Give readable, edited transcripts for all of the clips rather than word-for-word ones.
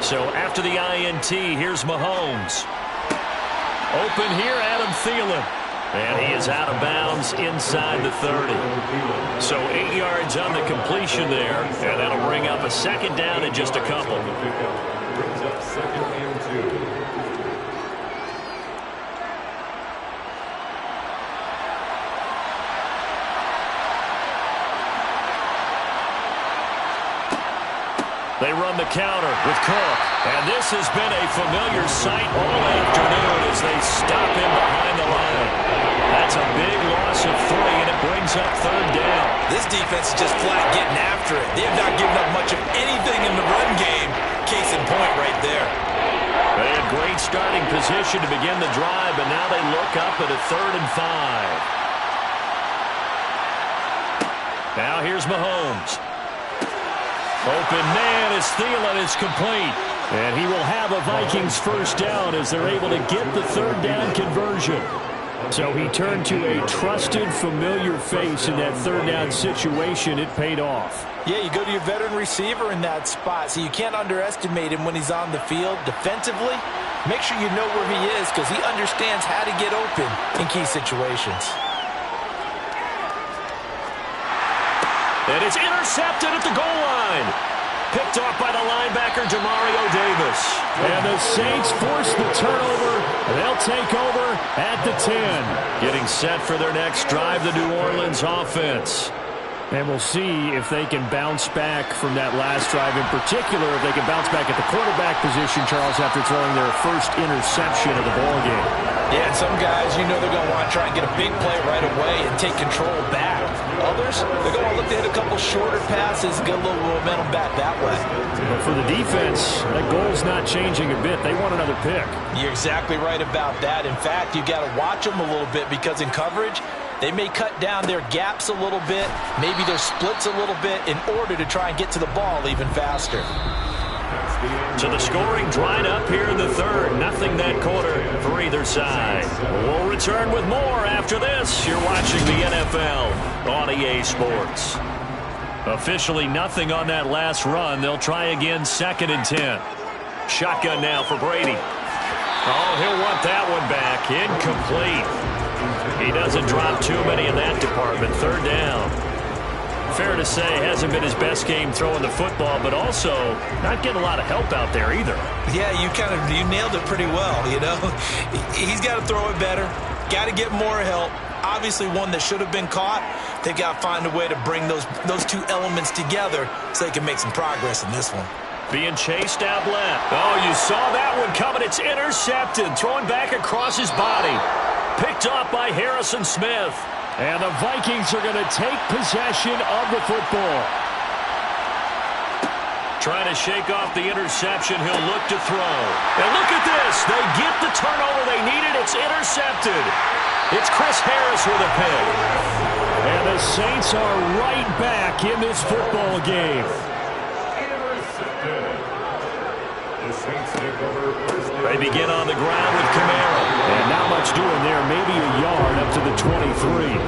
So after the INT, here's Mahomes. Open here, Adam Thielen. And he is out of bounds inside the 30. So 8 yards on the completion there, and that'll bring up a second down in just a couple. Brings up second and 2. They run the counter with Cook. And this has been a familiar sight all afternoon as they stop him behind the line. That's a big loss of 3, and it brings up third down. This defense is just flat getting after it. They have not given up much of anything in the run game. Case in point right there. They had great starting position to begin the drive, but now they look up at a 3rd and 5. Now here's Mahomes. Open man as Thielen is complete. And he will have a Vikings first down as they're able to get the 3rd down conversion. So he turned to a trusted, familiar face in that 3rd down situation. It paid off. Yeah, you go to your veteran receiver in that spot, so you can't underestimate him when he's on the field defensively. Make sure you know where he is because he understands how to get open in key situations. And it's intercepted at the goal line. Picked off by the linebacker, Demario Davis. And the Saints force the turnover. They'll take over at the 10. Getting set for their next drive, the New Orleans offense. And we'll see if they can bounce back from that last drive. In particular, if they can bounce back at the quarterback position, Charles, after throwing their first interception of the ballgame. Yeah, and some guys, you know they're going to want to try and get a big play right away and take control back. Others, they're going to look to hit a couple shorter passes, get a little momentum back that way. But for the defense, that goal's not changing a bit. They want another pick. You're exactly right about that. In fact, you got to watch them a little bit because in coverage, they may cut down their gaps a little bit, maybe their splits a little bit in order to try and get to the ball even faster. So the scoring dried up here in the 3rd. Nothing that quarter for either side. We'll return with more after this. You're watching the NFL on EA Sports. Officially nothing on that last run. They'll try again 2nd and 10. Shotgun now for Brady. Oh, he'll want that one back. Incomplete. He doesn't drop too many in that department. 3rd down. Fair to say, hasn't been his best game throwing the football, but also not getting a lot of help out there either. Yeah, you nailed it pretty well, you know. He's got to throw it better, got to get more help. Obviously one that should have been caught. They've got to find a way to bring those two elements together so they can make some progress in this one. Being chased out left. Oh, you saw that one coming. It's intercepted. Throwing back across his body. Picked off by Harrison Smith. And the Vikings are going to take possession of the football. Trying to shake off the interception. He'll look to throw. And look at this. They get the turnover they needed. It's intercepted. It's Chris Harris with a pick. And the Saints are right back in this football game. They begin on the ground with Kamara. And not much doing there. Maybe a yard up to the 23.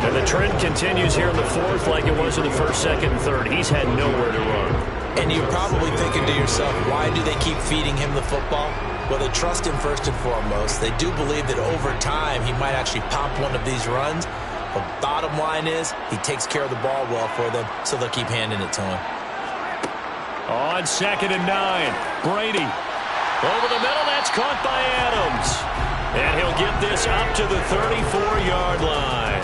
And the trend continues here in the 4th like it was in the 1st, 2nd, and 3rd. He's had nowhere to run. And you're probably thinking to yourself, why do they keep feeding him the football? Well, they trust him first and foremost. They do believe that over time he might actually pop one of these runs. But bottom line is he takes care of the ball well for them, so they'll keep handing it to him. On 2nd and 9, Brady. Over the middle, that's caught by Adams. And he'll get this up to the 34-yard line.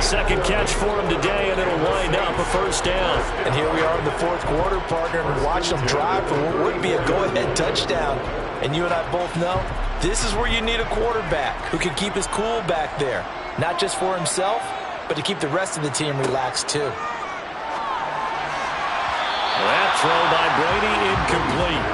Second catch for him today, and it'll wind up a first down. And here we are in the 4th quarter, partner, and watch them drive for what would be a go-ahead touchdown. And you and I both know this is where you need a quarterback who can keep his cool back there. Not just for himself, but to keep the rest of the team relaxed too. That throw by Brady incomplete.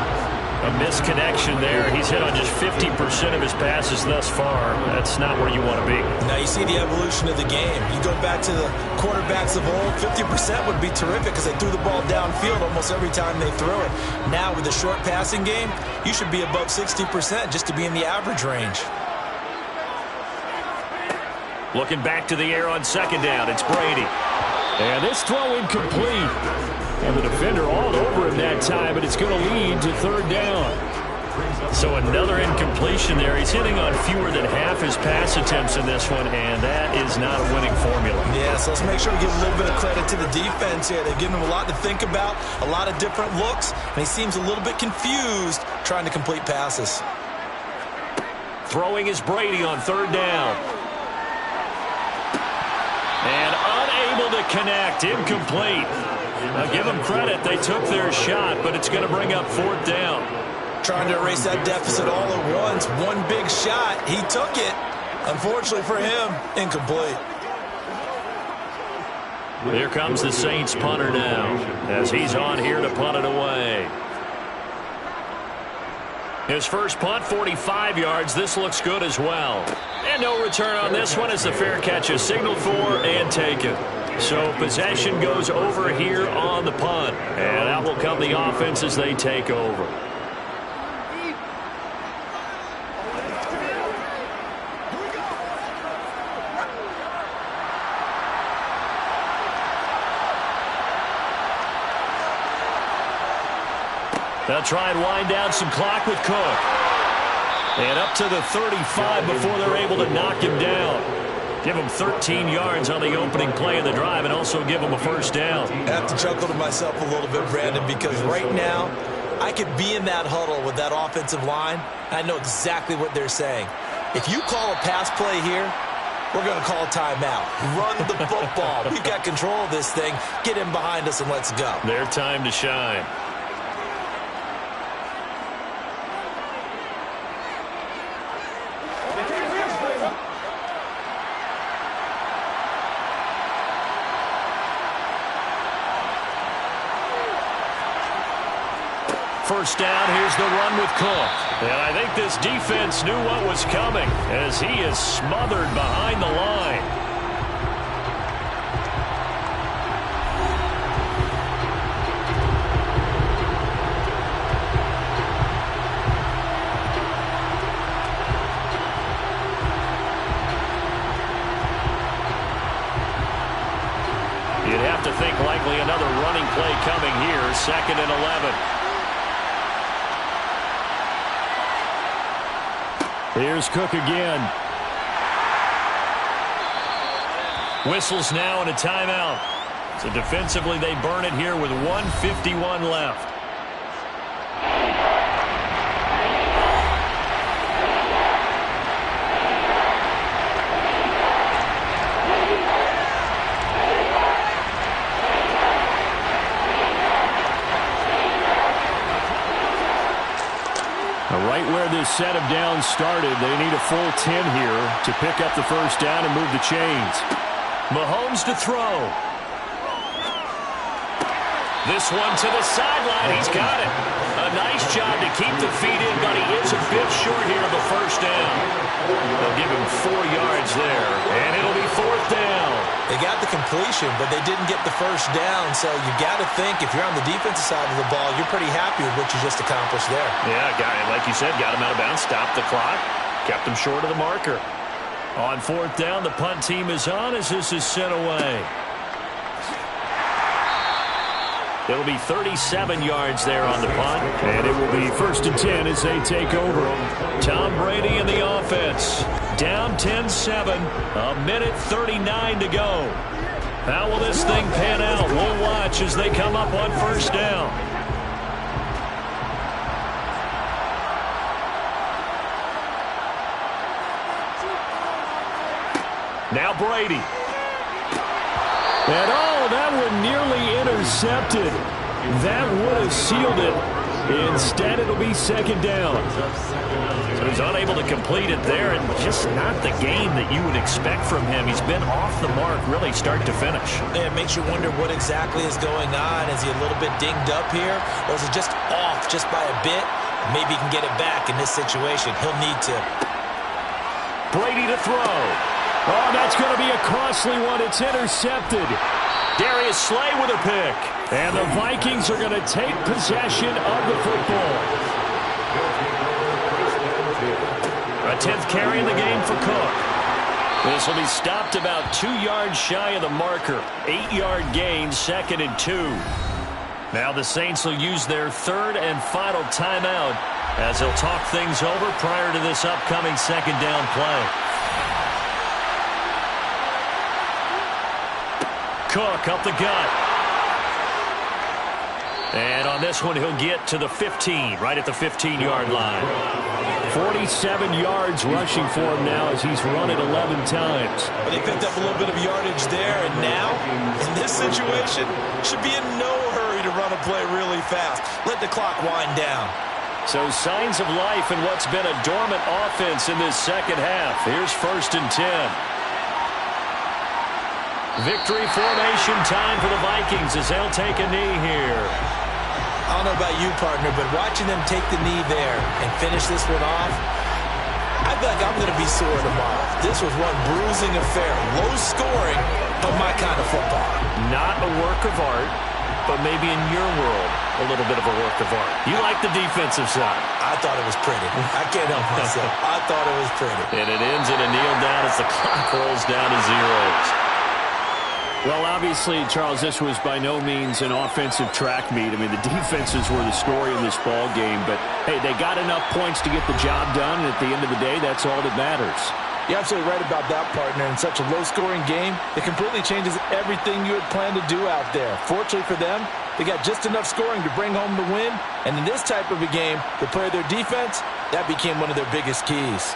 A misconnection there. He's hit on just 50% of his passes thus far. That's not where you want to be. Now you see the evolution of the game. You go back to the quarterbacks of old, 50% would be terrific because they threw the ball downfield almost every time they threw it. Now with the short passing game, you should be above 60% just to be in the average range. Looking back to the air on 2nd down, it's Brady. And this throw incomplete. And the defender all over over him that time, but it's going to lead to third down. So another incompletion there. He's hitting on fewer than half his pass attempts in this one, and that is not a winning formula. Yeah, so let's make sure we give a little bit of credit to the defense here. They've given him a lot to think about, a lot of different looks, and he seems a little bit confused trying to complete passes. Throwing is Brady on third down. And unable to connect. Incomplete. Now give them credit. They took their shot, but it's going to bring up fourth down. Trying to erase that deficit all at once. One big shot. He took it. Unfortunately for him, incomplete. Here comes the Saints punter now as he's on here to punt it away. His first punt, 45 yards. This looks good as well. And no return on this one as the fair catch is signaled for and taken. So possession goes over here on the punt. And that will come the offense as they take over. They'll try and wind down some clock with Cook. And up to the 35 before they're able to knock him down. Give him 13 yards on the opening play of the drive and also give him a first down. I have to chuckle to myself a little bit, Brandon, because right now I could be in that huddle with that offensive line. I know exactly what they're saying. If you call a pass play here, we're going to call a timeout. Run the football. We've got control of this thing. Get in behind us and let's go. Their time to shine. First down, here's the run with Cook. And I think this defense knew what was coming as he is smothered behind the line. You'd have to think likely another running play coming here, 2nd and 11. Here's Cook again. Whistles now and a timeout. So defensively they burn it here with 1:51 left. Right where this set of downs started, they need a full 10 here to pick up the first down and move the chains. Mahomes to throw. This one to the sideline. He's got it. A nice job to keep the feet in, but he is a bit short here of the first down. They'll give him 4 yards there, and it'll be fourth down. They got the completion, but they didn't get the first down, so you got to think if you're on the defensive side of the ball, you're pretty happy with what you just accomplished there. Yeah, like you said, got him out of bounds, stopped the clock, kept him short of the marker. On fourth down, the punt team is on as this is sent away. It'll be 37 yards there on the punt, and it will be 1st and 10 as they take over. Tom Brady in the offense. Down 10-7, a minute 39 to go. How will this thing pan out? We'll watch as they come up on first down. Now Brady. And that one nearly intercepted. That would have sealed it. Instead, it'll be 2nd down. So he's unable to complete it there, and just not the game that you would expect from him. He's been off the mark, really, start to finish. Yeah, it makes you wonder what exactly is going on. Is he a little bit dinged up here, or is it just off just by a bit? Maybe he can get it back in this situation. He'll need to. Brady to throw. Oh, that's going to be a costly one. It's intercepted. Darius Slay with a pick. And the Vikings are going to take possession of the football. A 10th carry in the game for Cook. This will be stopped about 2 yards shy of the marker. 8-yard gain, 2nd and 2. Now the Saints will use their third and final timeout as they'll talk things over prior to this upcoming second down play. Cook up the gut. And on this one, he'll get to the 15, right at the 15-yard line. 47 yards rushing for him now as he's run it 11 times. But he picked up a little bit of yardage there, and now, in this situation, should be in no hurry to run a play really fast. Let the clock wind down. So signs of life in what's been a dormant offense in this second half. Here's 1st and 10. Victory formation time for the Vikings as they'll take a knee here. I don't know about you, partner, but watching them take the knee there and finish this one off, I feel like I'm going to be sore tomorrow. This was one bruising affair. Low scoring, but my kind of football. Not a work of art, but maybe in your world, a little bit of a work of art. You like the defensive side. I thought it was pretty. I can't help myself. I thought it was pretty. And it ends in a kneel down as the clock rolls down to zeros. Well, obviously, Charles, this was by no means an offensive track meet. I mean, the defenses were the story in this ball game. But, hey, they got enough points to get the job done. And at the end of the day, that's all that matters. You're absolutely right about that, partner. In such a low-scoring game, it completely changes everything you had planned to do out there. Fortunately for them, they got just enough scoring to bring home the win. And in this type of a game, to play their defense, that became one of their biggest keys.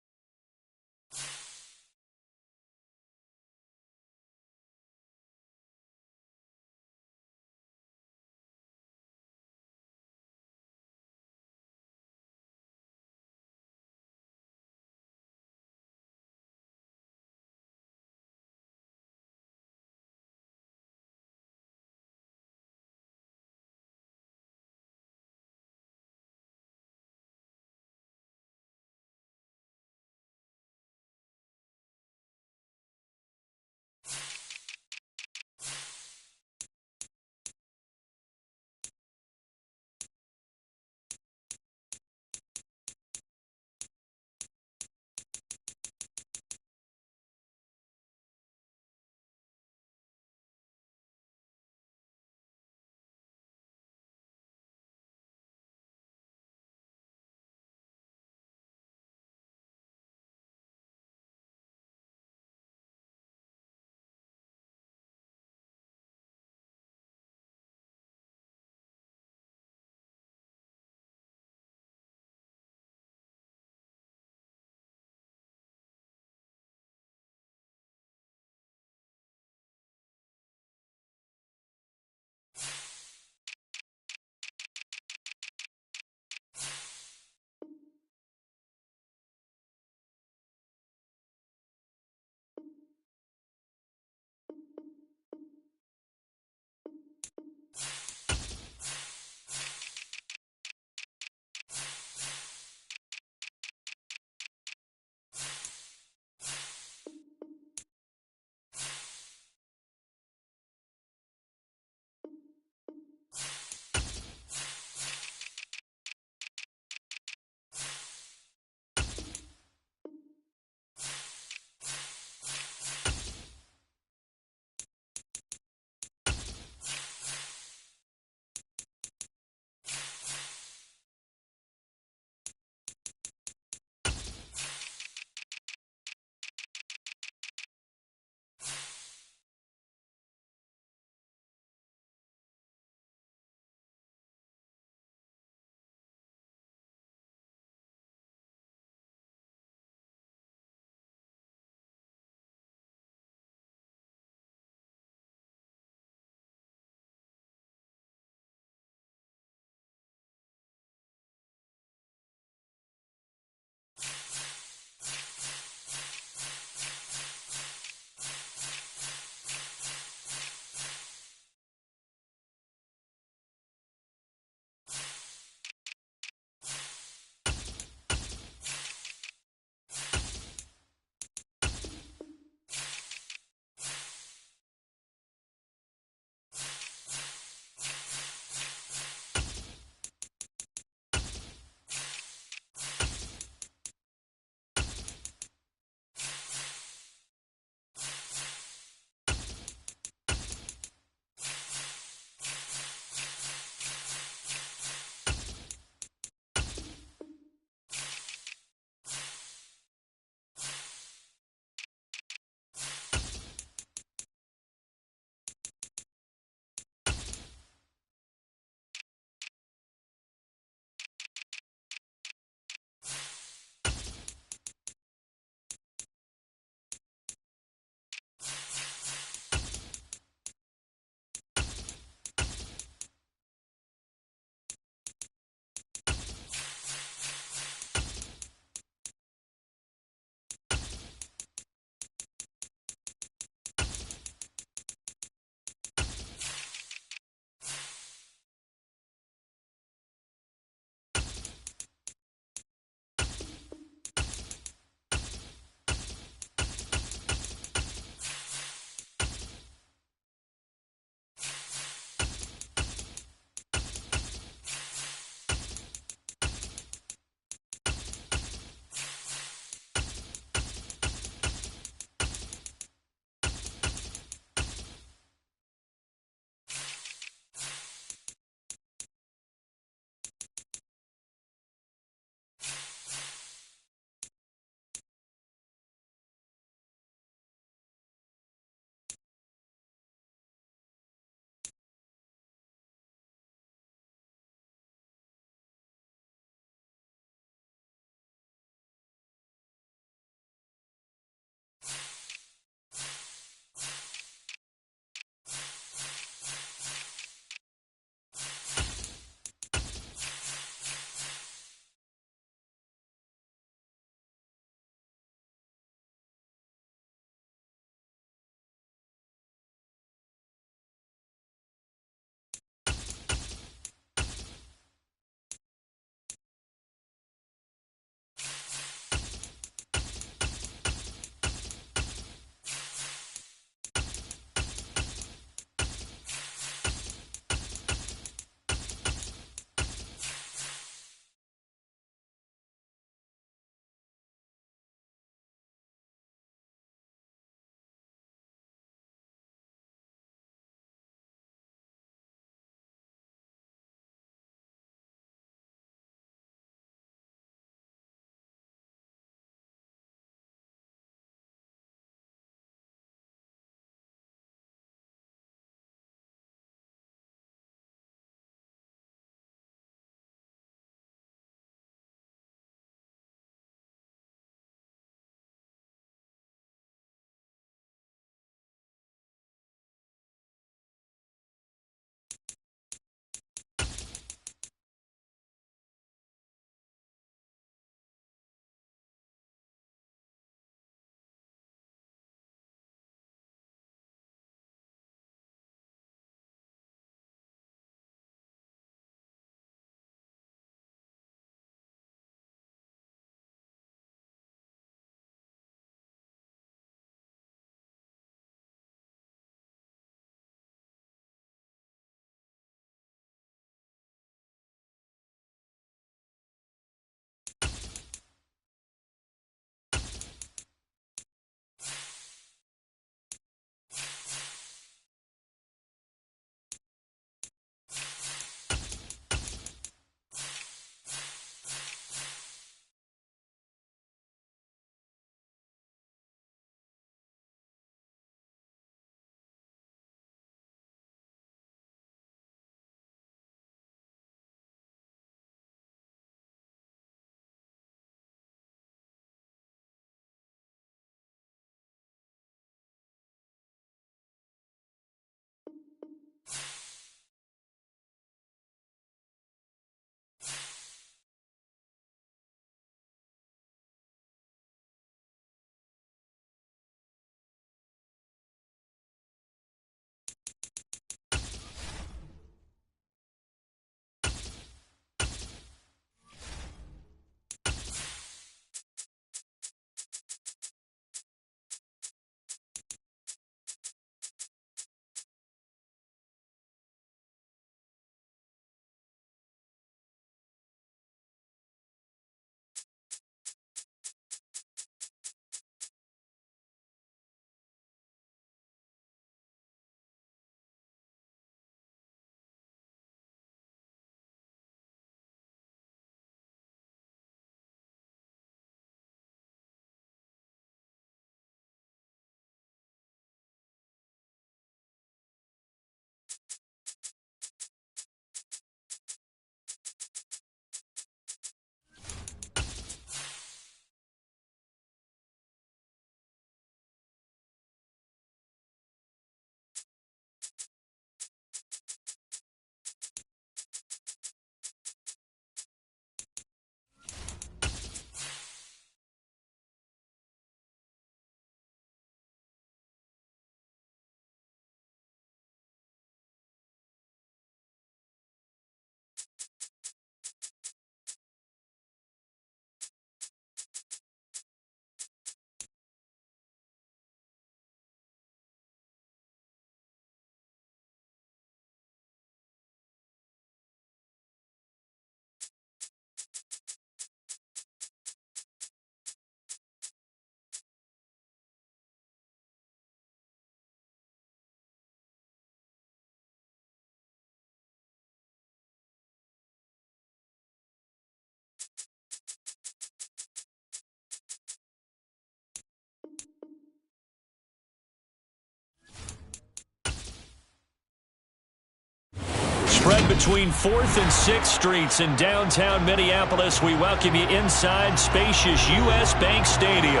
Spread between 4th and 6th Streets in downtown Minneapolis. We welcome you inside spacious U.S. Bank Stadium.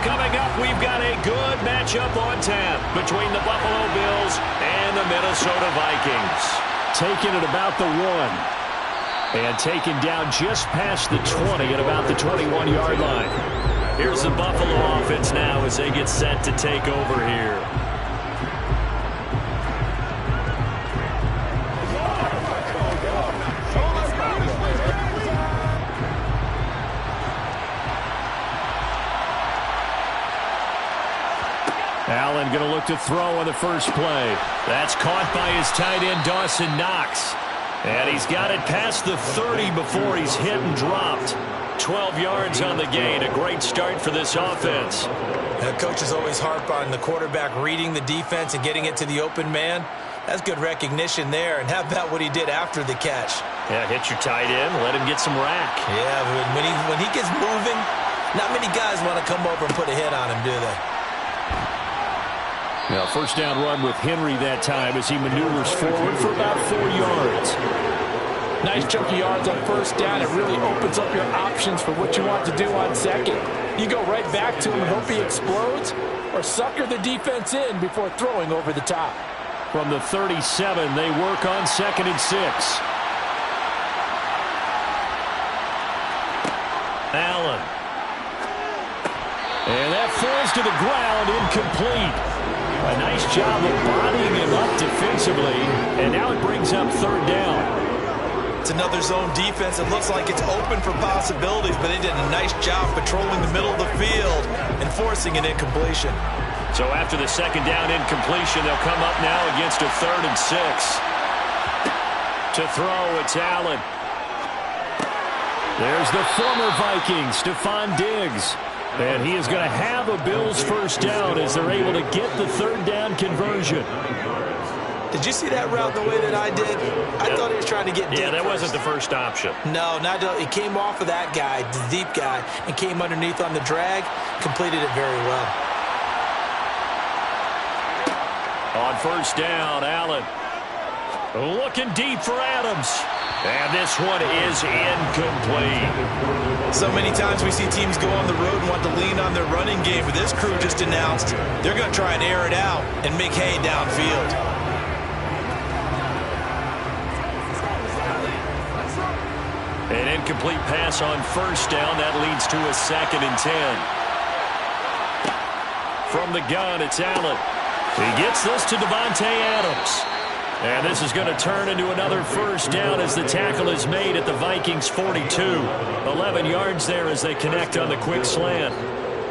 Coming up, we've got a good matchup on tap between the Buffalo Bills and the Minnesota Vikings. Taken at about the 1. And taken down just past the 20 at about the 21-yard line. Here's the Buffalo offense now as they get set to take over here. Allen going to look to throw on the first play. That's caught by his tight end, Dawson Knox. And he's got it past the 30 before he's hit and dropped. 12 yards on the gain. A great start for this offense. Coaches always harp on the quarterback reading the defense and getting it to the open man. That's good recognition there. And how about what he did after the catch? Yeah, hit your tight end, let him get some rack. Yeah, but when he gets moving, not many guys want to come over and put a hit on him, do they? Now, first down run with Henry that time as he maneuvers forward for about 4 yards. Nice chunk of yards on first down. It really opens up your options for what you want to do on second. You go right back to him and hope he explodes, or sucker the defense in before throwing over the top. From the 37, they work on 2nd and 6. Allen. And that falls to the ground, incomplete. A nice job of bodying him up defensively, and now it brings up 3rd down. It's another zone defense. It looks like it's open for possibilities, but they did a nice job patrolling the middle of the field and forcing an incompletion. So after the 2nd down incompletion, they'll come up now against a 3rd and 6. To throw, it's Allen. There's the former Viking, Stephon Diggs. And he is going to have a Bills first down as they're able to get the 3rd down conversion. Did you see that route the way that I did? I thought he was trying to get deep. Yeah, that wasn't the first option. No, it came off of that guy, the deep guy, and came underneath on the drag. Completed it very well. On first down, Allen. Looking deep for Adams. And this one is incomplete. So many times we see teams go on the road and want to lean on their running game, but this crew just announced they're going to try and air it out and make hay downfield. An incomplete pass on first down. That leads to a 2nd and 10. From the gun, it's Allen. He gets this to Davante Adams. And this is going to turn into another first down as the tackle is made at the Vikings 42. 11 yards there as they connect on the quick slant.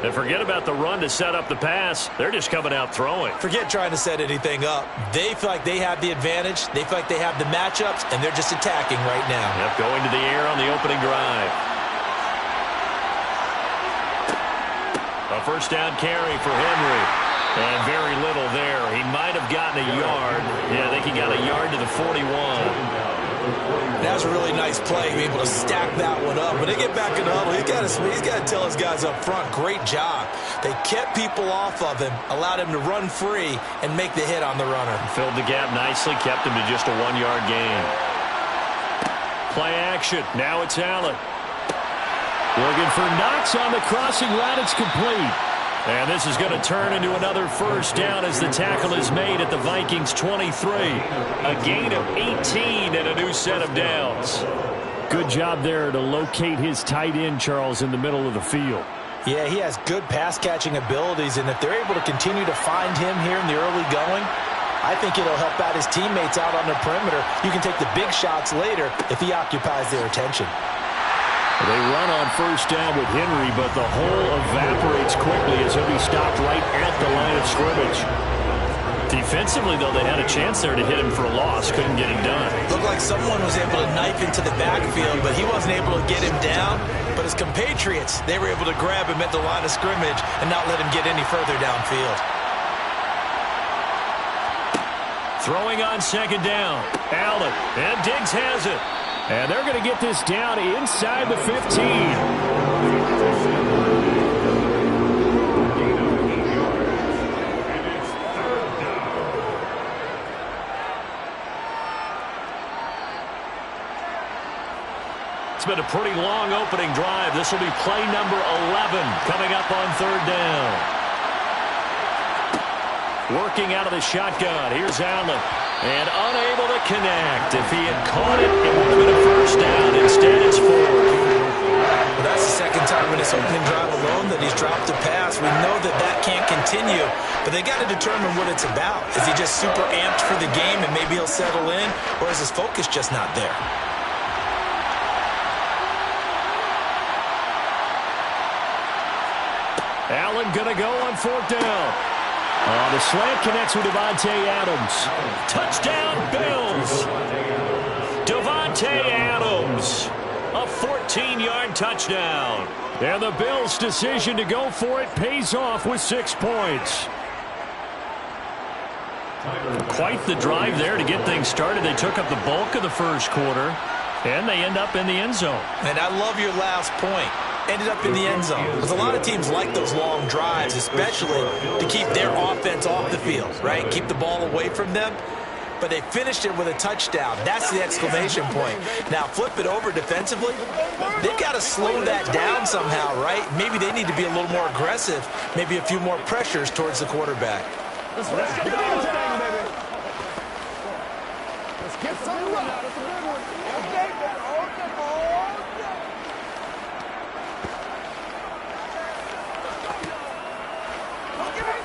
And forget about the run to set up the pass. They're just coming out throwing. Forget trying to set anything up. They feel like they have the advantage. They feel like they have the matchups, and they're just attacking right now. Yep, going to the air on the opening drive. A first down carry for Henry. And very little there. He might have gotten a yard. Yeah, I think he got a yard to the 41. That was a really nice play, being able to stack that one up. When they get back in the huddle, he's got to tell his guys up front, great job. They kept people off of him, allowed him to run free, and make the hit on the runner. Filled the gap nicely, kept him to just a 1-yard gain. Play action. Now it's Allen. Looking for Knox on the crossing route. It's complete. And this is going to turn into another first down as the tackle is made at the Vikings 23. A gain of 18 and a new set of downs. Good job there to locate his tight end, Charles, in the middle of the field. Yeah, he has good pass-catching abilities, and if they're able to continue to find him here in the early going, I think it'll help out his teammates out on the perimeter. You can take the big shots later if he occupies their attention. They run on first down with Henry, but the hole evaporates quickly as he'll be stopped right at the line of scrimmage. Defensively, though, they had a chance there to hit him for a loss. Couldn't get him done. Looked like someone was able to knife into the backfield, but he wasn't able to get him down. But his compatriots, they were able to grab him at the line of scrimmage and not let him get any further downfield. Throwing on 2nd down. Allen, and Diggs has it. And they're going to get this down inside the 15. It's been a pretty long opening drive. This will be play number 11 coming up on third down. Working out of the shotgun. Here's Allen. And unable to connect. If he had caught it, it would have been a first down. Instead, it's 4. Well, that's the second time in this opening drive alone that he's dropped a pass. We know that that can't continue, but they got to determine what it's about. Is he just super amped for the game and maybe he'll settle in, or is his focus just not there? Allen going to go on fourth down. The slant connects with Davante Adams. Touchdown, Bills. Davante Adams. A 14-yard touchdown. And the Bills' decision to go for it pays off with 6 points. Quite the drive there to get things started. They took up the bulk of the first quarter, and they end up in the end zone. And I love your last point. Ended up in the end zone. Because a lot of teams like those long drives, especially to keep their offense off the field, right? Keep the ball away from them. But they finished it with a touchdown. That's the exclamation point. Now, flip it over defensively. They've got to slow that down somehow, right? Maybe they need to be a little more aggressive. Maybe a few more pressures towards the quarterback. Let's get down, baby. Let's get some run. That's a big one.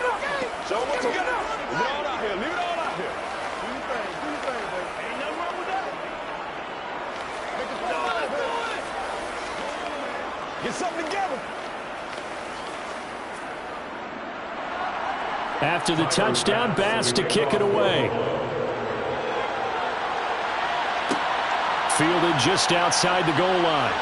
Okay, show them what you got. Leave it all out here. Leave it all out here. Do your thing, baby. Ain't nothing wrong with that. Make it fun. Get something together. After the touchdown, Bass to kick it away. Fielded just outside the goal line.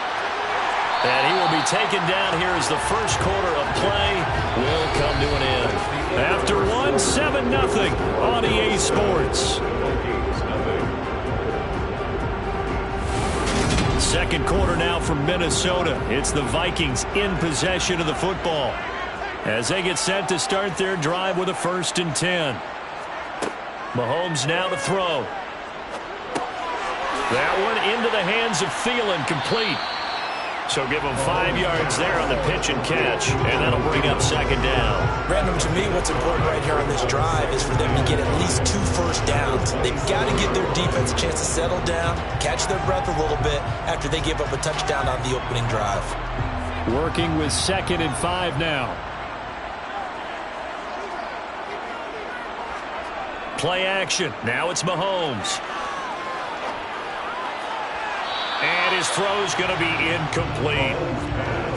And he will be taken down here as the first quarter of play will come to an end. After 7-0 on EA Sports. Second quarter now from Minnesota. It's the Vikings in possession of the football as they get set to start their drive with a 1st and 10. Mahomes now to throw. That one into the hands of Thielen, complete. So give them 5 yards there on the pitch and catch, and that'll bring up second down. Random, to me, what's important right here on this drive is for them to get at least 2 first downs. They've got to give their defense a chance to settle down, catch their breath a little bit after they give up a touchdown on the opening drive. Working with 2nd and 5 now. Play action. Now it's Mahomes. And his throw's going to be incomplete.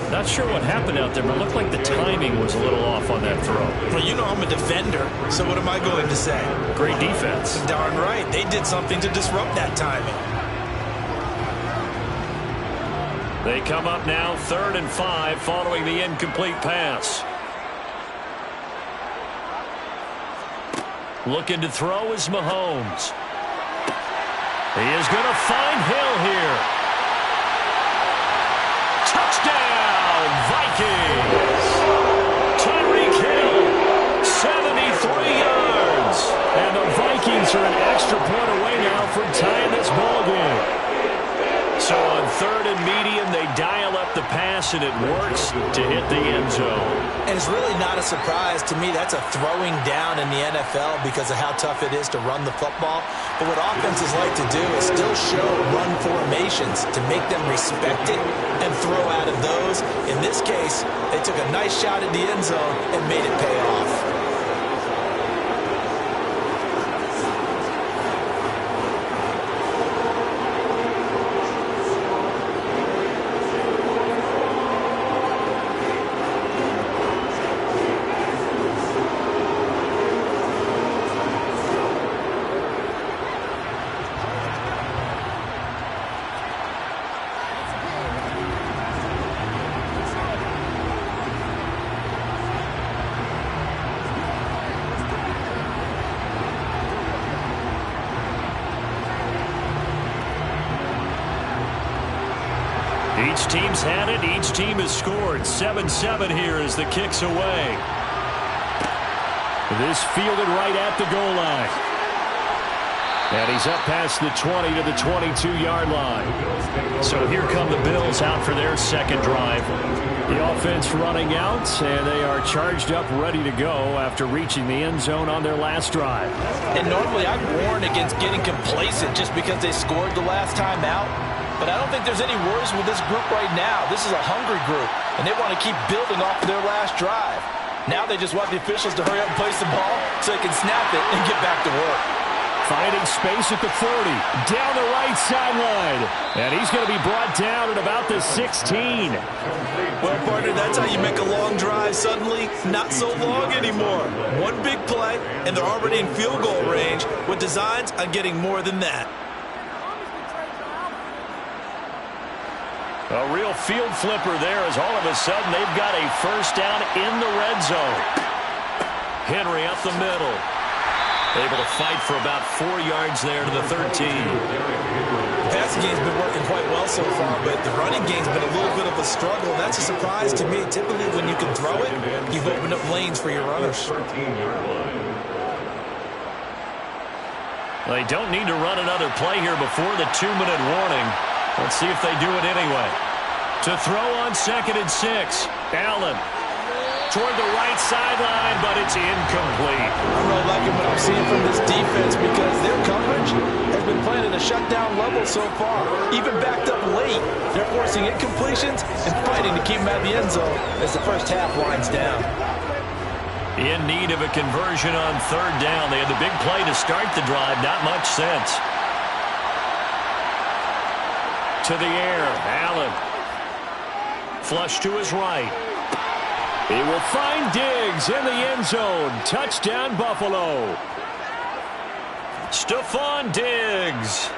Not sure what happened out there, but it looked like the timing was a little off on that throw. Well, you know I'm a defender, so what am I going to say? Great defense. Darn right. They did something to disrupt that timing. They come up now 3rd and 5 following the incomplete pass. Looking to throw is Mahomes. He is going to find Hill here. Touchdown, Vikings. Tyreek Hill, 73 yards. And the Vikings are an extra point away now from tying this ball game. So on 3rd and medium, they dial up the pass, and it works to hit the end zone. And it's really not a surprise to me. That's a throwing down in the NFL because of how tough it is to run the football. But what offenses like to do is still show run formations to make them respect it and throw out of those. In this case, they took a nice shot at the end zone and made it pay off. Each team's had it. Each team has scored. 7-7 here as the kick's away. This fielded right at the goal line. And he's up past the 20 to the 22-yard line. So here come the Bills out for their second drive. The offense running out, and they are charged up, ready to go after reaching the end zone on their last drive. And normally I'd warn against getting complacent just because they scored the last time out. But I don't think there's any worries with this group right now. This is a hungry group, and they want to keep building off of their last drive. Now they just want the officials to hurry up and place the ball so they can snap it and get back to work. Finding space at the 40, down the right sideline. And he's going to be brought down at about the 16. Well, partner, that's how you make a long drive suddenly not so long anymore. One big play, and they're already in field goal range with designs on getting more than that. A real field flipper there as all of a sudden they've got a first down in the red zone. Henry up the middle. Able to fight for about 4 yards there to the 13. The passing game's been working quite well so far, but the running game's been a little bit of a struggle. That's a surprise to me. Typically, when you can throw it, you've opened up lanes for your runners. They don't need to run another play here before the 2-minute warning. Let's see if they do it anyway. To throw on 2nd and 6. Allen toward the right sideline, but it's incomplete. I'm really liking what I'm seeing from this defense because their coverage has been playing at a shutdown level so far. Even backed up late, they're forcing incompletions and fighting to keep them out of the end zone as the first half winds down. In need of a conversion on 3rd down. They had the big play to start the drive. Not much sense. To the air, Allen. Flush to his right. He will find Diggs in the end zone. Touchdown, Buffalo. Stephon Diggs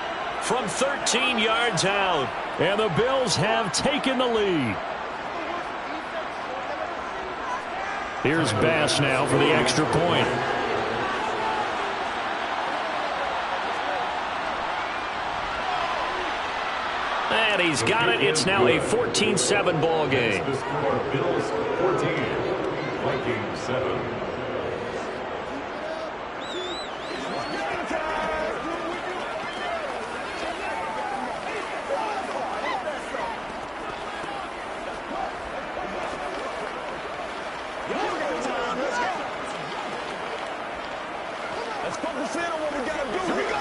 from 13 yards out. And the Bills have taken the lead. Here's Bass now for the extra point. And he's got it. It's now a 14-7 ball game. Bills 14, Vikings 7. Let's focus in on what we got to do. Here we go.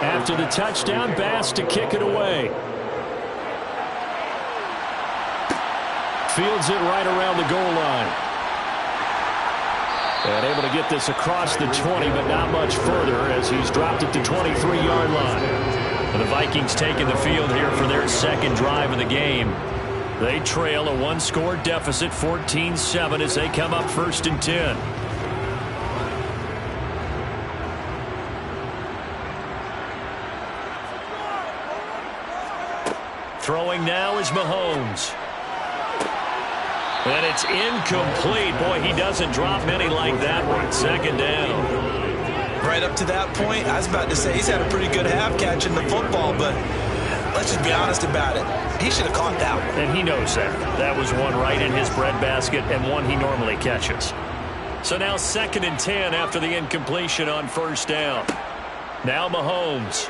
After the touchdown, Bass to kick it away. Fields it right around the goal line. And able to get this across the 20, but not much further as he's dropped it to 23-yard line. And the Vikings taking the field here for their second drive of the game. They trail a one-score deficit, 14-7, as they come up 1st and 10. Throwing now is Mahomes. And it's incomplete. Boy, he doesn't drop many like that one. 2nd down. Right up to that point, I was about to say he's had a pretty good half catching the football, but let's just be honest about it. He should have caught that one. And he knows that. That was one right in his breadbasket and one he normally catches. So now 2nd and 10 after the incompletion on 1st down. Now Mahomes.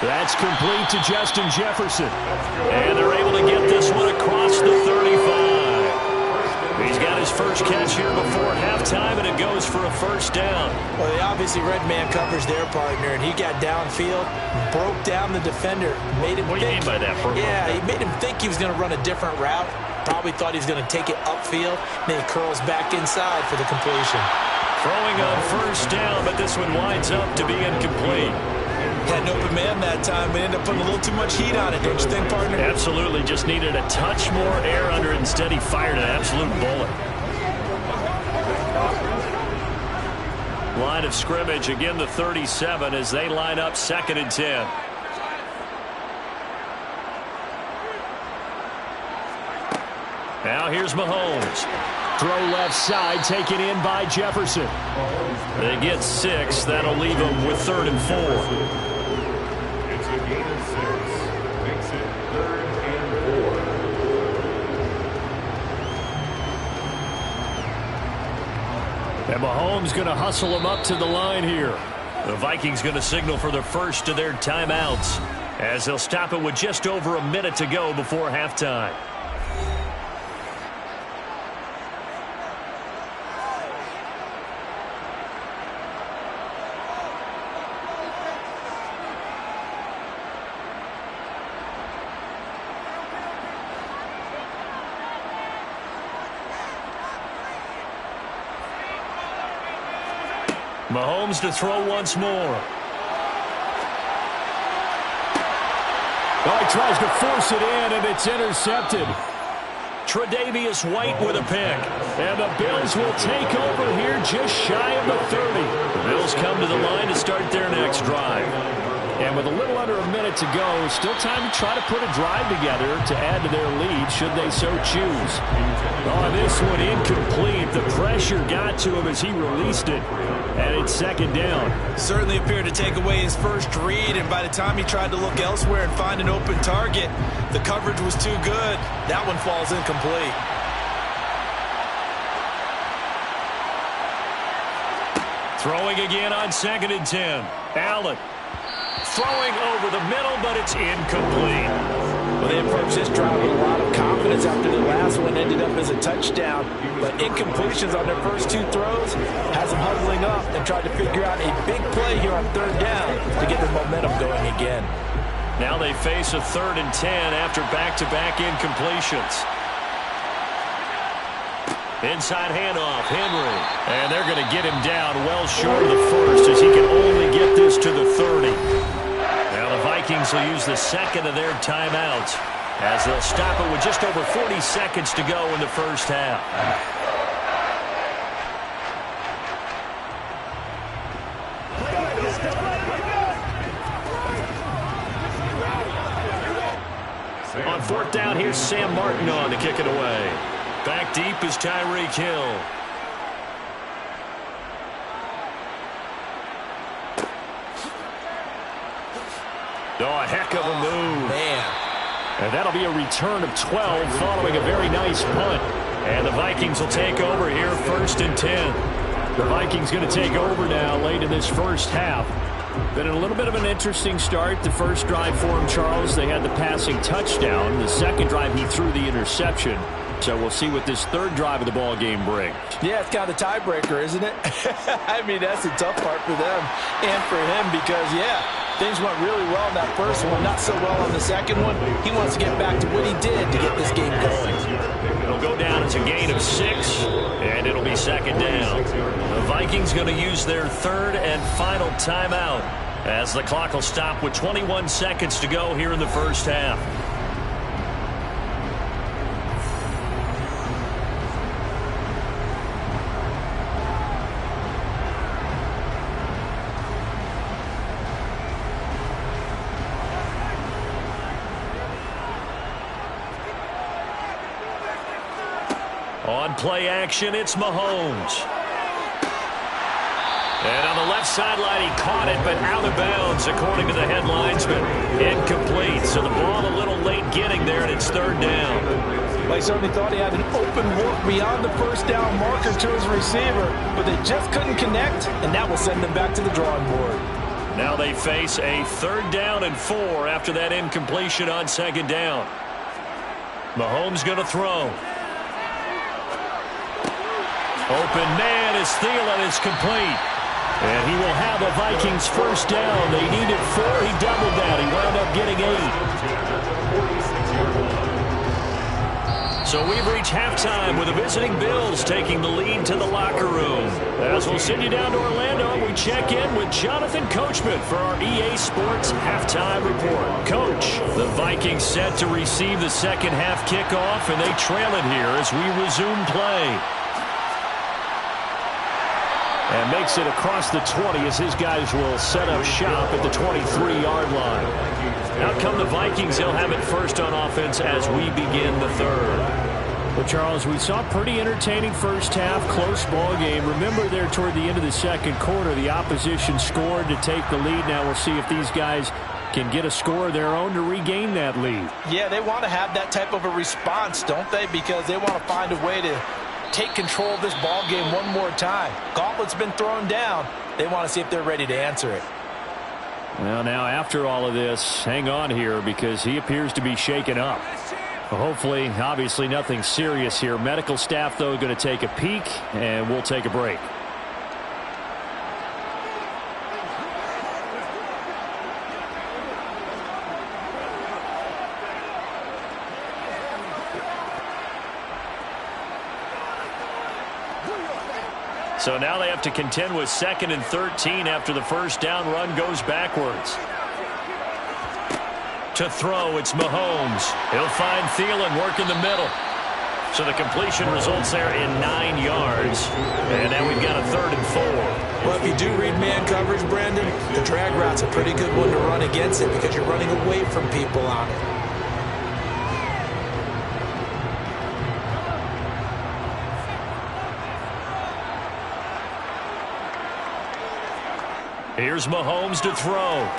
That's complete to Justin Jefferson. And they're able to get this one across the 35. He's got his first catch here before halftime, and it goes for a 1st down. Well, they obviously red man covers their partner, and he got downfield, broke down the defender, made him What do you mean by that, Bro? Yeah, he made him think he was going to run a different route. Probably thought he was going to take it upfield. Then he curls back inside for the completion. Throwing on 1st down, but this one winds up to be incomplete. Had an open man that time, but ended up putting a little too much heat on it, don't you think, partner? Absolutely. Just needed a touch more air under it. Instead, he fired an absolute bullet. Line of scrimmage, again the 37 as they line up 2nd and 10. Now here's Mahomes. Throw left side, taken in by Jefferson. They get 6. That'll leave them with 3rd and 4. It's a gain of 6. Makes it 3rd and 4. And Mahomes going to hustle them up to the line here. The Vikings going to signal for the first of their timeouts as they'll stop it with just over a minute to go before halftime. Mahomes to throw once more. Oh, he tries to force it in, and it's intercepted. Tre'Davious White with a pick. And the Bills will take over here just shy of the 30. The Bills come to the line to start their next drive. And with a little under a minute to go, still time to try to put a drive together to add to their lead should they so choose. Oh, this one incomplete. The pressure got to him as he released it. And it's 2nd down. Certainly appeared to take away his first read, and by the time he tried to look elsewhere and find an open target, the coverage was too good. That one falls incomplete. Throwing again on 2nd and 10. Allen throwing over the middle, but it's incomplete. Well, they approached this drive with a lot of confidence after the last one ended up as a touchdown. But incompletions on their first 2 throws has them huddling up and tried to figure out a big play here on 3rd down to get their momentum going again. Now they face a 3rd and 10 after back-to-back incompletions. Inside handoff, Henry. And they're going to get him down well short of the first as he can only get this to the 30. Now the Vikings will use the 2nd of their timeouts as they'll stop it with just over 40 seconds to go in the first half. On 4th down, here's Sam Martin on to kick it away. Back deep is Tyreek Hill. Oh, a heck of a move. Man. And that'll be a return of 12 following a very nice punt. And the Vikings will take over here 1st and 10. The Vikings going to take over now late in this first half. Been a little bit of an interesting start. The first drive for him, Charles, they had the passing touchdown. The second drive, he threw the interception. So we'll see what this 3rd drive of the ball game brings. Yeah, it's kind of the tiebreaker, isn't it? I mean, that's the tough part for them and for him because, yeah, things went really well in that first one, not so well on the second one. He wants to get back to what he did to get this game going. It'll go down as a gain of 6, and it'll be 2nd down. The Vikings going to use their 3rd and final timeout as the clock will stop with 21 seconds to go here in the first half. On play action, it's Mahomes. And on the left sideline, he caught it, but out of bounds, according to the headlines, but incomplete. So the ball a little late getting there, and it's 3rd down. Well, he certainly thought he had an open look beyond the first down marker to his receiver, but they just couldn't connect, and that will send them back to the drawing board. Now they face a 3rd down and 4 after that incompletion on 2nd down. Mahomes going to throw. Open man is Thielen is complete. And he will have the Vikings first down. They needed 4. He doubled that. He wound up getting 8. So we've reached halftime with the visiting Bills taking the lead to the locker room. As we'll send you down to Orlando, we check in with Jonathan Coachman for our EA Sports halftime report. Coach, the Vikings set to receive the second half kickoff, and they trail it here as we resume play. And makes it across the 20 as his guys will set up shop at the 23-yard line. Out come the Vikings. They'll have it first on offense as we begin the 3rd. Well, Charles, we saw a pretty entertaining first half, close ball game. Remember there toward the end of the second quarter, the opposition scored to take the lead. Now we'll see if these guys can get a score of their own to regain that lead. Yeah, they want to have that type of a response, don't they? Because they want to find a way to take control of this ball game one more time. Gauntlet's been thrown down. They want to see if they're ready to answer it. Well, now after all of this, hang on here because he appears to be shaken up. Hopefully, obviously nothing serious here. Medical staff, though, going to take a peek, and we'll take a break. So now they have to contend with 2nd and 13 after the first down run goes backwards. To throw, it's Mahomes. He'll find Thielen, work in the middle. So the completion results there in 9 yards. And now we've got a 3rd and 4. Well, if you do read man coverage, Brandon, the drag route's a pretty good one to run against it because you're running away from people on it. Here's Mahomes to throw.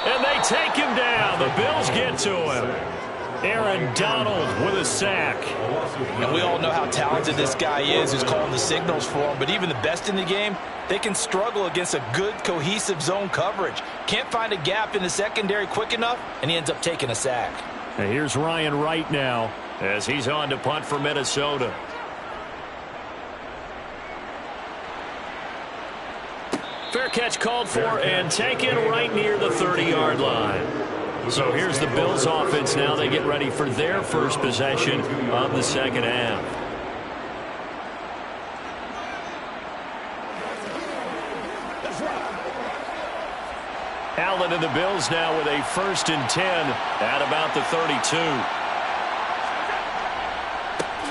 And they take him down. The Bills get to him. Aaron Donald with a sack. And we all know how talented this guy is who's calling the signals for him. But even the best in the game, they can struggle against a good, cohesive zone coverage. Can't find a gap in the secondary quick enough, and he ends up taking a sack. And here's Ryan Wright now as he's on to punt for Minnesota. Fair catch called for and taken right near the 30-yard line. So here's the Bills offense now. They get ready for their first possession of the second half. Allen and the Bills now with a 1st and 10 at about the 32.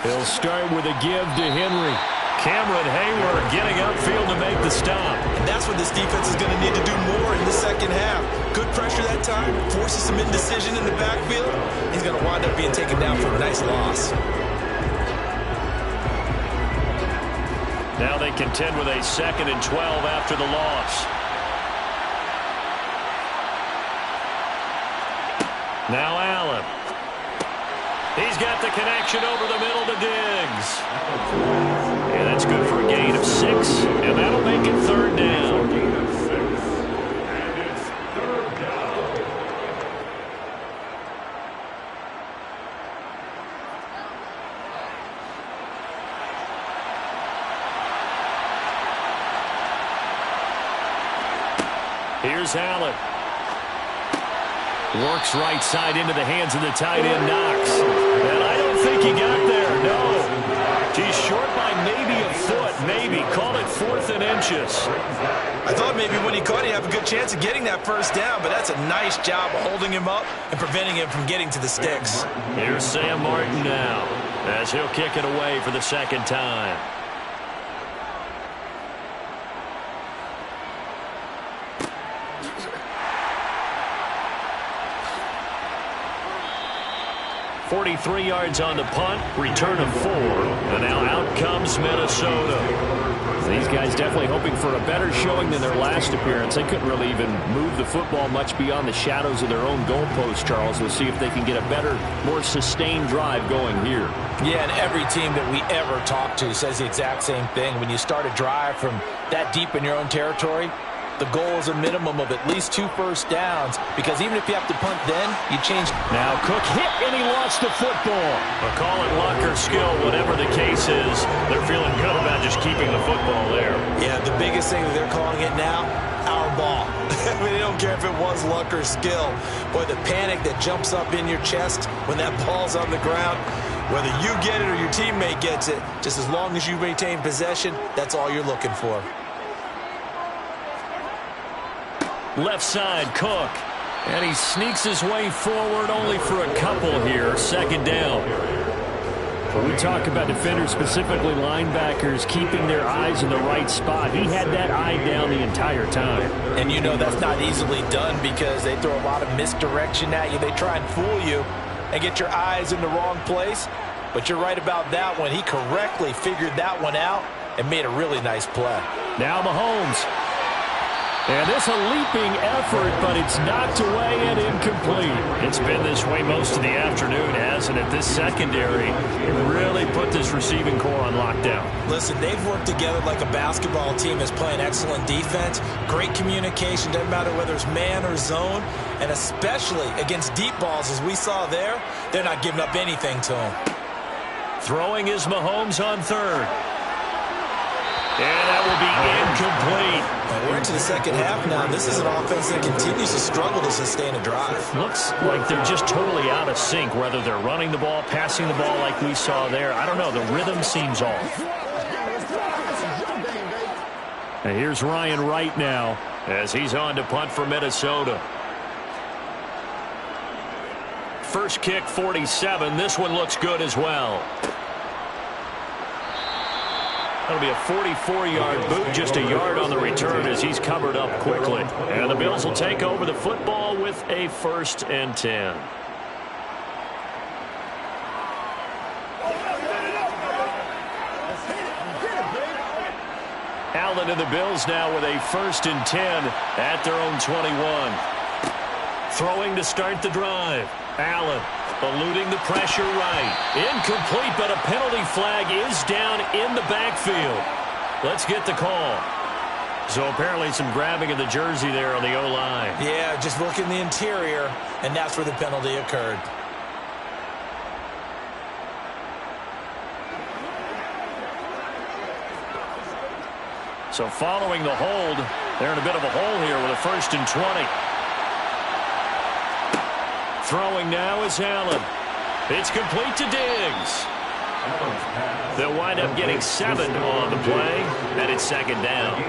He'll start with a give to Henry. Cameron Hayward getting upfield to make the stop. And that's what this defense is going to need to do more in the second half. Good pressure that time, forces some indecision in the backfield. He's going to wind up being taken down for a nice loss. Now they contend with a 2nd and 12 after the loss. Now Allen. He's got the connection over the middle to Diggs. And that's good for a gain of 6, and that'll make it 3rd down. And it's 3rd down. Here's Allen. Works right side into the hands of the tight end, Knox. And I don't think he got there, no. He's short by maybe a foot, maybe. Call it 4th and inches. I thought maybe when he caught, he'd have a good chance of getting that first down, but that's a nice job of holding him up and preventing him from getting to the sticks. Here's Sam Martin now as he'll kick it away for the 2nd time. .43 yards on the punt, return of 4, and now out comes Minnesota. These guys definitely hoping for a better showing than their last appearance. They couldn't really even move the football much beyond the shadows of their own goalpost, Charles. We'll see if they can get a better, more sustained drive going here. Yeah, and every team that we ever talk to says the exact same thing. When you start a drive from that deep in your own territory, the goal is a minimum of at least 2 first downs, because even if you have to punt then, you change. Now Cook hit and he lost the football. But call it luck or skill, whatever the case is, they're feeling good about just keeping the football there. Yeah, the biggest thing that they're calling it now, our ball. I mean, they don't care if it was luck or skill. Boy, the panic that jumps up in your chest when that ball's on the ground, whether you get it or your teammate gets it, just as long as you maintain possession, that's all you're looking for. Left side, Cook. And he sneaks his way forward only for a couple here. 2nd down. When we talk about defenders, specifically linebackers, keeping their eyes in the right spot, he had that eye down the entire time. And you know that's not easily done because they throw a lot of misdirection at you. They try and fool you and get your eyes in the wrong place. But you're right about that one. He correctly figured that one out and made a really nice play. Now Mahomes. And this a leaping effort, but it's knocked away and incomplete. It's been this way most of the afternoon, hasn't it? This secondary really put this receiving core on lockdown. Listen, they've worked together like a basketball team that's playing excellent defense. Great communication, doesn't matter whether it's man or zone. And especially against deep balls, as we saw there, they're not giving up anything to them. Throwing is Mahomes on third. And that will be incomplete. And we're into the second half now. This is an offense that continues to struggle to sustain a drive. Looks like they're just totally out of sync, whether they're running the ball, passing the ball like we saw there. I don't know. The rhythm seems off. And here's Ryan Wright now as he's on to punt for Minnesota. First kick, 47. This one looks good as well. That'll be a 44-yard boot, just a yard on the return as he's covered up quickly. And the Bills will take over the football with a 1st and 10. Allen and the Bills now with a 1st and 10 at their own 21. Throwing to start the drive. Allen eluding the pressure right. Incomplete, but a penalty flag is down in the backfield. Let's get the call. So apparently some grabbing of the jersey there on the O-line. Yeah, just look in the interior, and that's where the penalty occurred. So following the hold, they're in a bit of a hole here with a 1st and 20. Throwing now is Allen. It's complete to Diggs. They'll wind up getting 7 on the play, and it's 2nd down.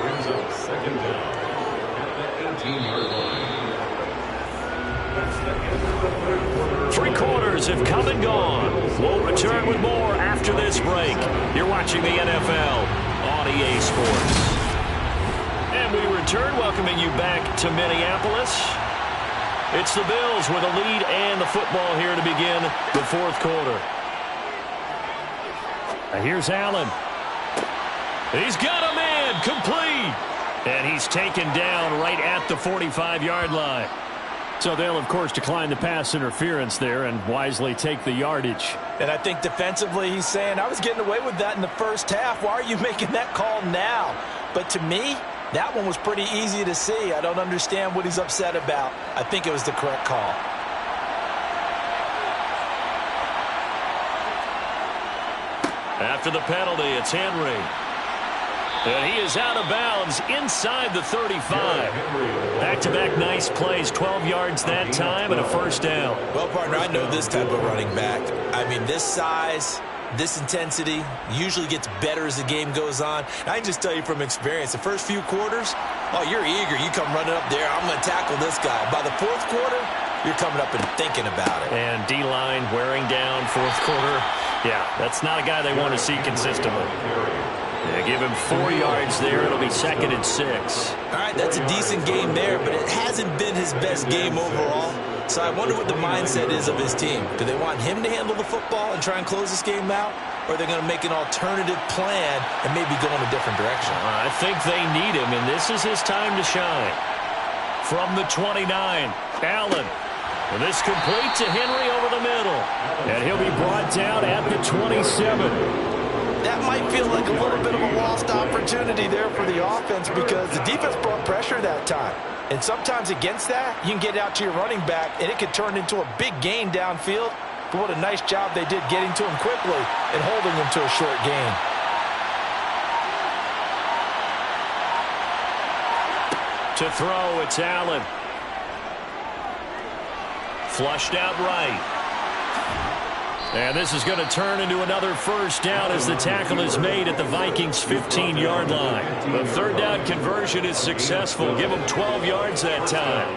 Brings up 2nd down at the 18-yard line. 3 quarters have come and gone. We'll return with more after this break. You're watching the NFL on EA Sports. And we return, welcoming you back to Minneapolis. It's the Bills with a lead and the football here to begin the 4th quarter. Here's Allen. He's got a man, complete. And he's taken down right at the 45-yard line. So they'll, of course, decline the pass interference there and wisely take the yardage. And I think defensively he's saying, I was getting away with that in the first half. Why are you making that call now? But to me, that one was pretty easy to see. I don't understand what he's upset about. I think it was the correct call. After the penalty, it's Henry. And he is out of bounds inside the 35. Back-to-back nice plays, 12 yards that time and a 1st down. Well, partner, I know this type of running back. I mean, this size, this intensity usually gets better as the game goes on. And I can just tell you from experience, the first few quarters, oh, you're eager. You come running up there, I'm going to tackle this guy. By the 4th quarter, you're coming up and thinking about it. And D-line wearing down 4th quarter. Yeah, that's not a guy they want to see consistently. Yeah, give him 4 yards there. It'll be 2nd and 6. All right, that's a decent game there, but it hasn't been his best game overall. So I wonder what the mindset is of his team. Do they want him to handle the football and try and close this game out? Or are they going to make an alternative plan and maybe go in a different direction? I think they need him, and this is his time to shine. From the 29, Allen. And this complete to Henry over the middle. And he'll be brought down at the 27. That might feel like a little bit of a lost opportunity there for the offense because the defense brought pressure that time. And sometimes against that, you can get out to your running back, and it could turn into a big gain downfield. But what a nice job they did getting to him quickly and holding him to a short gain. To throw, it's Allen. Flushed out right. And this is going to turn into another 1st down as the tackle is made at the Vikings' 15-yard line. The 3rd down conversion is successful. Give them 12 yards that time.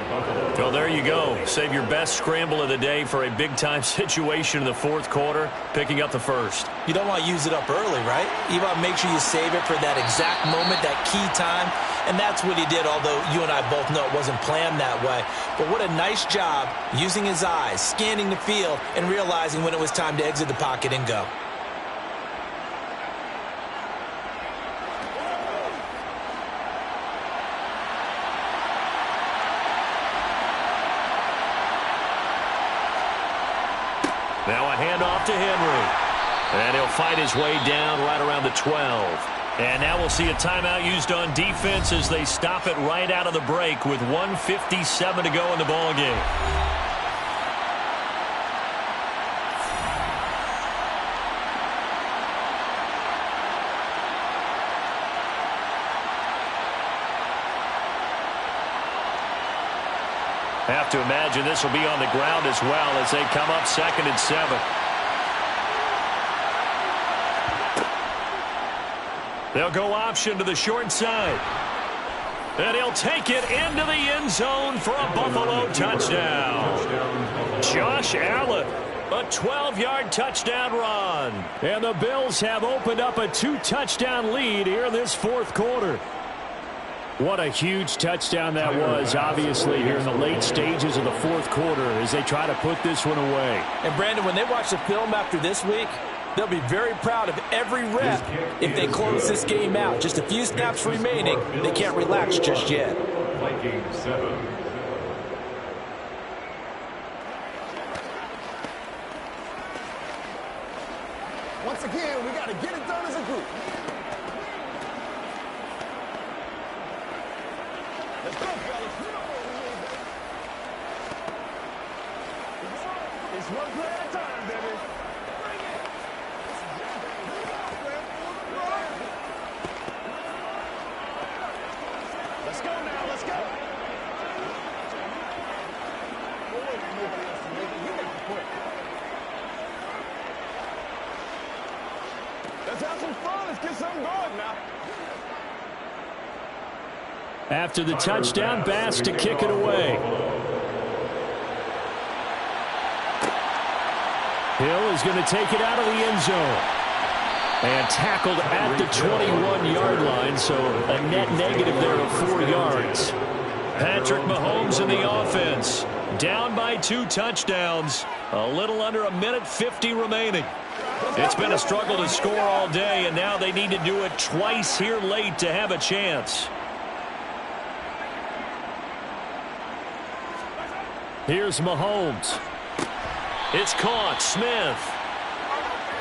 Well, there you go. Save your best scramble of the day for a big-time situation in the 4th quarter, picking up the 1st. You don't want to use it up early, right? You want to make sure you save it for that exact moment, that key time. and that's what he did, although you and I both know it wasn't planned that way. But what a nice job using his eyes, scanning the field, and realizing when it was time to exit the pocket and go. Now a handoff to Henry. And he'll fight his way down right around the 12. And now we'll see a timeout used on defense as they stop it right out of the break with 1:57 to go in the ball game. Have to imagine this will be on the ground as well as they come up 2nd and 7. They'll go option to the short side. And he'll take it into the end zone for a Buffalo touchdown. Josh Allen, a 12-yard touchdown run. And the Bills have opened up a 2-touchdown lead here in this fourth quarter. What a huge touchdown that was, obviously, here in the late stages of the fourth quarter as they try to put this one away. And, Brandon, when they watch the film after this week, they'll be very proud of every rep if they close this game out. Just a few snaps remaining. They can't relax just yet. Vikings 7. Once again, we got to get it done as a group. Let's go, fellas. It's one play at a time, baby. Let's go now, let's go. Let's have some fun. Let's get something going now. After the touchdown, Bass to kick it away. Hill is going to take it out of the end zone. And tackled at the 21-yard line, so a net negative there of 4 yards. Patrick Mahomes in the offense. Down by 2 touchdowns. A little under a minute 50 remaining. It's been a struggle to score all day, and now they need to do it twice here late to have a chance. Here's Mahomes. It's caught. Smith.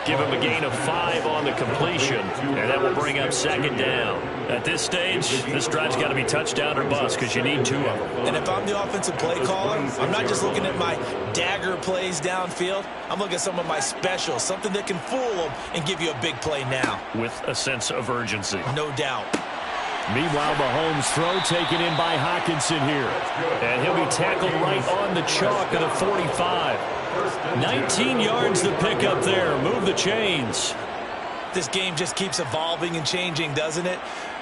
Give him a gain of 5 on the completion, and that will bring up 2nd down. At this stage, this drive's got to be touchdown or bust because you need 2 of them. And if I'm the offensive play caller, I'm not just looking at my dagger plays downfield. I'm looking at some of my specials, something that can fool them and give you a big play now. With a sense of urgency. No doubt. Meanwhile, Mahomes' throw taken in by Hockenson here. And he'll be tackled right on the chalk of the 45. 19 yards to pick up there. Move the chains. This game just keeps evolving and changing, doesn't it?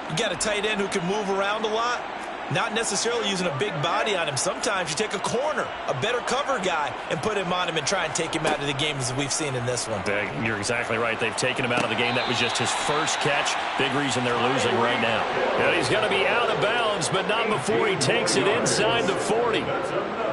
You got a tight end who can move around a lot. Not necessarily using a big body on him. Sometimes you take a corner, a better cover guy, and put him on him and try and take him out of the game as we've seen in this one. You're exactly right. They've taken him out of the game. That was just his first catch. Big reason they're losing right now. And he's going to be out of bounds, but not before he takes it inside the 40.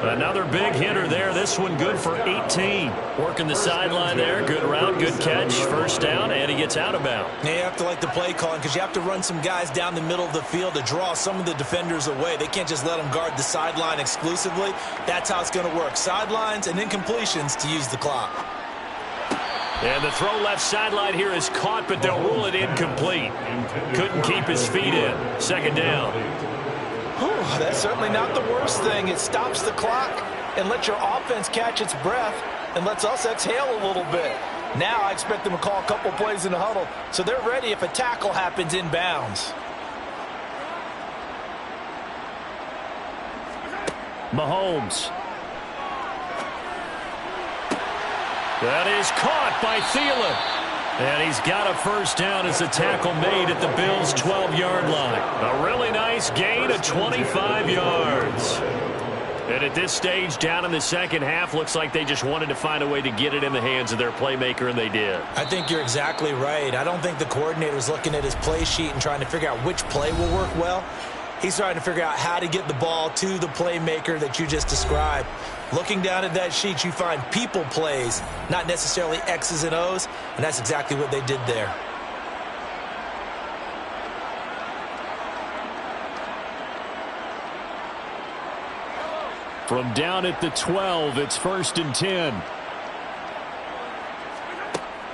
Another big hitter there. This one good for 18. Working the sideline there. Good route, good catch. First down, and he gets out of bounds. Yeah, you have to like the play calling because you have to run some guys down the middle of the field to draw some of the defenders away. They can't just let them guard the sideline exclusively. That's how it's going to work. Sidelines and incompletions to use the clock. And the throw left sideline here is caught, but they'll rule it incomplete. Couldn't keep his feet in. 2nd down. Whew, that's certainly not the worst thing. It stops the clock and lets your offense catch its breath and lets us exhale a little bit. Now I expect them to call a couple plays in the huddle so they're ready if a tackle happens inbounds. Mahomes. That is caught by Thielen. And he's got a first down as the tackle made at the Bills' 12-yard line. A really nice gain of 25 yards. And at this stage, down in the second half, looks like they just wanted to find a way to get it in the hands of their playmaker, and they did. I think you're exactly right. I don't think the coordinator's looking at his play sheet and trying to figure out which play will work well. He's trying to figure out how to get the ball to the playmaker that you just described. Looking down at that sheet, you find people plays, not necessarily X's and O's, and that's exactly what they did there. From down at the 12, it's 1st and 10.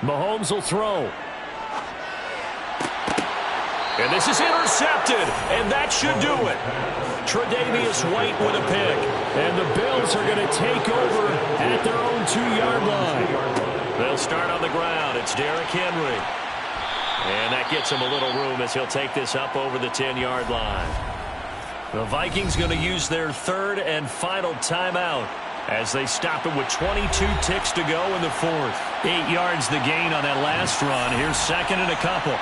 Mahomes will throw. And this is intercepted, and that should do it. Tre'Davious White with a pick. And the Bills are going to take over at their own 2-yard line. They'll start on the ground. It's Derrick Henry. And that gets him a little room as he'll take this up over the 10-yard line. The Vikings going to use their 3rd and final timeout as they stop it with 22 ticks to go in the 4th. 8 yards the gain on that last run. Here's 2nd and a couple.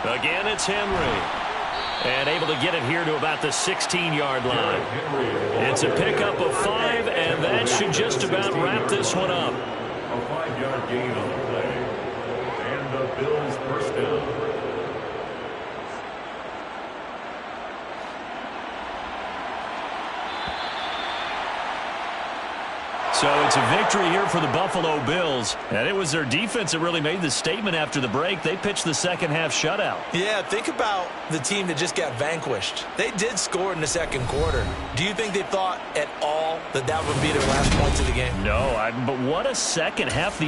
Again, it's Henry. And able to get it here to about the 16-yard line. It's a pickup of 5, and that should just about wrap this one up. A 5-yard gain on the play. And the Bills first down. So it's a victory here for the Buffalo Bills. And it was their defense that really made the statement after the break. They pitched the second-half shutout. Yeah, think about the team that just got vanquished. They did score in the 2nd quarter. Do you think they thought at all that that would be their last points of the game? No, but what a second half.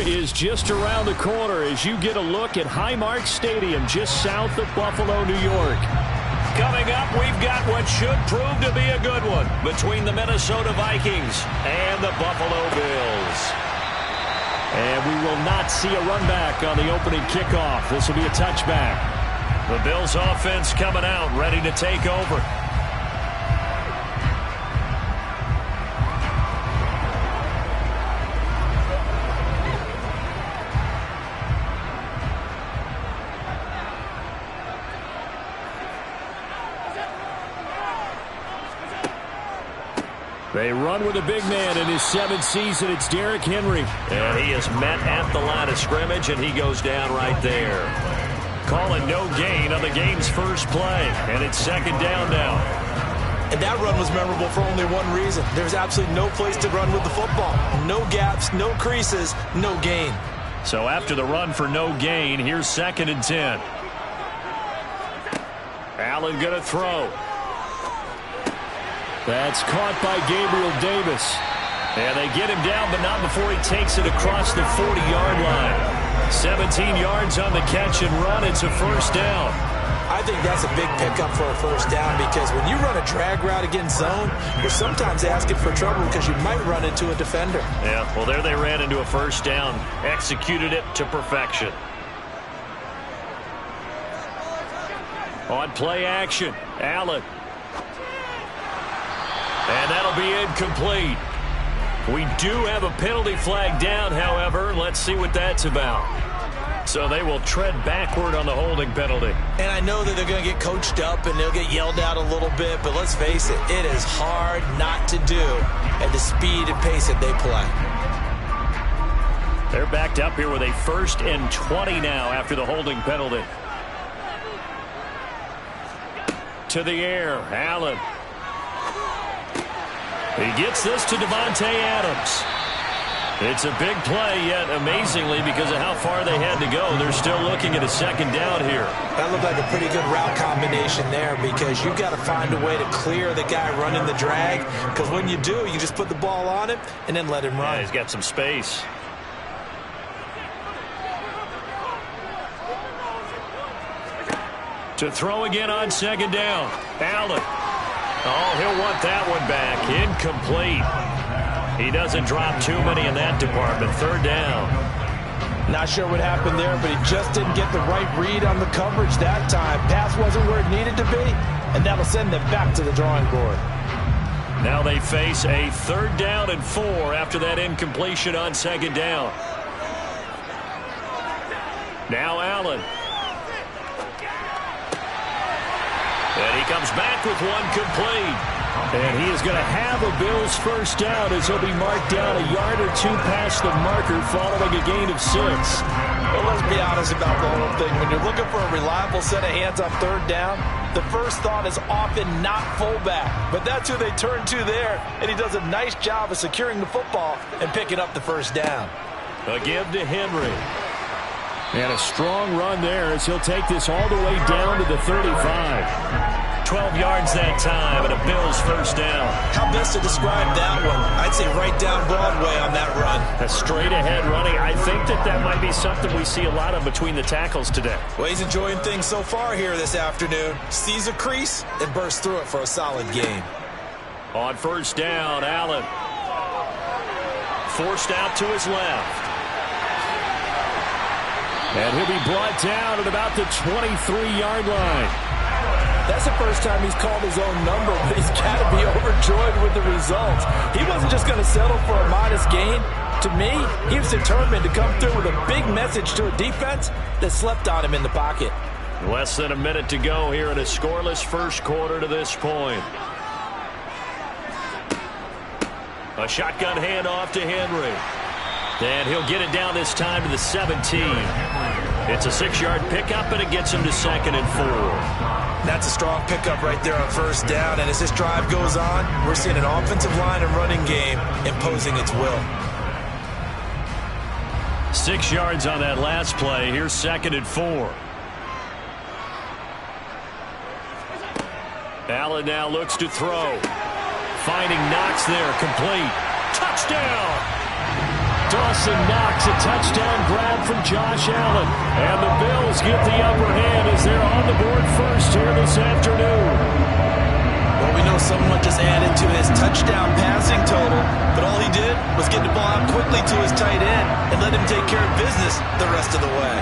Is just around the corner as you get a look at Highmark Stadium just south of Buffalo, New York. Coming up, we've got what should prove to be a good one between the Minnesota Vikings and the Buffalo Bills. And we will not see a run back on the opening kickoff. This will be a touchback. The Bills offense coming out, ready to take over. They run with a big man in his 7th season. It's Derrick Henry. And he is met at the line of scrimmage, and he goes down right there. Calling no gain on the game's first play, and it's 2nd down now. And that run was memorable for only one reason. There's absolutely no place to run with the football. No gaps, no creases, no gain. So after the run for no gain, here's 2nd and 10. Allen going to throw. That's caught by Gabriel Davis. And they get him down, but not before he takes it across the 40-yard line. 17 yards on the catch and run. It's a first down. I think that's a big pickup for a first down because when you run a drag route against zone, you're sometimes asking for trouble because you might run into a defender. Yeah, well, there they ran into a first down. Executed it to perfection. On play action, Allen. And that'll be incomplete. We do have a penalty flag down, however. Let's see what that's about. So they will tread backward on the holding penalty. And I know that they're going to get coached up and they'll get yelled at a little bit, but let's face it, it is hard not to do at the speed and pace that they play. They're backed up here with a 1st and 20 now after the holding penalty. To the air, Allen. He gets this to Devontae Adams. It's a big play, yet amazingly, because of how far they had to go, they're still looking at a second down here. That looked like a pretty good route combination there because you've got to find a way to clear the guy running the drag, because when you do, you just put the ball on him and then let him run. Yeah, he's got some space. To throw again on second down. Allen. Oh, he'll want that one back. Incomplete. He doesn't drop too many in that department. 3rd down. Not sure what happened there, but he just didn't get the right read on the coverage that time. Pass wasn't where it needed to be, and that'll send them back to the drawing board. Now they face a 3rd down and 4 after that incompletion on second down. Now Allen. And he comes back with one complete. And he is going to have a Bills first down as he'll be marked down a yard or 2 past the marker following a gain of 6. Well, let's be honest about the whole thing. When you're looking for a reliable set of hands on 3rd down, the first thought is often not fullback. But that's who they turn to there, and he does a nice job of securing the football and picking up the first down. A give to Henry. And a strong run there as he'll take this all the way down to the 35. 12 yards that time and a Bills first down. How best to describe that one? I'd say right down Broadway on that run. A straight ahead running. I think that might be something we see a lot of between the tackles today. Well, he's enjoying things so far here this afternoon. Sees a crease and bursts through it for a solid game. On first down, Allen. Forced out to his left. And he'll be brought down at about the 23-yard line. That's the first time he's called his own number, but he's got to be overjoyed with the results. He wasn't just going to settle for a modest gain. To me, he was determined to come through with a big message to a defense that slept on him in the pocket. Less than a minute to go here in a scoreless first quarter to this point. A shotgun handoff to Henry. And he'll get it down this time to the 17. It's a 6-yard pickup, and it gets him to 2nd and 4. That's a strong pickup right there on first down. And as this drive goes on, we're seeing an offensive line and running game imposing its will. 6 yards on that last play. Here's 2nd and 4. Allen now looks to throw. Finding Knox there, complete. Touchdown! Dawson Knox, a touchdown grab from Josh Allen. And the Bills get the upper hand as they're on the board first here this afternoon. Well, we know someone just added to his touchdown passing total, but all he did was get the ball out quickly to his tight end and let him take care of business the rest of the way.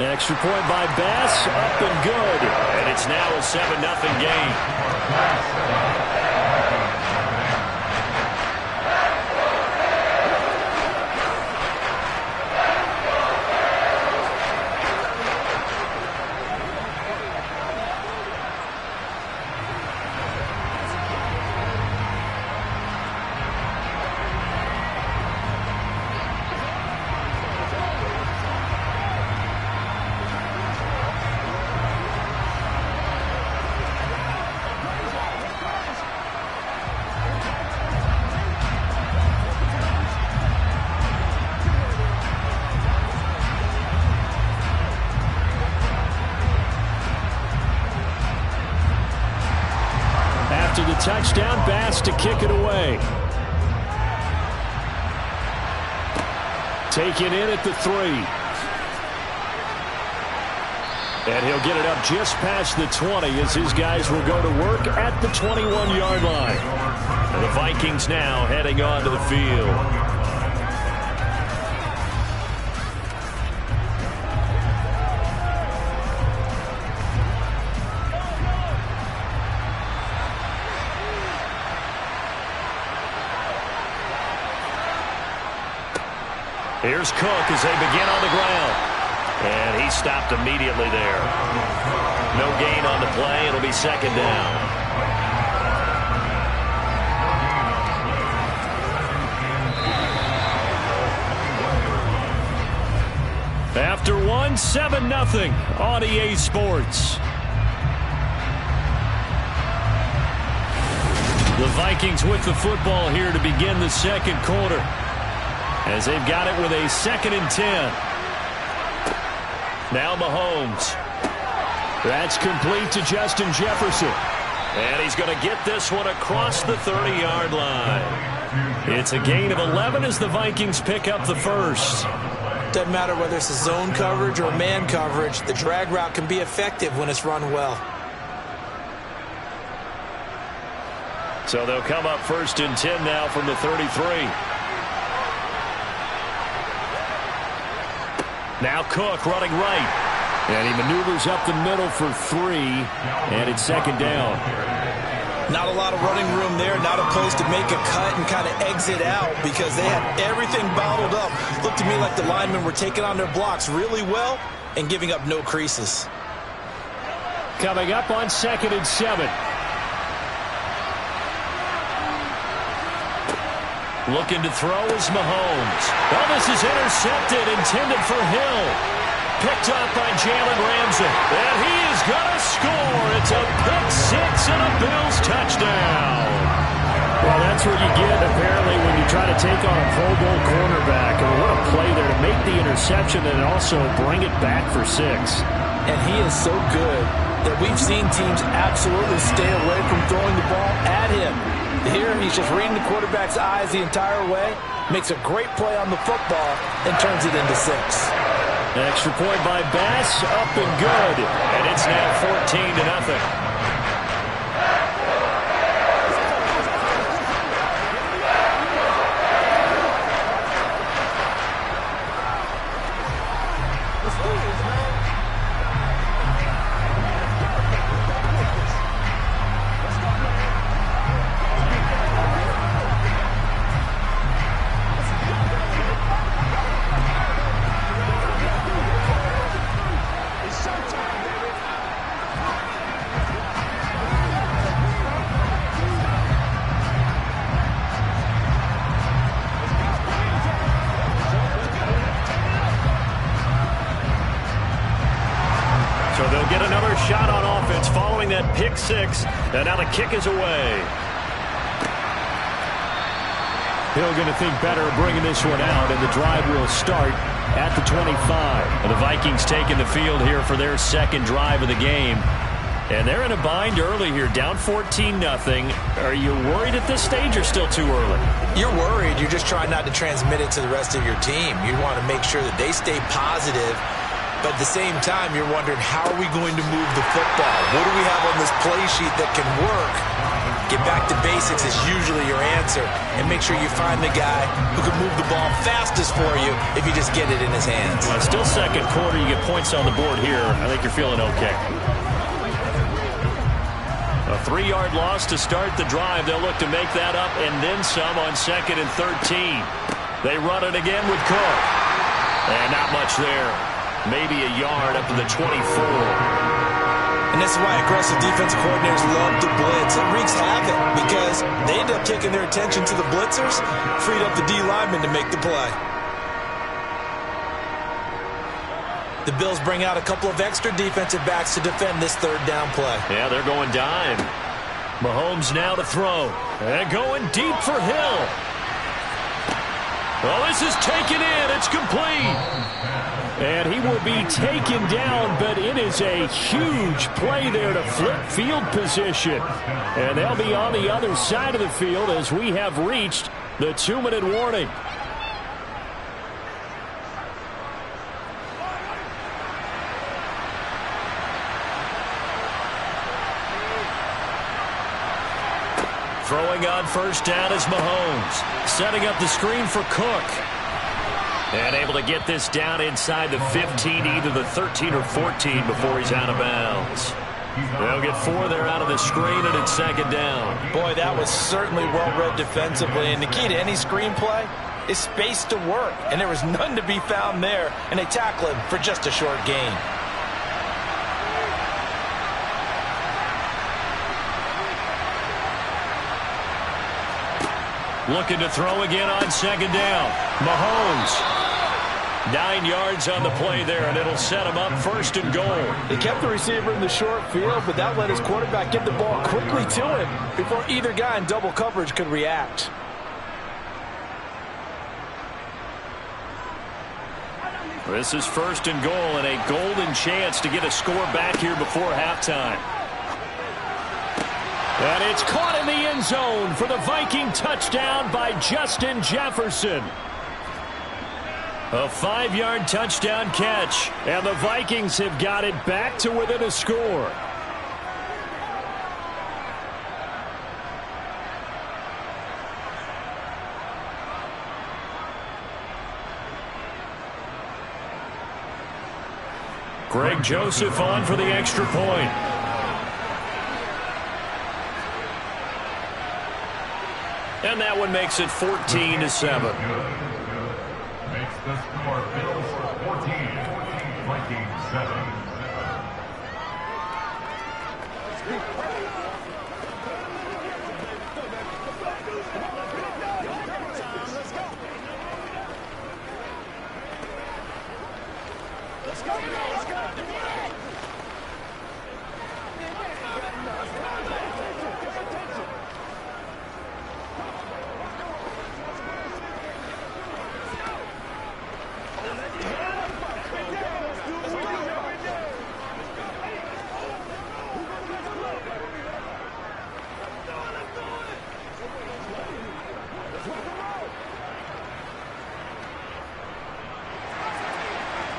Extra point by Bass, up and good. And it's now a 7-0 game. After the touchdown, Bass to kick it away. Taken in at the 3. And he'll get it up just past the 20 as his guys will go to work at the 21-yard line. And the Vikings now heading onto the field. Here's Cook as they begin on the ground. And he stopped immediately there. No gain on the play. It'll be second down. After 1, 7-0 on EA Sports. The Vikings with the football here to begin the second quarter, as they've got it with a 2nd and 10. Now Mahomes. That's complete to Justin Jefferson. And he's going to get this one across the 30-yard line. It's a gain of 11 as the Vikings pick up the first. Doesn't matter whether it's a zone coverage or man coverage, the drag route can be effective when it's run well. So they'll come up 1st and 10 now from the 33. Now Cook running right. And he maneuvers up the middle for 3. And it's second down. Not a lot of running room there. Not a place to make a cut and kind of exit out because they had everything bottled up. Looked to me like the linemen were taking on their blocks really well and giving up no creases. Coming up on 2nd and 7. Looking to throw is Mahomes. Well, this is intercepted, intended for Hill. Picked up by Jalen Ramsey. And he is going to score. It's a pick 6 and a Bills touchdown. Well, that's what you get, apparently, when you try to take on a Pro Bowl cornerback. And what a play there to make the interception and also bring it back for 6. And he is so good that we've seen teams absolutely stay away from throwing the ball at him. Here, he's just reading the quarterback's eyes the entire way, makes a great play on the football, and turns it into 6. An extra point by Bass, up and good. And it's now 14-0. Pick 6, and now the kick is away. Hill going to think better of bringing this one out, and the drive will start at the 25. And the Vikings taking the field here for their second drive of the game. And they're in a bind early here, down 14-0. Are you worried at this stage or still too early? You're worried. You're just trying not to transmit it to the rest of your team. You want to make sure that they stay positive. But at the same time, you're wondering, how are we going to move the football? What do we have on this play sheet that can work? Get back to basics is usually your answer. And make sure you find the guy who can move the ball fastest for you if you just get it in his hands. Well, still second quarter. You get points on the board here. I think you're feeling okay. A 3-yard loss to start the drive. They'll look to make that up and then some on 2nd and 13. They run it again with Cook. And not much there. Maybe a yard up to the 24. And this is why aggressive defensive coordinators love to blitz. It wreaks havoc because they end up taking their attention to the blitzers, freed up the D linemen to make the play. The Bills bring out a couple of extra defensive backs to defend this 3rd down play. Yeah, they're going dime. Mahomes now to throw. And going deep for Hill. Well, this is taken in. It's complete. And he will be taken down, but it is a huge play there to flip field position. And they'll be on the other side of the field as we have reached the 2-minute warning. Throwing on first down is Mahomes. Setting up the screen for Cook. And able to get this down inside the 15, either the 13 or 14 before he's out of bounds. They'll get 4 there out of the screen, and it's second down. Boy, that was certainly well-read defensively. And the key to any screenplay is space to work. And there was none to be found there. And they tackle him for just a short gain. Looking to throw again on second down. Mahomes. 9 yards on the play there, and it'll set him up first and goal. He kept the receiver in the short field, but that let his quarterback get the ball quickly to him before either guy in double coverage could react. This is first and goal, and a golden chance to get a score back here before halftime. And it's caught in the end zone for the Viking touchdown by Justin Jefferson. A 5-yard touchdown catch, and the Vikings have got it back to within a score. Greg Joseph on for the extra point. And that one makes it 14-7. Makes the score Bills 14, Vikings 7.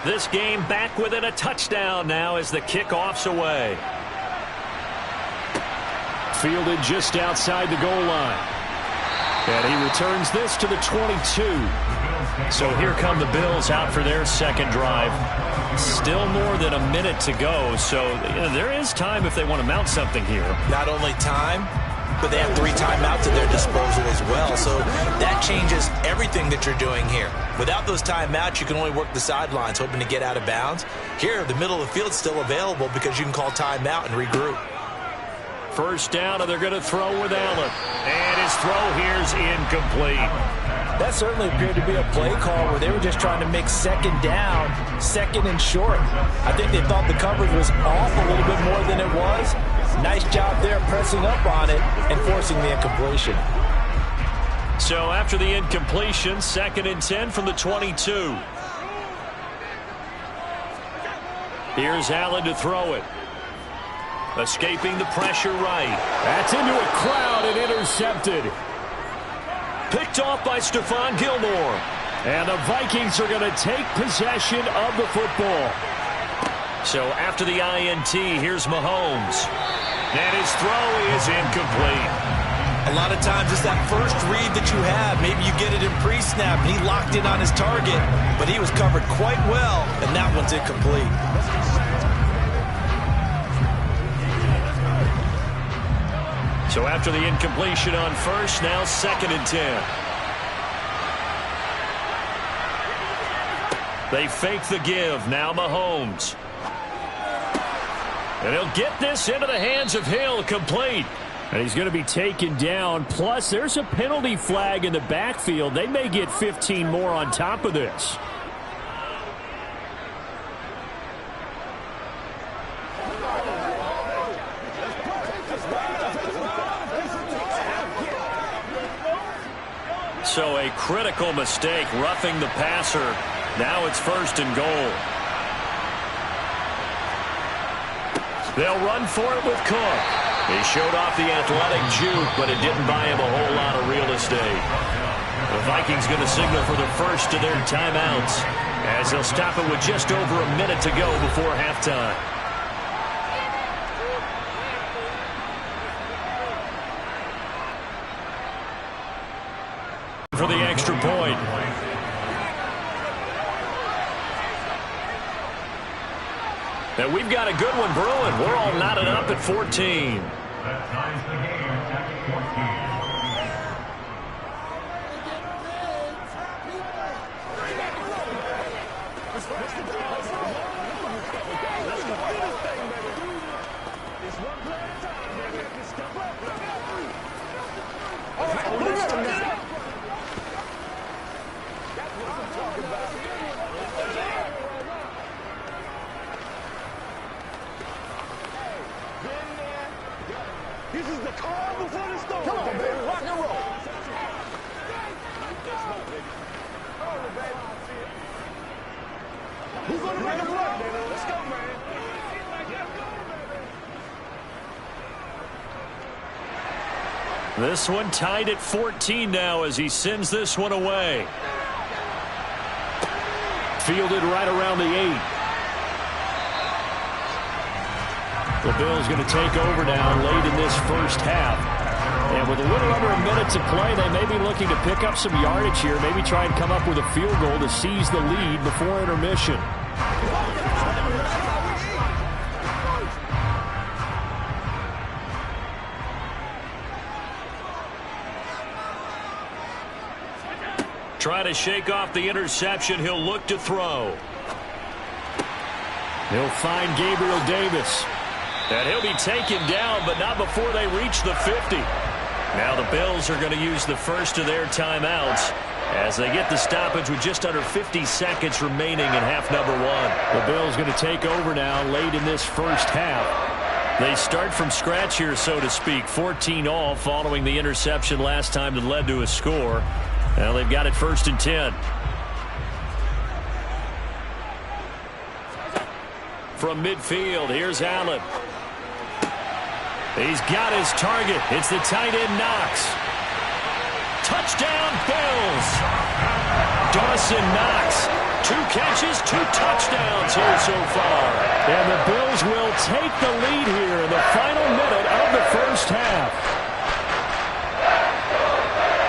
This game back within a touchdown now as the kickoff's away. Fielded just outside the goal line. And he returns this to the 22. So here come the Bills out for their second drive. Still more than a minute to go, so there is time if they want to mount something here. Not only time, but they have 3 timeouts at their disposal as well. So that changes everything that you're doing here. Without those timeouts, you can only work the sidelines, hoping to get out of bounds. Here, the middle of the field's still available because you can call timeout and regroup. First down, and they're going to throw with Allen. And his throw here's incomplete. That certainly appeared to be a play call where they were just trying to make second down, second and short. I think they thought the coverage was off a little bit more than it was. Nice job there pressing up on it and forcing the incompletion. So after the incompletion, 2nd and 10 from the 22. Here's Allen to throw it. Escaping the pressure right. That's into a crowd and intercepted. Picked off by Stephon Gilmore. And the Vikings are going to take possession of the football. So after the INT, here's Mahomes. And his throw is incomplete. A lot of times it's that first read that you have. Maybe you get it in pre-snap, and he locked in on his target, but he was covered quite well, and that one's incomplete. So after the incompletion on first, now 2nd and 10. They fake the give. Now Mahomes. And he'll get this into the hands of Hill, complete. And he's going to be taken down. Plus, there's a penalty flag in the backfield. They may get 15 more on top of this. So a critical mistake, roughing the passer. Now it's 1st and goal. They'll run for it with Cook. He showed off the athletic juke, but it didn't buy him a whole lot of real estate. The Vikings going to signal for the first of their timeouts as they'll stop it with just over a minute to go before halftime. For the extra point. And we've got a good one brewing. We're all knotted up at 14. That ties the game at 14. This is the calm before the storm. Come on, baby. Rock and roll. Who's going to make a play? Let's go, man. This one tied at 14 now as he sends this one away. Fielded right around the 8. The Bills going to take over now late in this first half. And with a little under a minute to play, they may be looking to pick up some yardage here, maybe try and come up with a field goal to seize the lead before intermission. Try to shake off the interception. He'll look to throw. He'll find Gabriel Davis. And he'll be taken down, but not before they reach the 50. Now the Bills are going to use the first of their timeouts as they get the stoppage with just under 50 seconds remaining in half number 1. The Bills going to take over now late in this first half. They start from scratch here, so to speak. 14 all following the interception last time that led to a score. Now they've got it 1st and 10. From midfield, here's Allen. He's got his target. It's the tight end Knox. Touchdown, Bills. Dawson Knox. 2 catches, 2 touchdowns here so far. And the Bills will take the lead here in the final minute of the first half.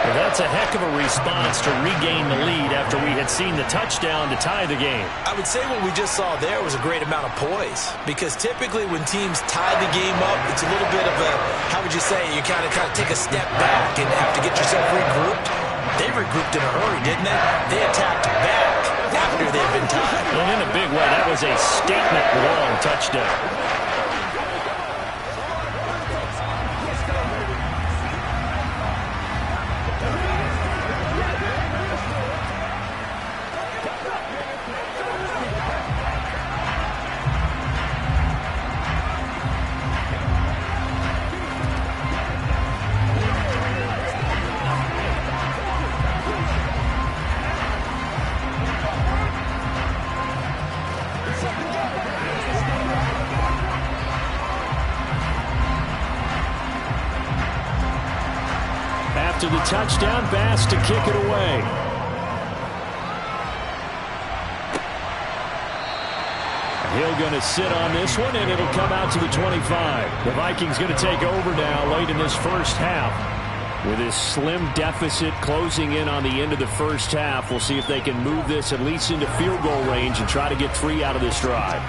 Well, that's a heck of a response to regain the lead after we had seen the touchdown to tie the game. I would say what we just saw there was a great amount of poise, because typically when teams tie the game up, it's a little bit of a, how would you say, you kind of take a step back and have to get yourself regrouped. They regrouped in a hurry, didn't they? They attacked back after they've been tied. And in a big way, that was a statement long touchdown. After the touchdown, Bass to kick it away. Hill going to sit on this one, and it'll come out to the 25. The Vikings going to take over now late in this first half. With this slim deficit closing in on the end of the first half, we'll see if they can move this at least into field goal range and try to get 3 out of this drive.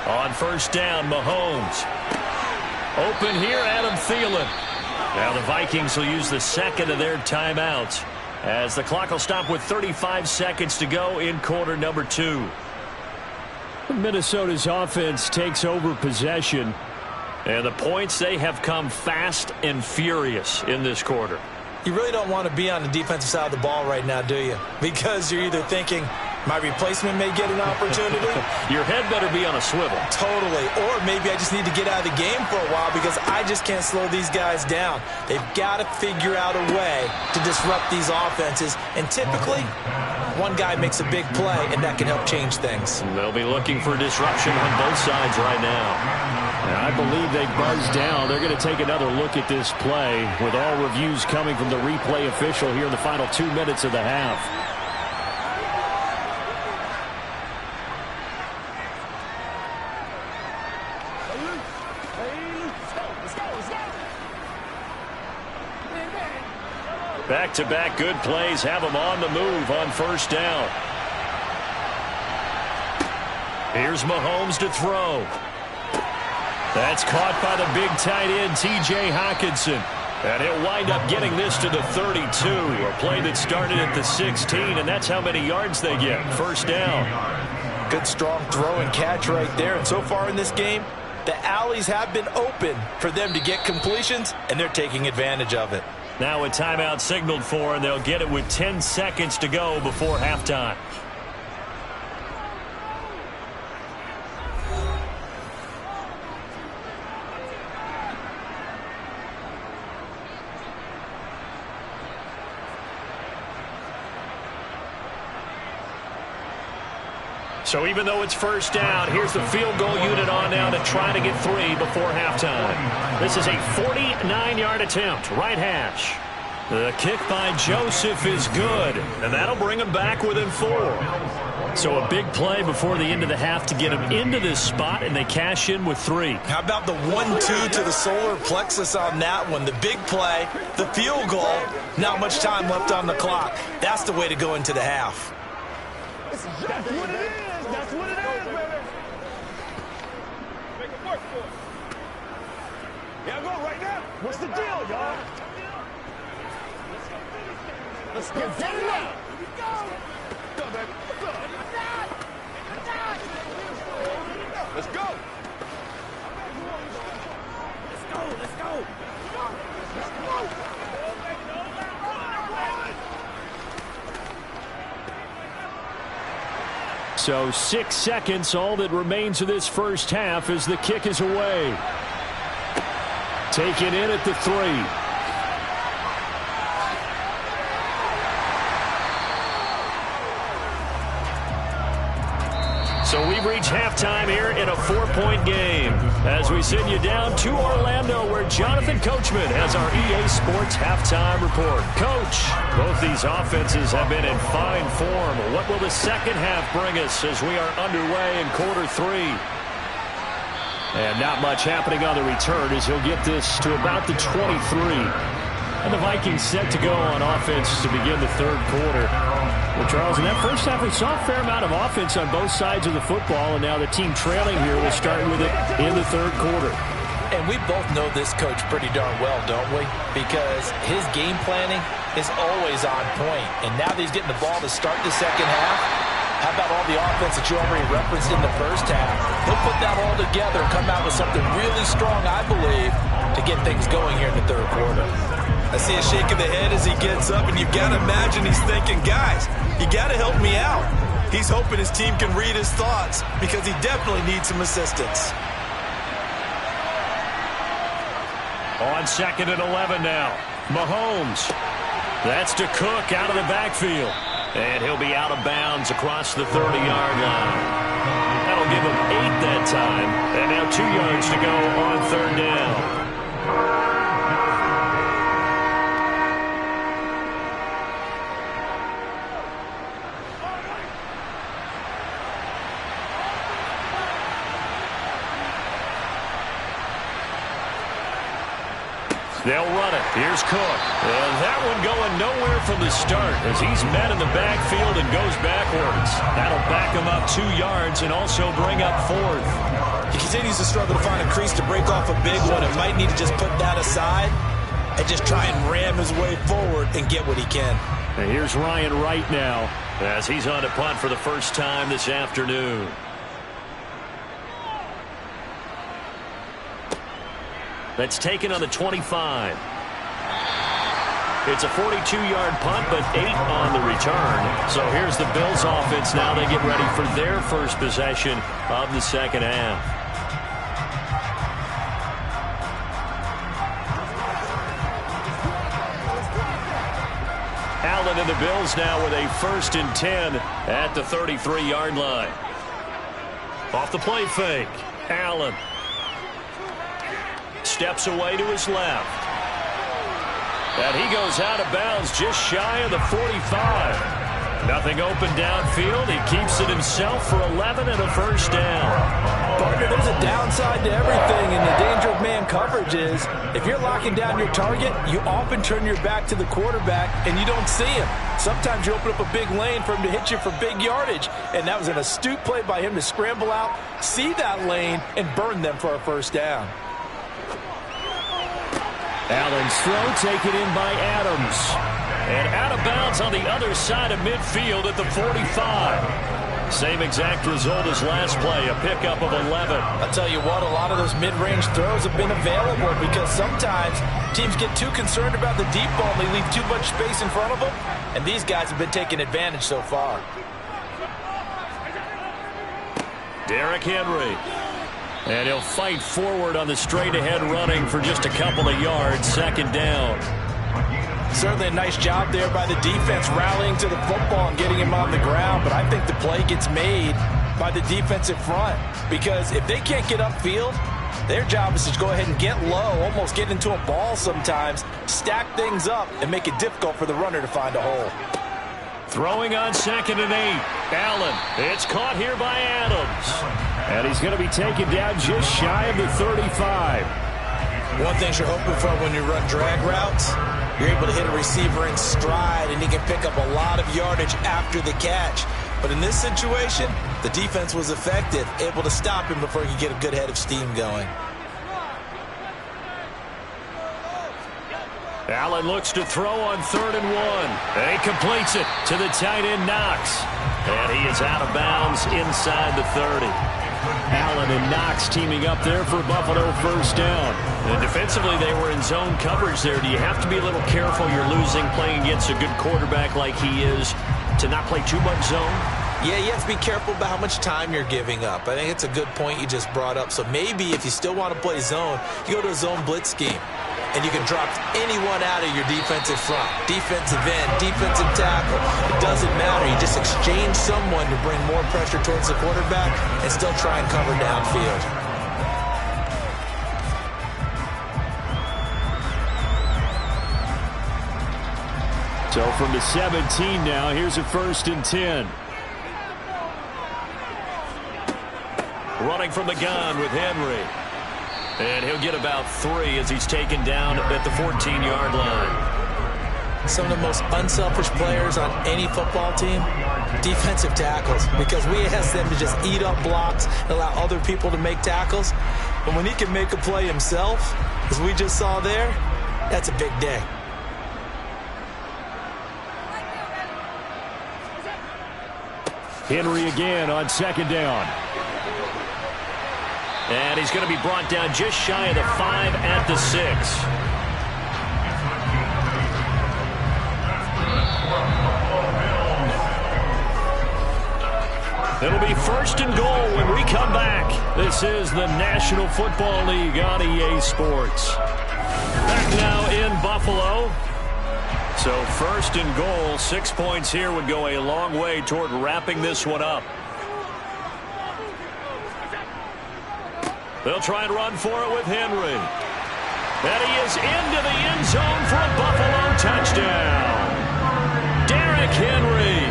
On first down, Mahomes. Open here, Adam Thielen. Now the Vikings will use the second of their timeouts as the clock will stop with 35 seconds to go in quarter number 2. Minnesota's offense takes over possession, and the points, they have come fast and furious in this quarter. You really don't want to be on the defensive side of the ball right now, do you? Because you're either thinking, My replacement may get an opportunity. Your head better be on a swivel. Totally. Or maybe I just need to get out of the game for a while because I just can't slow these guys down. They've got to figure out a way to disrupt these offenses. And typically, one guy makes a big play, and that can help change things. They'll be looking for disruption on both sides right now. And I believe they buzzed down. They're going to take another look at this play with all reviews coming from the replay official here in the final 2 minutes of the half. Back-to-back good plays have them on the move on first down. Here's Mahomes to throw. That's caught by the big tight end, T.J. Hockenson. And he'll wind up getting this to the 32. A play that started at the 16, and that's how many yards they get. First down. Good, strong throw and catch right there. And so far in this game, the alleys have been open for them to get completions, and they're taking advantage of it. Now a timeout signaled for, and they'll get it with 10 seconds to go before halftime. So even though it's first down, here's the field goal unit on now to try to get 3 before halftime. This is a 49-yard attempt, right hash. The kick by Joseph is good, and that'll bring him back within 4. So a big play before the end of the half to get him into this spot, and they cash in with 3. How about the 1-2 to the solar plexus on that one? The big play, the field goal, not much time left on the clock. That's the way to go into the half. That's what it is. That's what it is, baby. Make it work for us. Yeah, go right now. What's the deal, y'all? Let's get it up. Go, baby. Let's go. Let's go. Let's go. Let's go. So 6 seconds, all that remains of this first half as the kick is away. Taken in at the 3. So we've reached halftime here in a 4-point game. As we send you down to Orlando, where Jonathan Coachman has our EA Sports halftime report. Coach, both these offenses have been in fine form. What will the second half bring us as we are underway in quarter 3? And not much happening on the return as he'll get this to about the 23. And the Vikings set to go on offense to begin the third quarter. Well, Charles, in that first half, we saw a fair amount of offense on both sides of the football, and now the team trailing here will start with it in the third quarter. And we both know this coach pretty darn well, don't we? Because his game planning is always on point. And now that he's getting the ball to start the second half, how about all the offense that you already referenced in the first half? He'll put that all together and come out with something really strong, I believe, to get things going here in the third quarter. I see a shake of the head as he gets up, and you've got to imagine he's thinking, guys, you got to help me out. He's hoping his team can read his thoughts because he definitely needs some assistance. On 2nd and 11 now. Mahomes. That's to Cook out of the backfield. And he'll be out of bounds across the 30-yard line. That'll give him 8 that time. And now 2 yards to go on third down. They'll run it. Here's Cook. And that one going nowhere from the start as he's met in the backfield and goes backwards. That'll back him up 2 yards and also bring up 4th. He continues to struggle to find a crease to break off a big one. It might need to just put that aside and just try and ram his way forward and get what he can. And here's Ryan Wright now as he's on to punt for the first time this afternoon. That's taken on the 25. It's a 42-yard punt, but 8 on the return. So here's the Bills offense now. They get ready for their first possession of the second half. Allen and the Bills now with a 1st and 10 at the 33-yard line. Off the play fake, Allen steps away to his left. And he goes out of bounds just shy of the 45. Nothing open downfield. He keeps it himself for 11 and a first down. Partner, there's a downside to everything, and the danger of man coverage is if you're locking down your target, you often turn your back to the quarterback and you don't see him. Sometimes you open up a big lane for him to hit you for big yardage, and that was an astute play by him to scramble out, see that lane, and burn them for a first down. Allen's throw taken in by Adams. And out of bounds on the other side of midfield at the 45. Same exact result as last play, a pickup of 11. I'll tell you what, a lot of those mid-range throws have been available because sometimes teams get too concerned about the deep ball and they leave too much space in front of them. And these guys have been taking advantage so far. Derrick Henry. And he'll fight forward on the straight-ahead running for just a couple of yards. Second down. Certainly a nice job there by the defense rallying to the football and getting him on the ground, but I think the play gets made by the defensive front because if they can't get upfield, their job is to go ahead and get low, almost get into a ball sometimes, stack things up, and make it difficult for the runner to find a hole. Throwing on 2nd and 8. Allen. It's caught here by Adams. And he's going to be taken down just shy of the 35. One thing you're hoping for when you run drag routes, you're able to hit a receiver in stride, and he can pick up a lot of yardage after the catch. But in this situation, the defense was effective, able to stop him before he could get a good head of steam going. Allen looks to throw on 3rd and 1. And he completes it to the tight end, Knox. And he is out of bounds inside the 30. Allen and Knox teaming up there for a Buffalo first down. And defensively, they were in zone coverage there. Do you have to be a little careful? You're losing, playing against a good quarterback like he is, to not play too much zone? Yeah, you have to be careful about how much time you're giving up. I think it's a good point you just brought up. So maybe if you still want to play zone, you go to a zone blitz scheme. And you can drop anyone out of your defensive front. Defensive end, defensive tackle. It doesn't matter. You just exchange someone to bring more pressure towards the quarterback and still try and cover downfield. So from the 17 now, here's a 1st and 10. Running from the gun with Henry. And he'll get about 3 as he's taken down at the 14-yard line. Some of the most unselfish players on any football team, defensive tackles, because we ask them to just eat up blocks and allow other people to make tackles. But when he can make a play himself, as we just saw there, that's a big day. Henry again on 2nd down. And he's going to be brought down just shy of the 5 at the 6. It'll be 1st and goal when we come back. This is the National Football League on EA Sports. Back now in Buffalo. So 1st and goal, 6 points here would go a long way toward wrapping this one up. They'll try and run for it with Henry. And he is into the end zone for a Buffalo touchdown. Derrick Henry,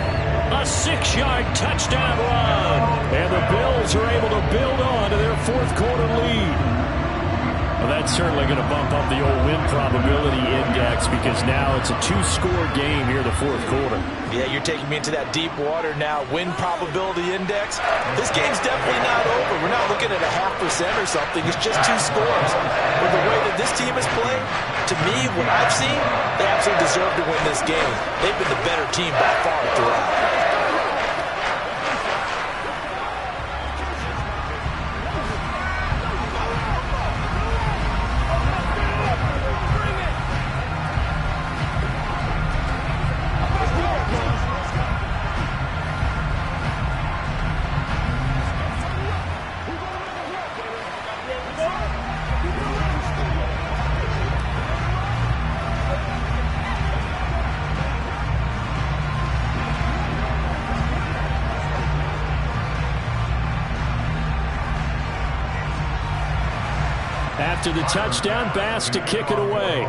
a 6-yard touchdown run. And the Bills are able to build on to their 4th quarter lead. Well, that's certainly going to bump up the old win probability index because now it's a 2-score game here in the 4th quarter. Yeah, you're taking me into that deep water now. Win probability index. This game's definitely not over. We're not looking at a 0.5% or something. It's just 2 scores. With the way that this team is playing, to me, what I've seen, they absolutely deserve to win this game. They've been the better team by far throughout. After the touchdown, Bass to kick it away.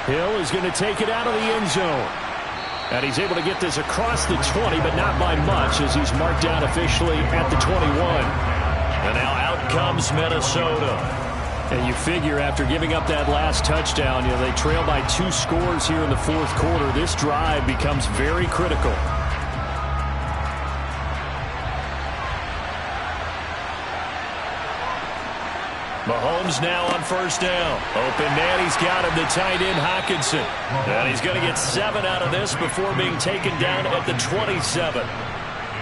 Hill is going to take it out of the end zone. And he's able to get this across the 20, but not by much, as he's marked down officially at the 21. And now out comes Minnesota. And you figure after giving up that last touchdown, they trail by 2 scores here in the fourth quarter. This drive becomes very critical. Mahomes now on first down. Open man, he's got him, the tight end Hockenson. And he's going to get 7 out of this before being taken down at the 27.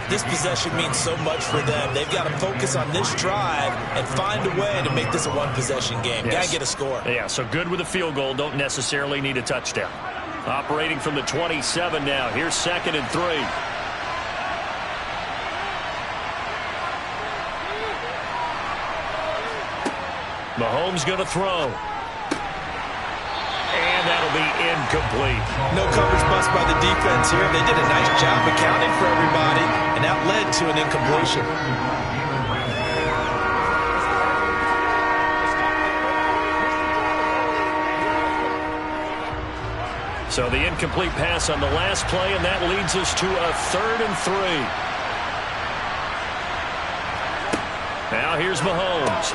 This possession means so much for them. They've got to focus on this drive and find a way to make this a one-possession game. Yes. Got to get a score. Yeah, so good with a field goal. Don't necessarily need a touchdown. Operating from the 27 now. Here's 2nd and 3. Mahomes going to throw. And that'll be incomplete. No coverage bust by the defense here. They did a nice job accounting for everybody, and that led to an incompletion. So the incomplete pass on the last play, and that leads us to a 3rd and 3. Now here's Mahomes.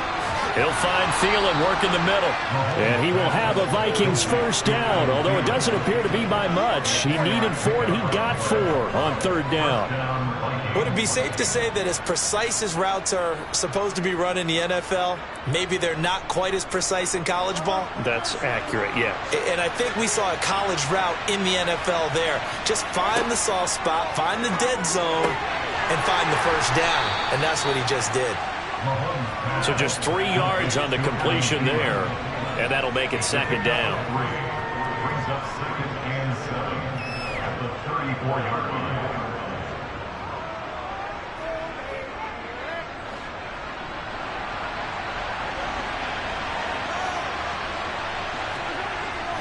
He'll find Thielen work in the middle. And he will have a Vikings first down, although it doesn't appear to be by much. He needed 4, and he got 4 on 3rd down. Would it be safe to say that as precise as routes are supposed to be run in the NFL, maybe they're not quite as precise in college ball? That's accurate, yeah. And I think we saw a college route in the NFL there. Just find the soft spot, find the dead zone, and find the first down. And that's what he just did. So just 3 yards on the completion there, and that'll make it 2nd down. Brings up 2nd and 7 at the 34-yard line.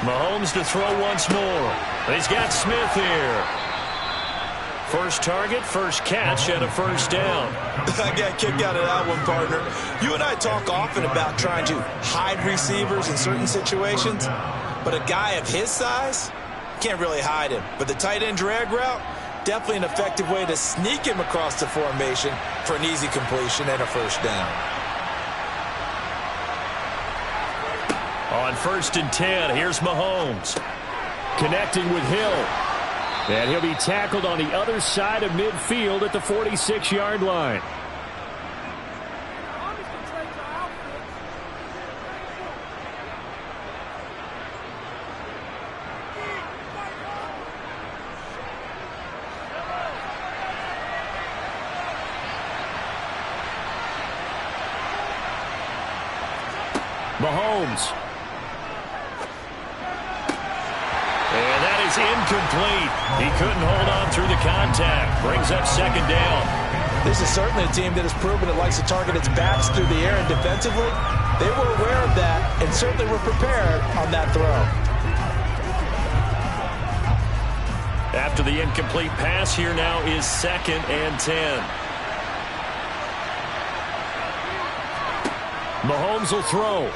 Mahomes to throw once more. He's got Smith here. First target, first catch, and a first down. I got kicked out of that one, partner. You and I talk often about trying to hide receivers in certain situations, but a guy of his size can't really hide him. But the tight end drag route, definitely an effective way to sneak him across the formation for an easy completion and a first down. On 1st and 10, here's Mahomes. Connecting with Hill. And he'll be tackled on the other side of midfield at the 46-yard line. Mahomes. And that is incomplete. He couldn't hold on through the contact. Brings up 2nd down. This is certainly a team that has proven it likes to target its backs through the air and defensively. They were aware of that and certainly were prepared on that throw. After the incomplete pass, here now is 2nd and 10. Mahomes will throw.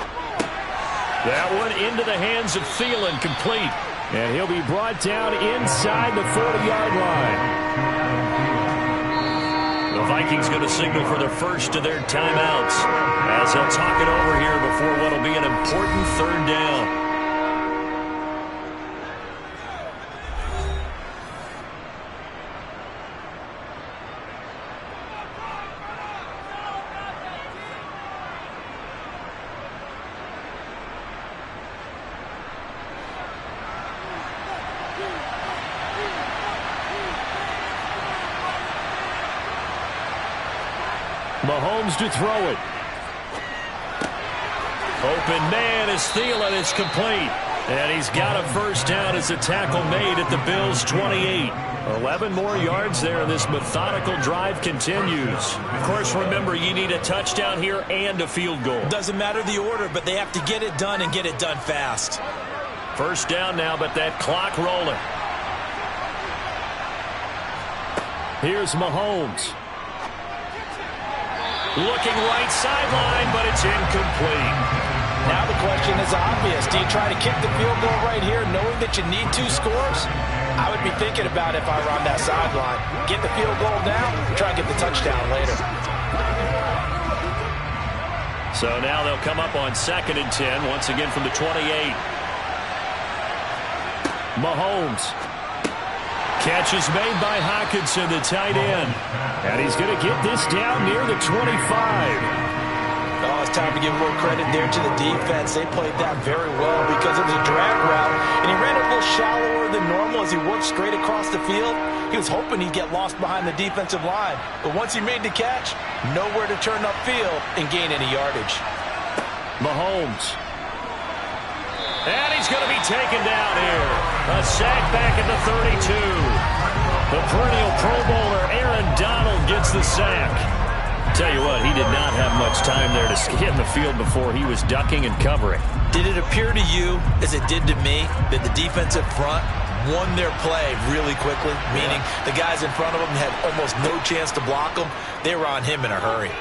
That one into the hands of Thielen, complete. And he'll be brought down inside the 40-yard line. The Vikings going to signal for the first of their timeouts as they'll talk it over here before what will be an important 3rd down. Mahomes to throw it. Open man is Thielen. It's complete. And he's got a first down as a tackle made at the Bills' 28. 11 more yards there, and this methodical drive continues. Of course, remember, you need a touchdown here and a field goal. Doesn't matter the order, but they have to get it done and get it done fast. First down now, but that clock rolling. Here's Mahomes. Looking right sideline, but it's incomplete. Now the question is obvious. Do you try to kick the field goal right here knowing that you need 2 scores? I would be thinking about if I were on that sideline. Get the field goal now, try and get the touchdown later. So now they'll come up on 2nd and 10, once again from the 28. Mahomes. Catch is made by Hockenson, the tight end. And he's going to get this down near the 25. Oh, it's time to give a little credit there to the defense. They played that very well because it was a drag route, and he ran it a little shallower than normal as he worked straight across the field. He was hoping he'd get lost behind the defensive line, but once he made the catch, nowhere to turn upfield and gain any yardage. Mahomes. And he's going to be taken down here. A sack back at the 32. The perennial Pro Bowler Aaron Donald gets the sack. Tell you what, he did not have much time there to scan the field before he was ducking and covering. Did it appear to you, as it did to me, that the defensive front won their play really quickly? Meaning the guys in front of him had almost no chance to block him. They were on him in a hurry.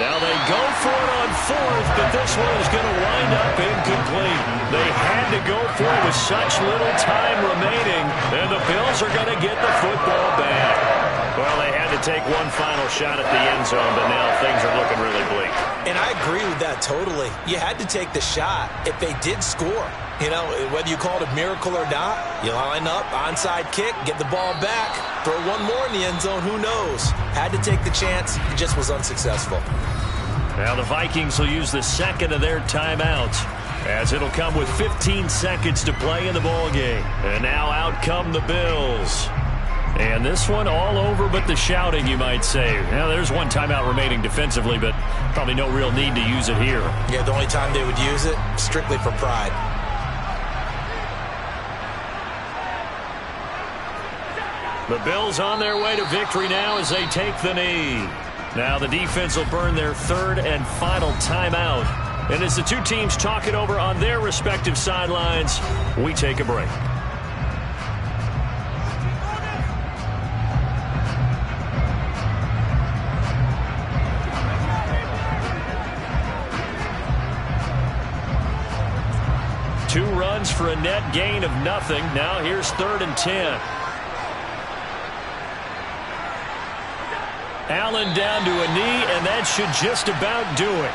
Now they go for it on 4th, but this one is going to wind up incomplete. They had to go for it with such little time remaining, and the Bills are going to get the football back. Well, they had to take one final shot at the end zone, but now things are looking really bleak. And I agree with that totally. You had to take the shot if they did score. You know, whether you call it a miracle or not, you line up, onside kick, get the ball back, throw one more in the end zone, who knows? Had to take the chance, it just was unsuccessful. Now the Vikings will use the 2nd of their timeouts, as it'll come with 15 seconds to play in the ball game. And now out come the Bills. And this one all over but the shouting, you might say. Now there's one timeout remaining defensively, but probably no real need to use it here. Yeah, the only time they would use it, strictly for pride. The Bills on their way to victory now as they take the knee. Now the defense will burn their 3rd and final timeout. And as the two teams talk it over on their respective sidelines, we take a break. Two runs for a net gain of nothing. Now here's 3rd and 10. Allen down to a knee, and that should just about do it.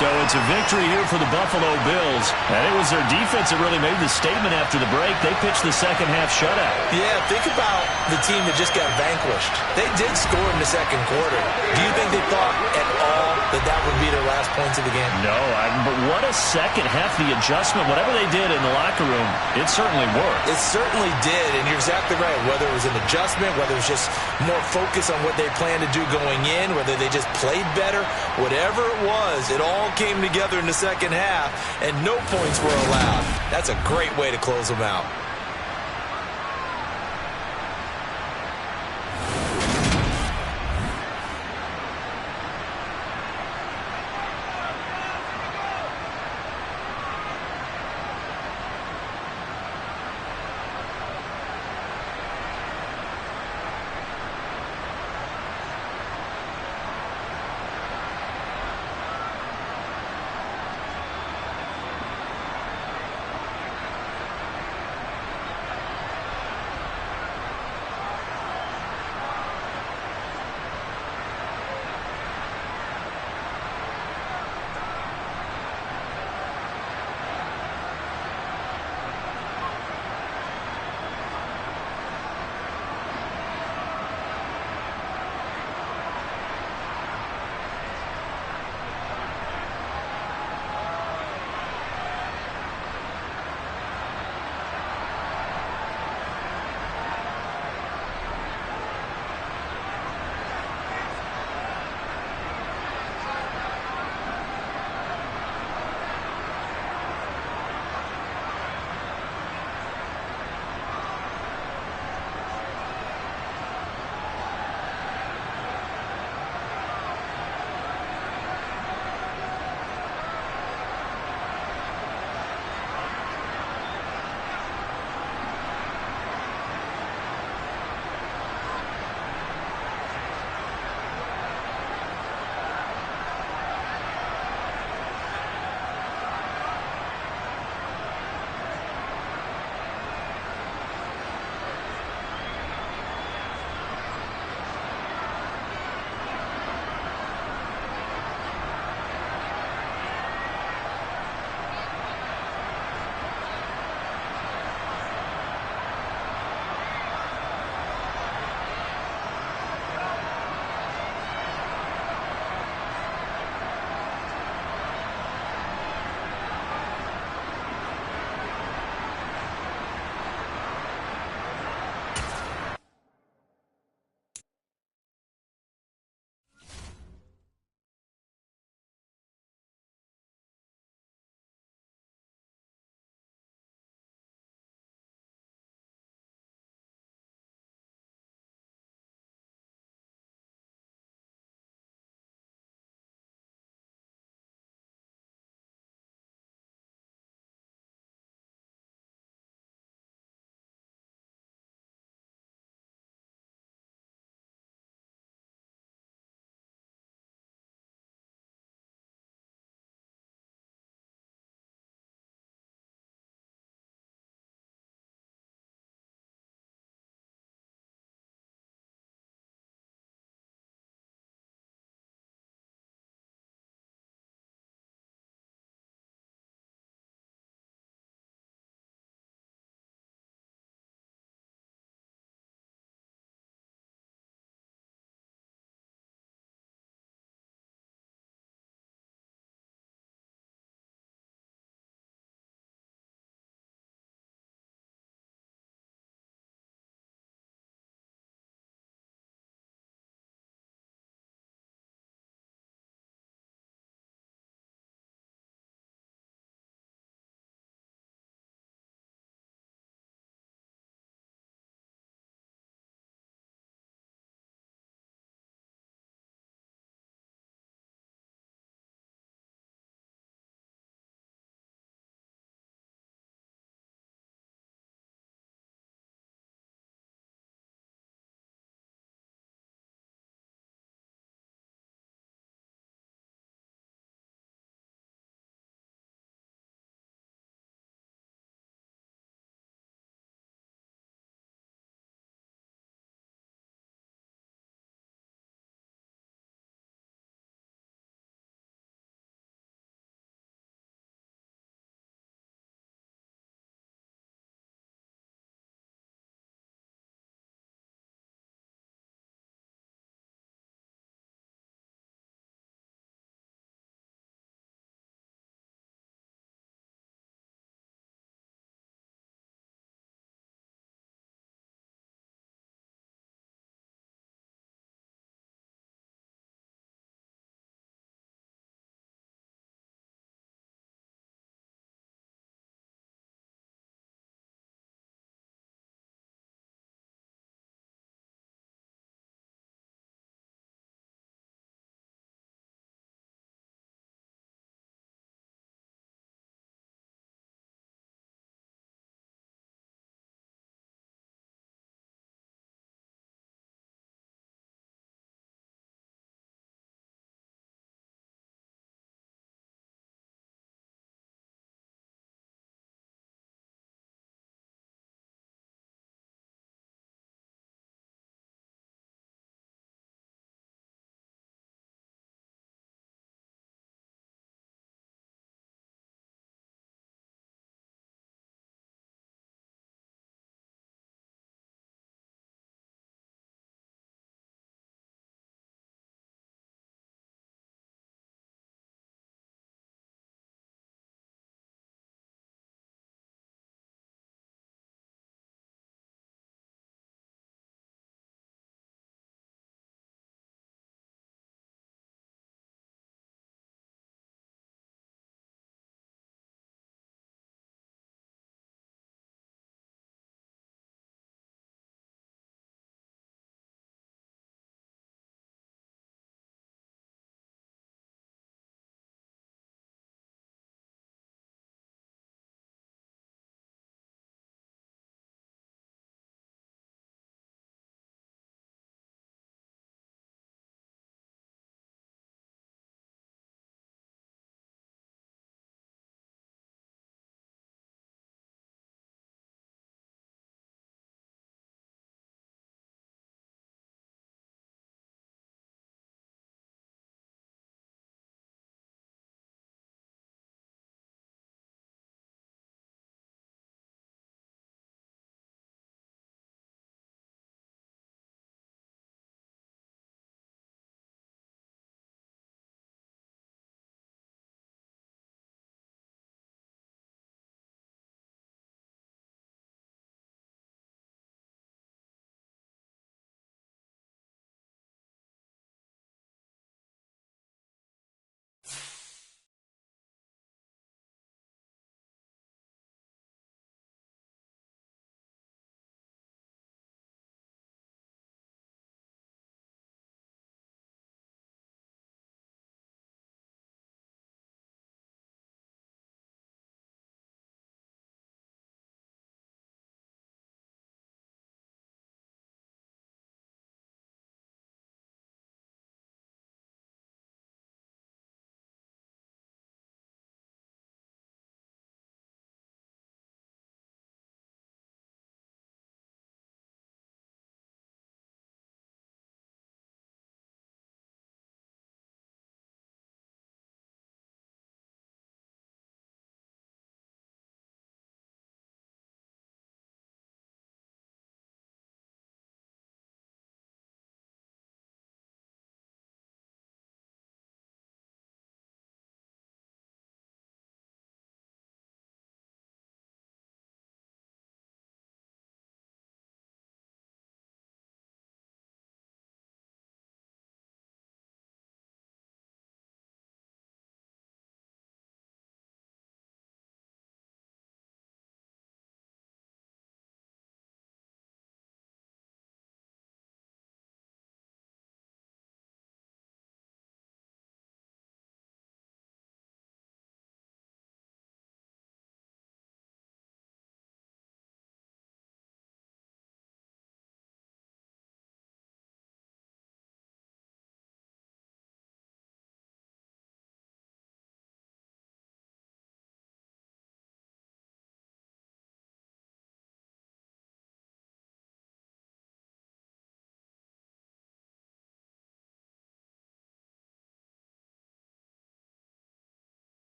So it's a victory here for the Buffalo Bills. And it was their defense that really made the statement after the break. They pitched the second half shutout. Yeah, think about the team that just got vanquished. They did score in the 2nd quarter. Do you think they thought at all that that would be their last points of the game? No, but what a second half. The adjustment, whatever they did in the locker room, it certainly worked. It certainly did, and you're exactly right. Whether it was an adjustment, whether it was just more focus on what they planned to do going in, whether they just played better, whatever it was, it all came together in the second half, and no points were allowed. That's a great way to close them out.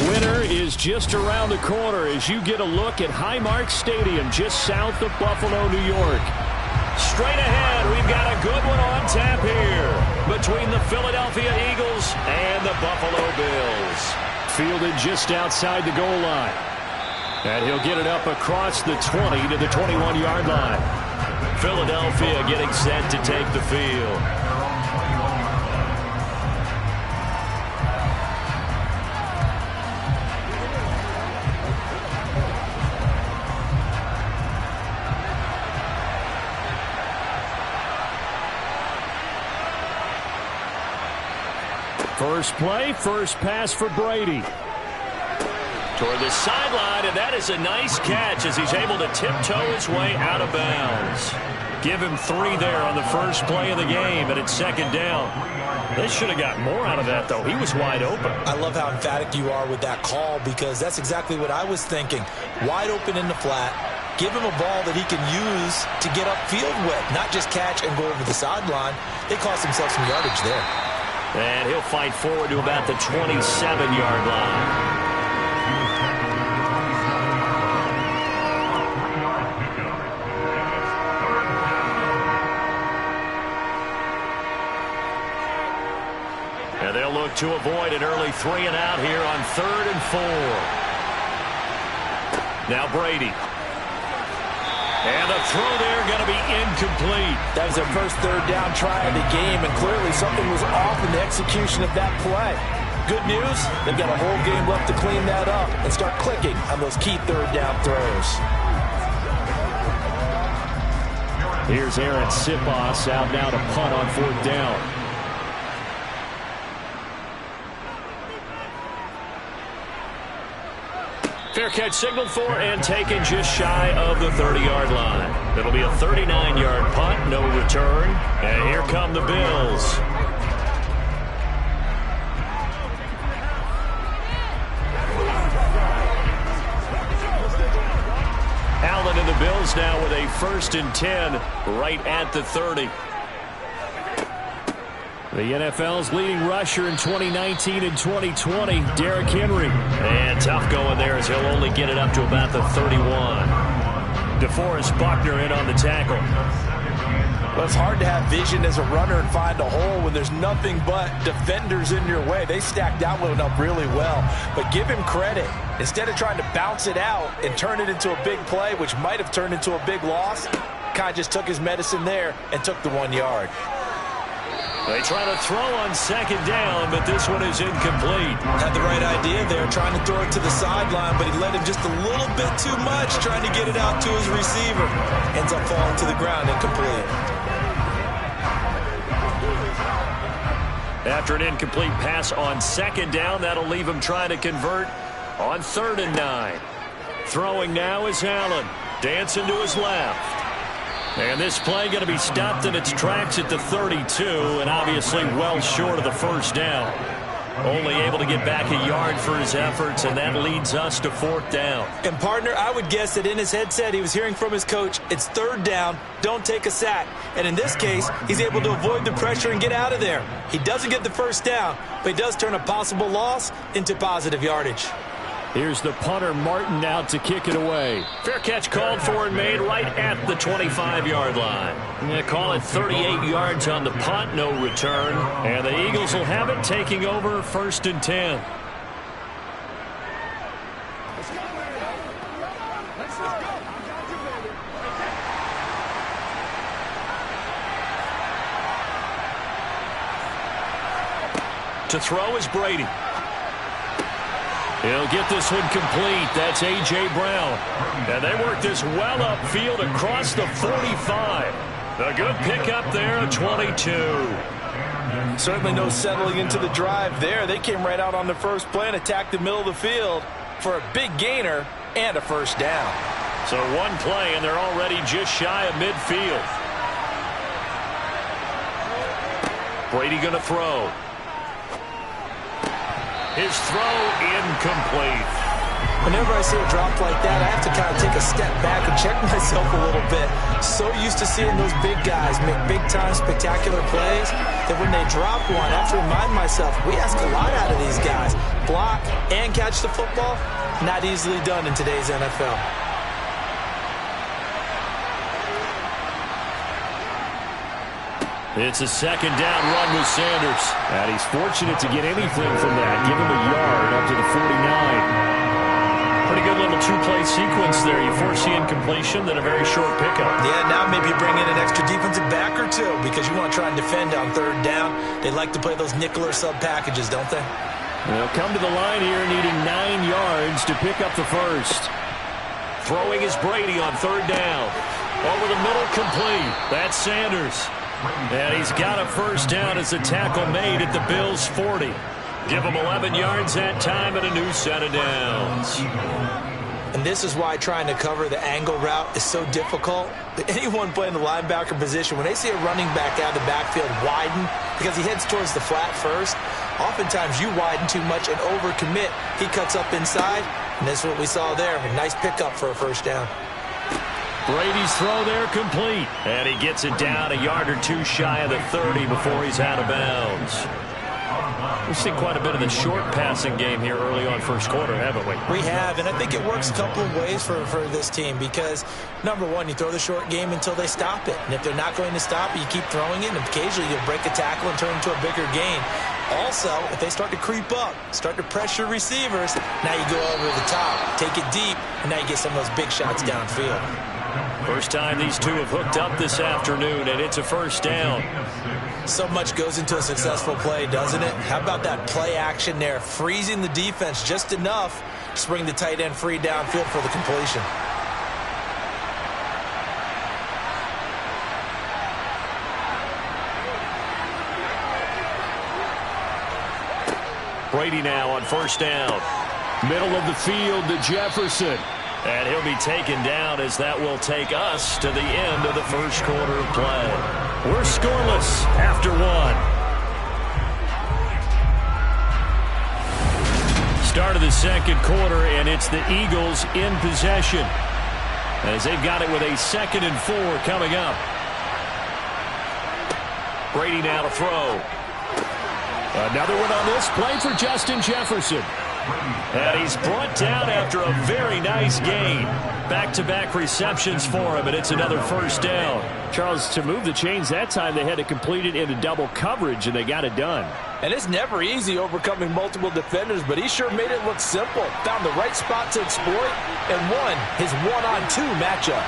Winter is just around the corner as you get a look at Highmark Stadium just south of Buffalo, New York. Straight ahead, we've got a good one on tap here between the Philadelphia Eagles and the Buffalo Bills. Fielded just outside the goal line. And he'll get it up across the 20 to the 21-yard line. Philadelphia getting set to take the field. First play, first pass for Brady. Toward the sideline, and that is a nice catch as he's able to tiptoe his way out of bounds. Give him 3 there on the first play of the game, and it's second down. They should have got more out of that, though. He was wide open. I love how emphatic you are with that call because that's exactly what I was thinking. Wide open in the flat. Give him a ball that he can use to get upfield with, not just catch and go over the sideline. They cost themselves some yardage there. And he'll fight forward to about the 27-yard line. And they'll look to avoid an early 3 and out here on 3rd and 4. Now Brady. And the throw there going to be incomplete. That was their first 3rd down try of the game, and clearly something was off in the execution of that play. Good news, they've got a whole game left to clean that up and start clicking on those key 3rd down throws. Here's Aaron Sipos out now to punt on 4th down. Fair catch signaled for and taken just shy of the 30-yard line. It'll be a 39-yard punt, no return. And here come the Bills. Allen and the Bills now with a 1st and 10 right at the 30. The NFL's leading rusher in 2019 and 2020, Derrick Henry. And tough going there as he'll only get it up to about the 31. DeForest Buckner in on the tackle. Well, it's hard to have vision as a runner and find a hole when there's nothing but defenders in your way. They stacked that one up really well. But give him credit. Instead of trying to bounce it out and turn it into a big play, which might have turned into a big loss, kind of just took his medicine there and took the 1 yard. They try to throw on 2nd down, but this one is incomplete. Had the right idea there, trying to throw it to the sideline, but he let him just a little bit too much, trying to get it out to his receiver. Ends up falling to the ground, incomplete. After an incomplete pass on 2nd down, that'll leave him trying to convert on 3rd and 9. Throwing now is Allen. Dancing to his left. And this play going to be stopped in its tracks at the 32, and obviously well short of the 1st down. Only able to get back a yard for his efforts, and that leads us to 4th down. And, partner, I would guess that in his headset he was hearing from his coach, it's 3rd down, don't take a sack. And in this case, he's able to avoid the pressure and get out of there. He doesn't get the 1st down, but he does turn a possible loss into positive yardage. Here's the punter, Martin, out to kick it away. Fair catch called for and made right at the 25-yard line. They call it 38 yards on the punt, no return. And the Eagles will have it, taking over 1st and 10. To throw is Brady. He'll get this one complete. That's A.J. Brown. And they work this well upfield across the 45. A good pickup there at 22. Certainly no settling into the drive there. They came right out on the first play and attacked the middle of the field for a big gainer and a 1st down. So one play, and they're already just shy of midfield. Brady going to throw. His throw incomplete. Whenever I see a drop like that, I have to kind of take a step back and check myself a little bit. So used to seeing those big guys make big-time spectacular plays that when they drop one, I have to remind myself, we ask a lot out of these guys. Block and catch the football, not easily done in today's NFL. It's a second down run with Sanders. And he's fortunate to get anything from that. Give him a yard up to the 49. Pretty good little two-play sequence there. You foresee incompletion, then a very short pickup. Yeah, now maybe bring in an extra defensive back or two because you want to try and defend on third down. They like to play those nickel or sub packages, don't they? They'll come to the line here needing 9 yards to pick up the first. Throwing is Brady on third down. Over the middle, complete. That's Sanders. And he's got a first down as the tackle made at the Bills' 40. Give him 11 yards that time and a new set of downs. And this is why trying to cover the angle route is so difficult. Anyone playing the linebacker position, when they see a running back out of the backfield widen because he heads towards the flat first, oftentimes you widen too much and overcommit. He cuts up inside, and that's what we saw there. A nice pickup for a first down. Brady's throw there complete. And he gets it down a yard or two shy of the 30 before he's out of bounds. We've seen quite a bit of the short passing game here early on first quarter, haven't we? We have, and I think it works a couple of ways for this team because, number one, you throw the short game until they stop it. And if they're not going to stop it, you keep throwing it, and occasionally you'll break a tackle and turn into a bigger gain. Also, if they start to creep up, start to pressure receivers, now you go over the top, take it deep, and now you get some of those big shots downfield. First time these two have hooked up this afternoon, and it's a first down. So much goes into a successful play, doesn't it? How about that play action there, freezing the defense just enough to bring the tight end free downfield for the completion. Brady now on first down. Middle of the field to Jefferson. And he'll be taken down as that will take us to the end of the first quarter of play. We're scoreless after one. Start of the second quarter, and it's the Eagles in possession as they've got it with a 2nd and 4 coming up. Brady now to throw. Another one on this play for Justin Jefferson. And he's brought down after a very nice gain. Back-to-back receptions for him, and it's another first down. Charles, to move the chains that time, they had to complete it into double coverage, and they got it done. And it's never easy overcoming multiple defenders, but he sure made it look simple. Found the right spot to exploit and won his one-on-2 matchup.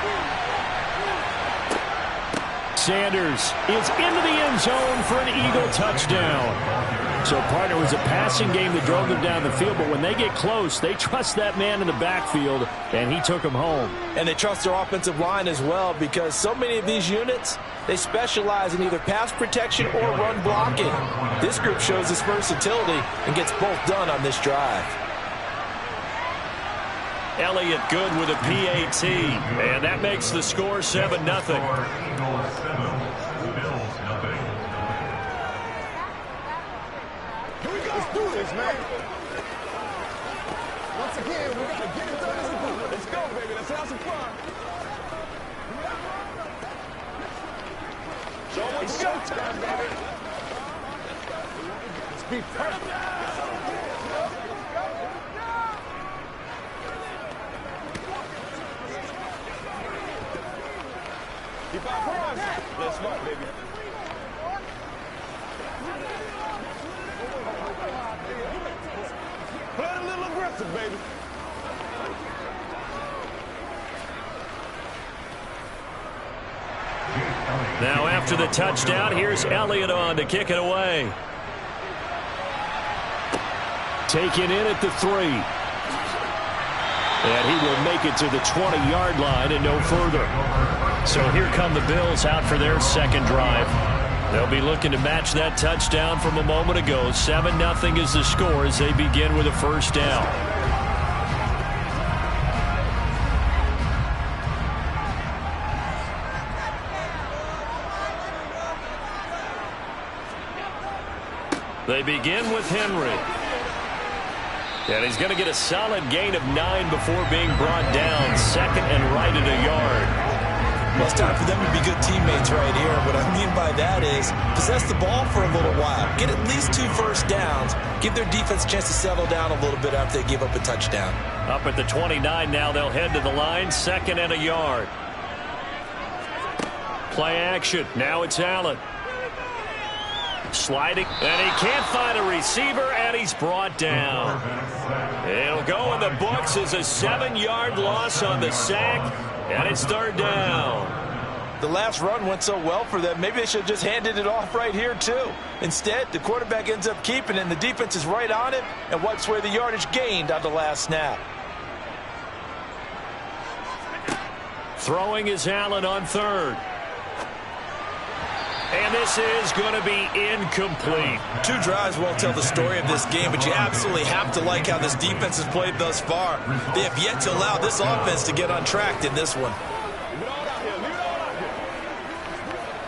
Sanders is into the end zone for an Eagle touchdown. So, partner, was a passing game that drove them down the field, but when they get close, they trust that man in the backfield, and he took them home. And they trust their offensive line as well because so many of these units, they specialize in either pass protection or run blocking. This group shows its versatility and gets both done on this drive. Elliott good with a PAT, and that makes the score 7-0. Man. Once again, we got to get it done as a group. Let's go, baby. Let's have some fun. It's showtime, baby. Let's be perfect. Keep our prize. Let's go, baby. Play a little aggressive, baby. Now after the touchdown, here's Elliott on to kick it away. Taken in at the 3. And he will make it to the 20-yard line and no further. So here come the Bills out for their second drive. They'll be looking to match that touchdown from a moment ago. 7-0 is the score as they begin with a first down. They begin with Henry. And he's going to get a solid gain of 9 before being brought down. Second and right at a yard. Well, it's time for them to be good teammates right here. What I mean by that is possess the ball for a little while. Get at least 2 first downs. Give their defense a chance to settle down a little bit after they give up a touchdown. Up at the 29 now, they'll head to the line. Second and a yard. Play action. Now it's Allen. Sliding, and he can't find a receiver, and he's brought down. It'll go in the books as a 7-yard loss on the sack, and it's third down. The last run went so well for them, maybe they should have just handed it off right here, too. Instead, the quarterback ends up keeping it, and the defense is right on it and wipes away the yardage gained on the last snap. Throwing is Allen on third. And this is going to be incomplete. 2 drives won't tell the story of this game, but you absolutely have to like how this defense has played thus far. They have yet to allow this offense to get untracked in this one. Leave it all out here. Leave it all out here.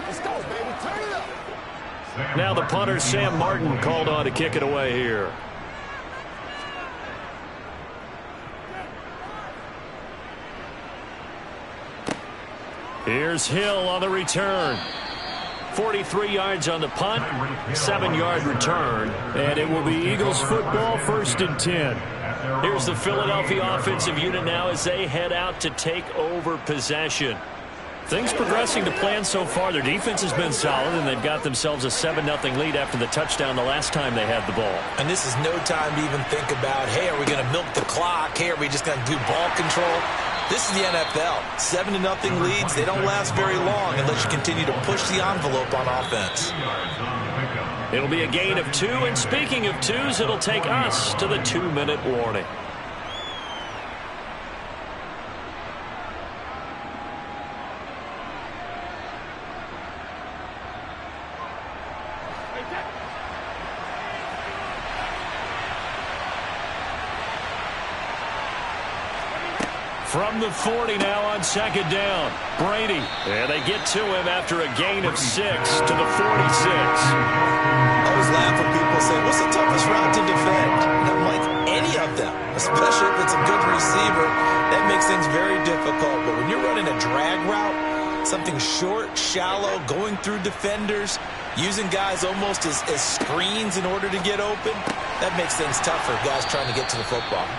Let's go, baby. Turn it up. Now the punter, Sam Martin, called on to kick it away here. Here's Hill on the return. 43 yards on the punt, 7-yard return, and it will be Eagles football, 1st and 10. Here's the Philadelphia offensive unit now as they head out to take over possession. Things progressing to plan so far. Their defense has been solid, and they've got themselves a 7-0 lead after the touchdown the last time they had the ball. And this is no time to even think about, hey, are we going to milk the clock? Hey, are we just going to do ball control? This is the NFL. 7-0 leads. They don't last very long unless you continue to push the envelope on offense. It'll be a gain of 2, and speaking of 2s, it'll take us to the 2-minute warning. From the 40 now on 2nd down. Brady. And they get to him after a gain of 6 to the 46. I always laugh when people say, what's the toughest route to defend? And I'm like, any of them, especially if it's a good receiver. That makes things very difficult. But when you're running a drag route, something short, shallow, going through defenders, using guys almost as screens in order to get open, that makes things tough for guys trying to get to the football.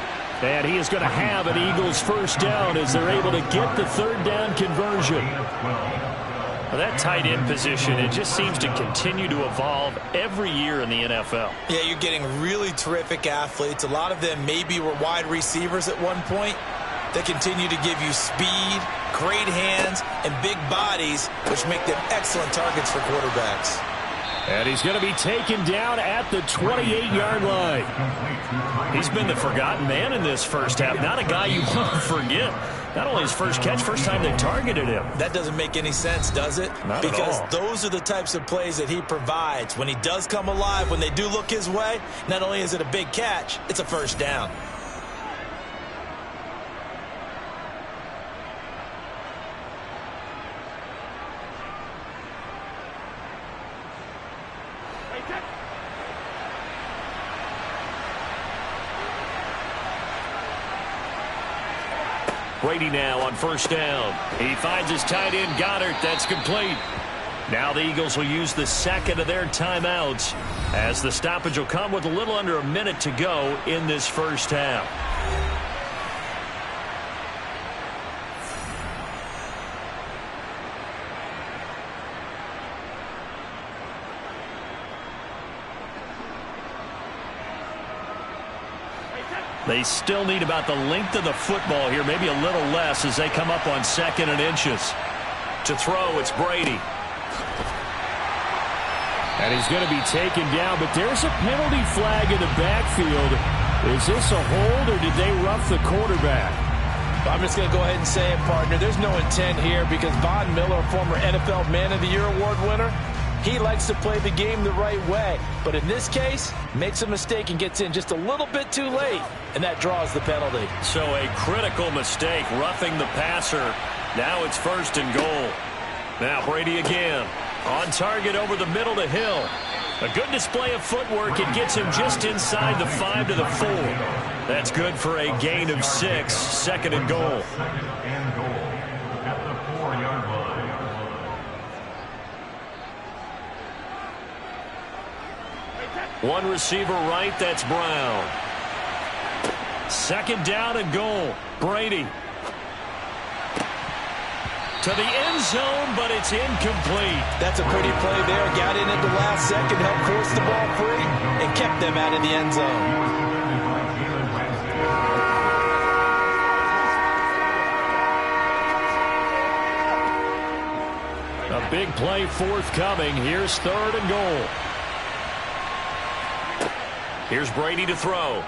And he is going to have an Eagles first down as they're able to get the 3rd down conversion. Well, that tight end position, it just seems to continue to evolve every year in the NFL. Yeah, you're getting really terrific athletes. A lot of them maybe were wide receivers at one point. They continue to give you speed, great hands, and big bodies, which make them excellent targets for quarterbacks. And he's going to be taken down at the 28-yard line. He's been the forgotten man in this first half. Not a guy you want to forget. Not only his first catch, first time they targeted him. That doesn't make any sense, does it? Not because at all. Those are the types of plays that he provides. When he does come alive, when they do look his way, not only is it a big catch, it's a first down. Brady now on first down. He finds his tight end, Goddard. That's complete. Now the Eagles will use the second of their timeouts as the stoppage will come with a little under a minute to go in this first half. They still need about the length of the football here, maybe a little less as they come up on 2nd and inches. To throw, it's Brady. And he's going to be taken down, but there's a penalty flag in the backfield. Is this a hold, or did they rough the quarterback? I'm just going to go ahead and say it, partner. There's no intent here because Von Miller, former NFL Man of the Year award winner, he likes to play the game the right way. But in this case, makes a mistake and gets in just a little bit too late, and that draws the penalty. So a critical mistake, roughing the passer. Now it's 1st and goal. Now Brady again. On target over the middle to Hill. A good display of footwork. It gets him just inside the 5 to the 4. That's good for a gain of 6. Second and goal. Second and goal at the 4-yard line. One receiver right, that's Brown. Second down and goal. Brady. To the end zone, but it's incomplete. That's a pretty play there. Got in at the last second, helped force the ball free, and kept them out of the end zone. A big play forthcoming. Here's third and goal. Here's Brady to throw.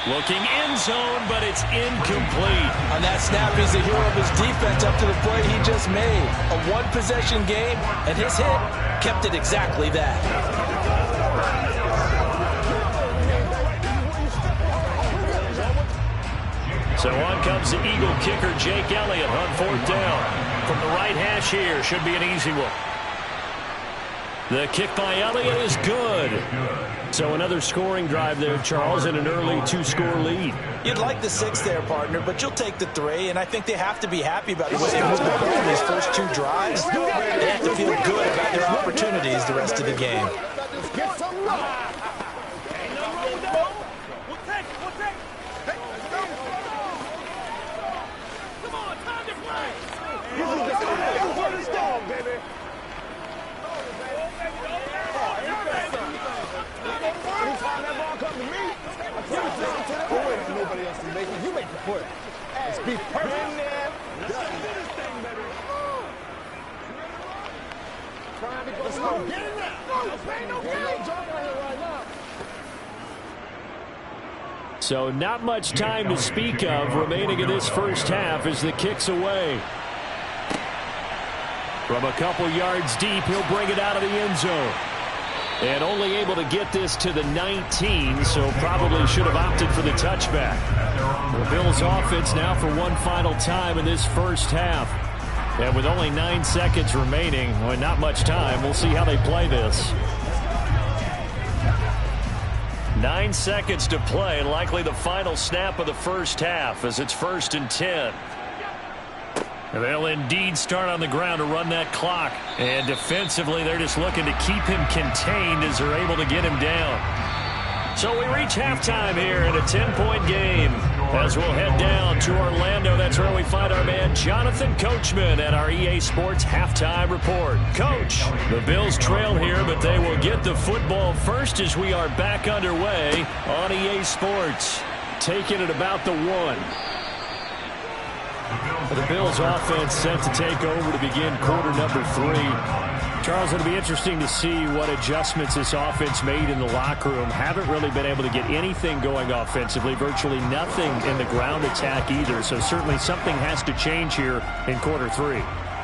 Looking end zone, but it's incomplete. On that snap, he's the hero of his defense up to the play he just made. A one-possession game, and his hit kept it exactly that. So on comes the Eagle kicker, Jake Elliott, on fourth down. From the right hash here, should be an easy one. The kick by Elliott is good. So another scoring drive there, Charles, and an early 2-score lead. You'd like the 6 there, partner, but you'll take the 3, and I think they have to be happy about the way they moved on in these first 2 drives. They have to feel good about their opportunities the rest of the game. Nobody else can make it. You make the play. Let's be perfect. Let's go. Get in there. So not much time to speak of remaining in this first half as the kick's away. From a couple yards deep, he'll bring it out of the end zone. And only able to get this to the 19, so probably should have opted for the touchback. The Bills offense now for one final time in this first half. And with only 9 seconds remaining, well, not much time, we'll see how they play this. 9 seconds to play, likely the final snap of the first half as it's 1st and 10. They'll indeed start on the ground to run that clock. And defensively, they're just looking to keep him contained as they're able to get him down. So we reach halftime here in a 10-point game. As we'll head down to Orlando, that's where we find our man Jonathan Coachman at our EA Sports Halftime Report. Coach, the Bills trail here, but they will get the football first as we are back underway on EA Sports. Taking it about the 1. The Bills offense set to take over to begin quarter number 3. Charles, it'll be interesting to see what adjustments this offense made in the locker room. Haven't really been able to get anything going offensively, virtually nothing in the ground attack either. So certainly something has to change here in quarter 3.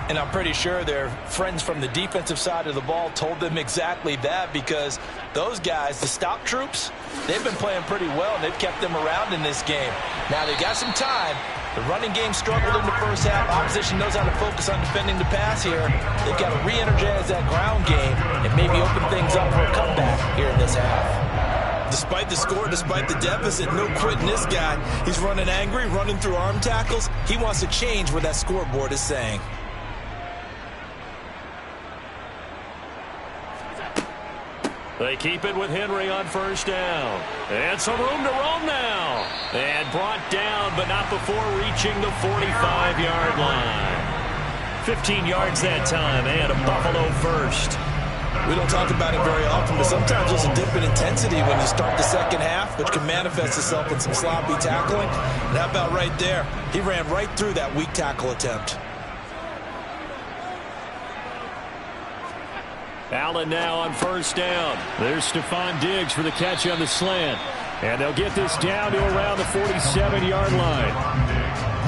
And I'm pretty sure their friends from the defensive side of the ball told them exactly that, because those guys, the stop troops, they've been playing pretty well, and they've kept them around in this game. Now they got some time. The running game struggled in the first half. Opposition knows how to focus on defending the pass here. They've got to re-energize that ground game and maybe open things up for a comeback here in this half. Despite the score, despite the deficit, no quitting this guy. He's running angry, running through arm tackles. He wants to change what that scoreboard is saying. They keep it with Henry on first down. And some room to roam now. And brought down, but not before reaching the 45-yard line. 15 yards that time, and a Buffalo first. We don't talk about it very often, but sometimes there's a dip in intensity when you start the second half, which can manifest itself in some sloppy tackling. And how about right there? He ran right through that weak tackle attempt. Allen now on first down. There's Stephon Diggs for the catch on the slant. And they'll get this down to around the 47-yard line.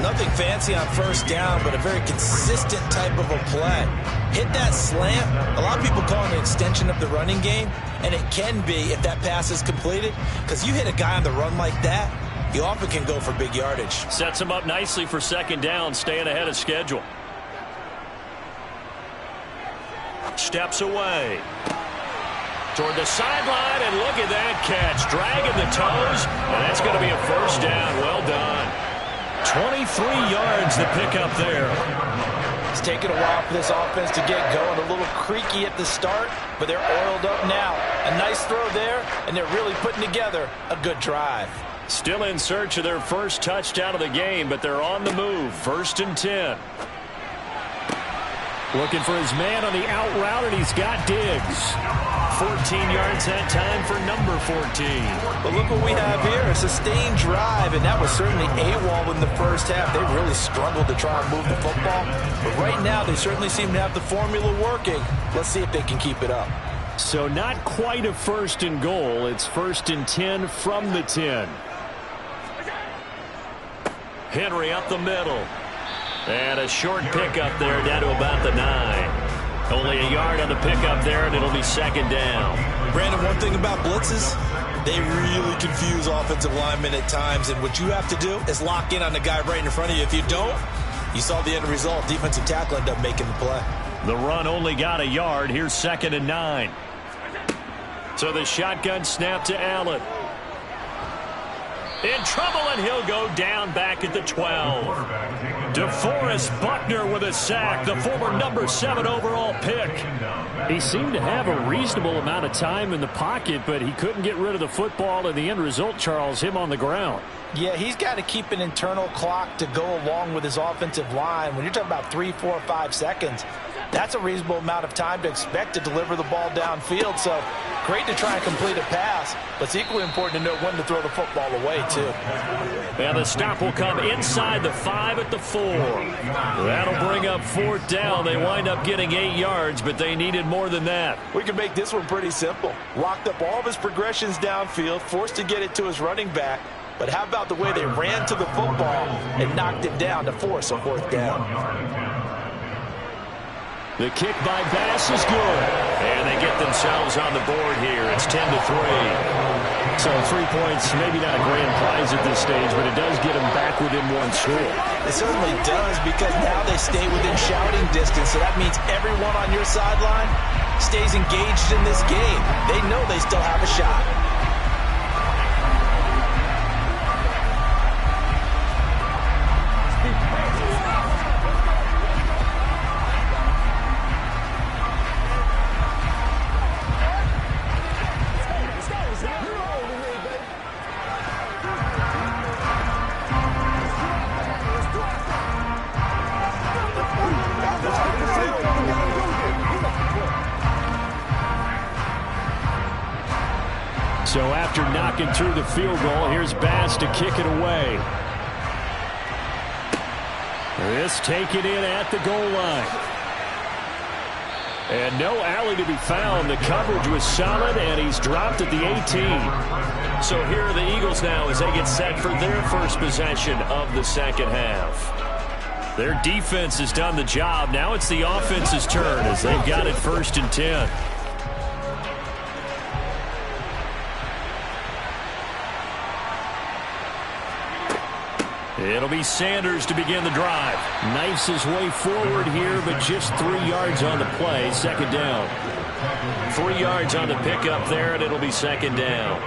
Nothing fancy on first down, but a very consistent type of a play. Hit that slant. A lot of people call it an extension of the running game, and it can be if that pass is completed, because you hit a guy on the run like that, you often can go for big yardage. Sets him up nicely for second down, staying ahead of schedule. steps away. Toward the sideline, and look at that catch. Dragging the toes, and that's going to be a first down. Well done. 23 yards the pickup there. It's taken a while for this offense to get going. A little creaky at the start, but they're oiled up now. A nice throw there, and they're really putting together a good drive. Still in search of their first touchdown of the game, but they're on the move. 1st and 10. Looking for his man on the out route, and he's got Diggs. 14 yards that time for number 14. But look what we have here, a sustained drive, and that was certainly AWOL in the first half. They really struggled to try and move the football. But right now, they certainly seem to have the formula working. Let's see if they can keep it up. So not quite a 1st and goal. It's 1st and 10 from the 10. Henry up the middle. And a short pickup there down to about the 9. Only a yard on the pickup there, and it'll be 2nd down. Brandon, one thing about blitzes, they really confuse offensive linemen at times, and what you have to do is lock in on the guy right in front of you. If you don't, you saw the end result. Defensive tackle ended up making the play. The run only got a yard. Here's 2nd and 9. So the shotgun snap to Allen. In trouble, and he'll go down back at the 12. DeForest Buckner with a sack, the former number 7 overall pick. He seemed to have a reasonable amount of time in the pocket, but he couldn't get rid of the football, and the end result, Charles, him on the ground. Yeah, he's got to keep an internal clock to go along with his offensive line. When you're talking about 3, 4, 5 seconds, that's a reasonable amount of time to expect to deliver the ball downfield. So great to try and complete a pass, but it's equally important to know when to throw the football away, too. And the stop will come inside the 5 at the 4. That'll bring up 4th down. They wind up getting 8 yards, but they needed more than that. We can make this one pretty simple. Locked up all of his progressions downfield, forced to get it to his running back. But how about the way they ran to the football and knocked it down to force a 4th down? The kick by Bass is good. And they get themselves on the board here. It's 10-3. So 3 points, maybe not a grand prize at this stage, but it does get them back within 1 score. It certainly does, because now they stay within shouting distance. So that means everyone on your sideline stays engaged in this game. They know they still have a shot. So after knocking through the field goal, here's Bass to kick it away. This taken in at the goal line. And no alley to be found. The coverage was solid, and he's dropped at the 18. So here are the Eagles now as they get set for their first possession of the 2nd half. Their defense has done the job. Now it's the offense's turn as they've got it 1st and 10. It'll be Sanders to begin the drive. Knifes his way forward here, but just 3 yards on the play. 2nd down. 3 yards on the pickup there, and it'll be 2nd down.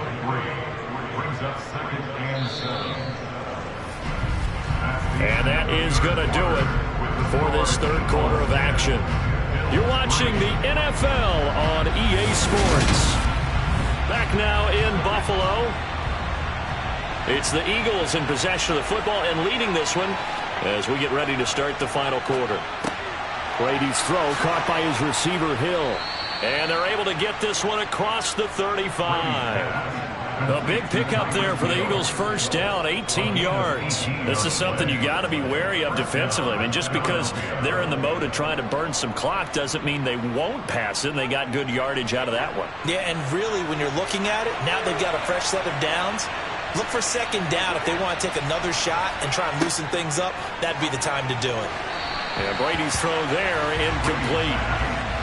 And that is going to do it for this 3rd quarter of action. You're watching the NFL on EA Sports. Back now in Buffalo. It's the Eagles in possession of the football and leading this one as we get ready to start the final quarter. Brady's throw caught by his receiver, Hill. And they're able to get this one across the 35. A big pickup there for the Eagles' first down, 18 yards. This is something you got to be wary of defensively. I mean, just because they're in the mode of trying to burn some clock doesn't mean they won't pass it, and they got good yardage out of that one. Yeah, and really, when you're looking at it, now they've got a fresh set of downs. Look for 2nd down. If they want to take another shot and try and loosen things up, that'd be the time to do it. Yeah, Brady's throw there, incomplete.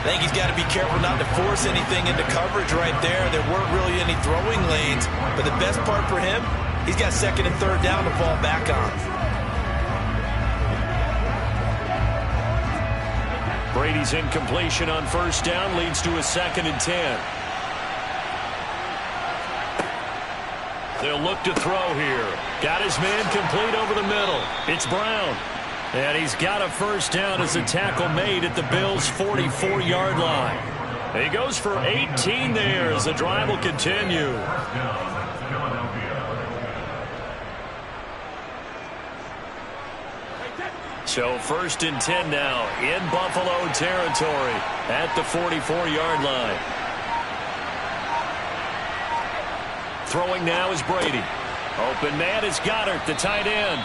I think he's got to be careful not to force anything into coverage right there. There weren't really any throwing lanes, but the best part for him, he's got 2nd and 3rd down to fall back on. Brady's incompletion on first down leads to a 2nd and 10. They'll look to throw here. Got his man complete over the middle. It's Brown. And he's got a first down as the tackle made at the Bills' 44-yard line. He goes for 18 there as the drive will continue. So 1st and 10 now in Buffalo territory at the 44-yard line. Throwing now is Brady. Open man is Goddard, the tight end.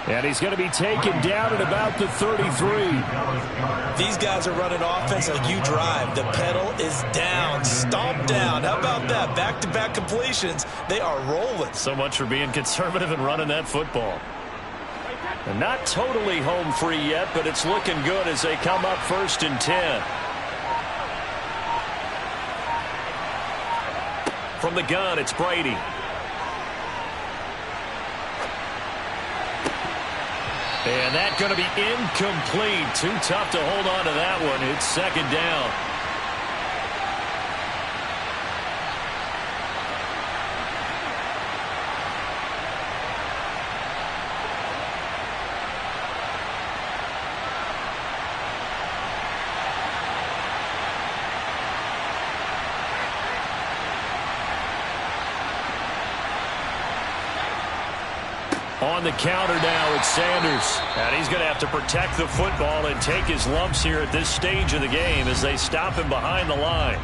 And he's going to be taken down at about the 33. These guys are running offense like you drive. The pedal is down, stomp down. How about that? Back-to-back completions. They are rolling. So much for being conservative and running that football. And not totally home free yet, but it's looking good as they come up 1st and 10. From the gun, it's Brady. And that's going to be incomplete. Too tough to hold on to that one. It's 2nd down. On the counter now, it's Sanders. And he's going to have to protect the football and take his lumps here at this stage of the game as they stop him behind the line.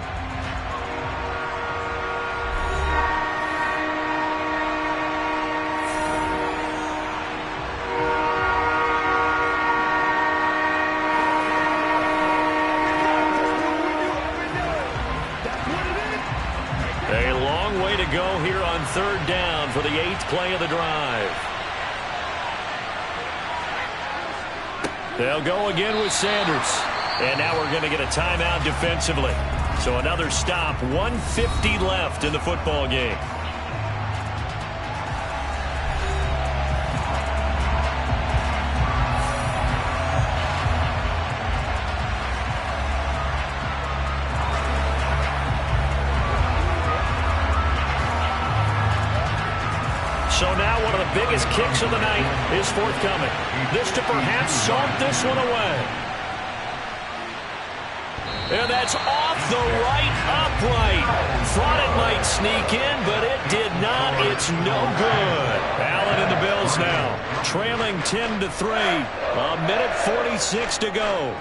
A long way to go here on 3rd down for the 8th play of the drive. They'll go again with Sanders. And now we're going to get a timeout defensively. So another stop, 1:50 left in the football game. So now one of the biggest kicks of the night is forthcoming. This to perhaps salt this one away. And that's off the right upright. Thought it might sneak in, but it did not. It's no good. Allen and the Bills now trailing 10-3. A minute 46 to go.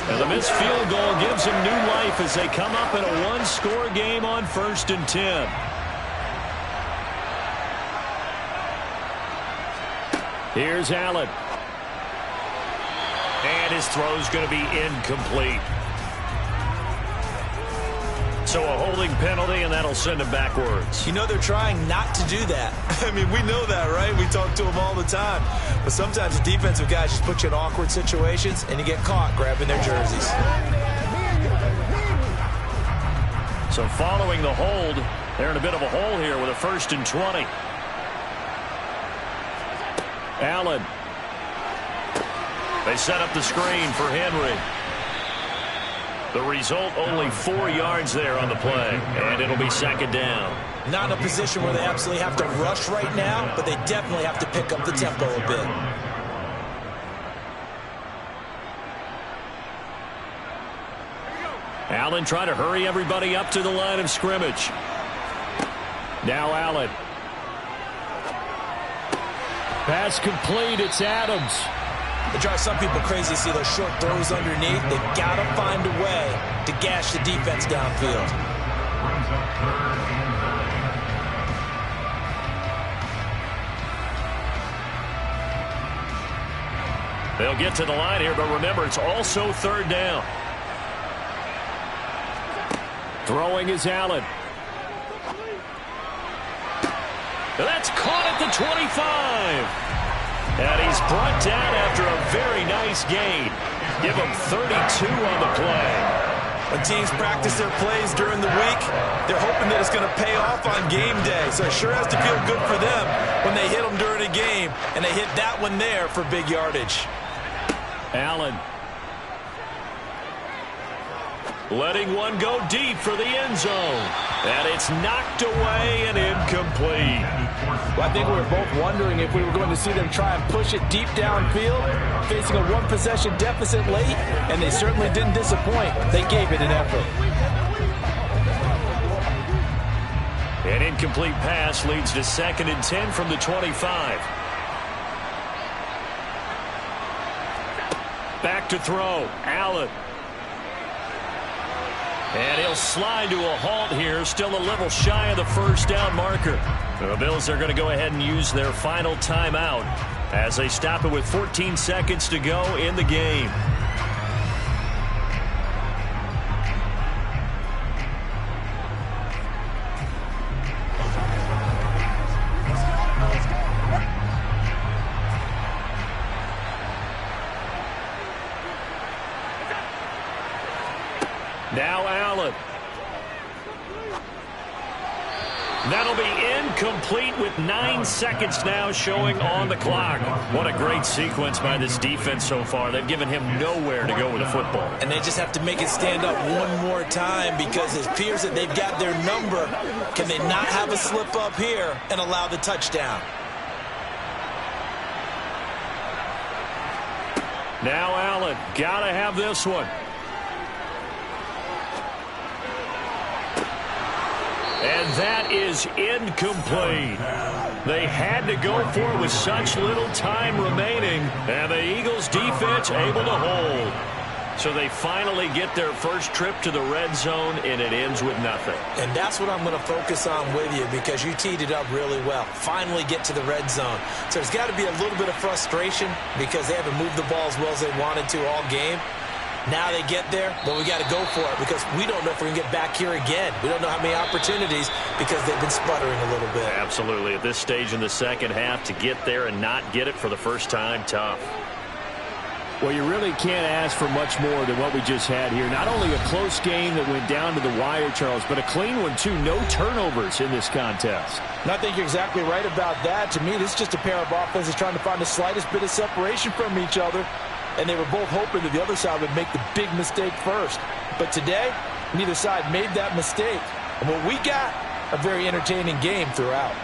And the missed field goal gives them new life as they come up in a one-score game on 1st and 10. Here's Allen. And his throw's going to be incomplete. So a holding penalty, and that'll send him backwards. You know they're trying not to do that. I mean, we know that, right? We talk to them all the time. But sometimes the defensive guys just put you in awkward situations, and you get caught grabbing their jerseys. So following the hold, they're in a bit of a hole here with a 1st and 20. Allen. They set up the screen for Henry. The result, only 4 yards there on the play, and it'll be 2nd down. Not in a position where they absolutely have to rush right now, but they definitely have to pick up the tempo a bit. Allen trying to hurry everybody up to the line of scrimmage. Now Allen. Pass complete. It's Adams. It drives some people crazy to see those short throws underneath. They've got to find a way to gash the defense downfield. They'll get to the line here, but remember, it's also 3rd down. Throwing is Allen. That's caught at the 25. And he's brought down after a very nice gain. Give him 32 on the play. When teams practice their plays during the week, they're hoping that it's going to pay off on game day. So it sure has to feel good for them when they hit them during a game, and they hit that one there for big yardage. Allen. letting one go deep for the end zone. And it's knocked away and incomplete. Well, I think we were both wondering if we were going to see them try and push it deep downfield, facing a one-possession deficit late, and they certainly didn't disappoint. They gave it an effort. An incomplete pass leads to 2nd and 10 from the 25. Back to throw. Allen. And he'll slide to a halt here, still a little shy of the first down marker. The Bills are going to go ahead and use their final timeout as they stop it with 14 seconds to go in the game. Now Allen. That'll be incomplete with 9 seconds now showing on the clock. What a great sequence by this defense so far. They've given him nowhere to go with the football. And they just have to make it stand up one more time because it appears that they've got their number. Can they not have a slip up here and allow the touchdown? Now Allen. Gotta have this one. And that is incomplete. They had to go for it with such little time remaining, and the Eagles defense able to hold. So they finally get their first trip to the red zone, and it ends with nothing. And that's what I'm going to focus on with you because you teed it up really well. Finally get to the red zone. So there's got to be a little bit of frustration because they haven't moved the ball as well as they wanted to all game. Now they get there, but we got to go for it because we don't know if we're going to get back here again. We don't know how many opportunities because they've been sputtering a little bit. Absolutely. At this stage in the second half, to get there and not get it for the first time, tough. Well, you really can't ask for much more than what we just had here. Not only a close game that went down to the wire, Charles, but a clean one, too. No turnovers in this contest. And I think you're exactly right about that. To me, this is just a pair of offenses trying to find the slightest bit of separation from each other. And they were both hoping that the other side would make the big mistake first. But today, neither side made that mistake. And what we got, a very entertaining game throughout.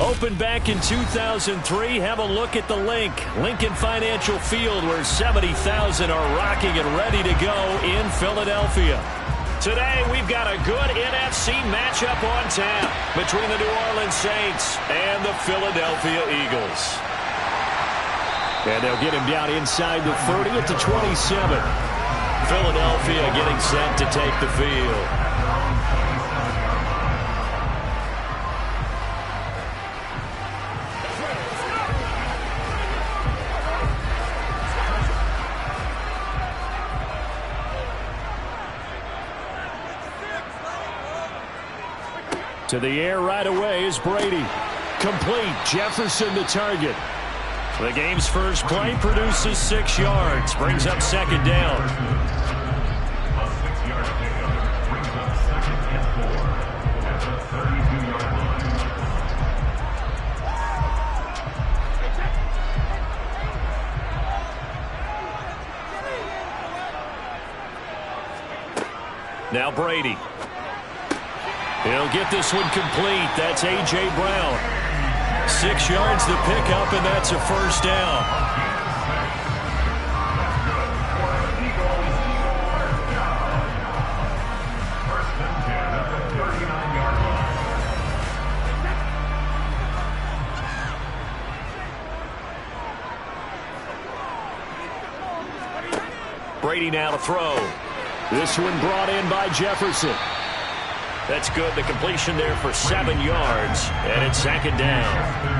Opened back in 2003. Have a look at the link. Lincoln Financial Field, where 70,000 are rocking and ready to go in Philadelphia. Today, we've got a good NFC matchup on tap between the New Orleans Saints and the Philadelphia Eagles. And they'll get him down inside the 30 at the 27. Philadelphia getting set to take the field. To the air right away is Brady. Complete. Jefferson the target. The game's first play produces 6 yards. Brings up second down. A 6-yard pickup brings up 2nd and 4 at the 32-yard line. Now Brady. He'll get this one complete. That's A.J. Brown. 6 yards the pickup, and that's a first down. First and 10 at the 39-yard line. Brady now to throw. This one brought in by Jefferson. That's good. The completion there for 7 yards, and it's second down.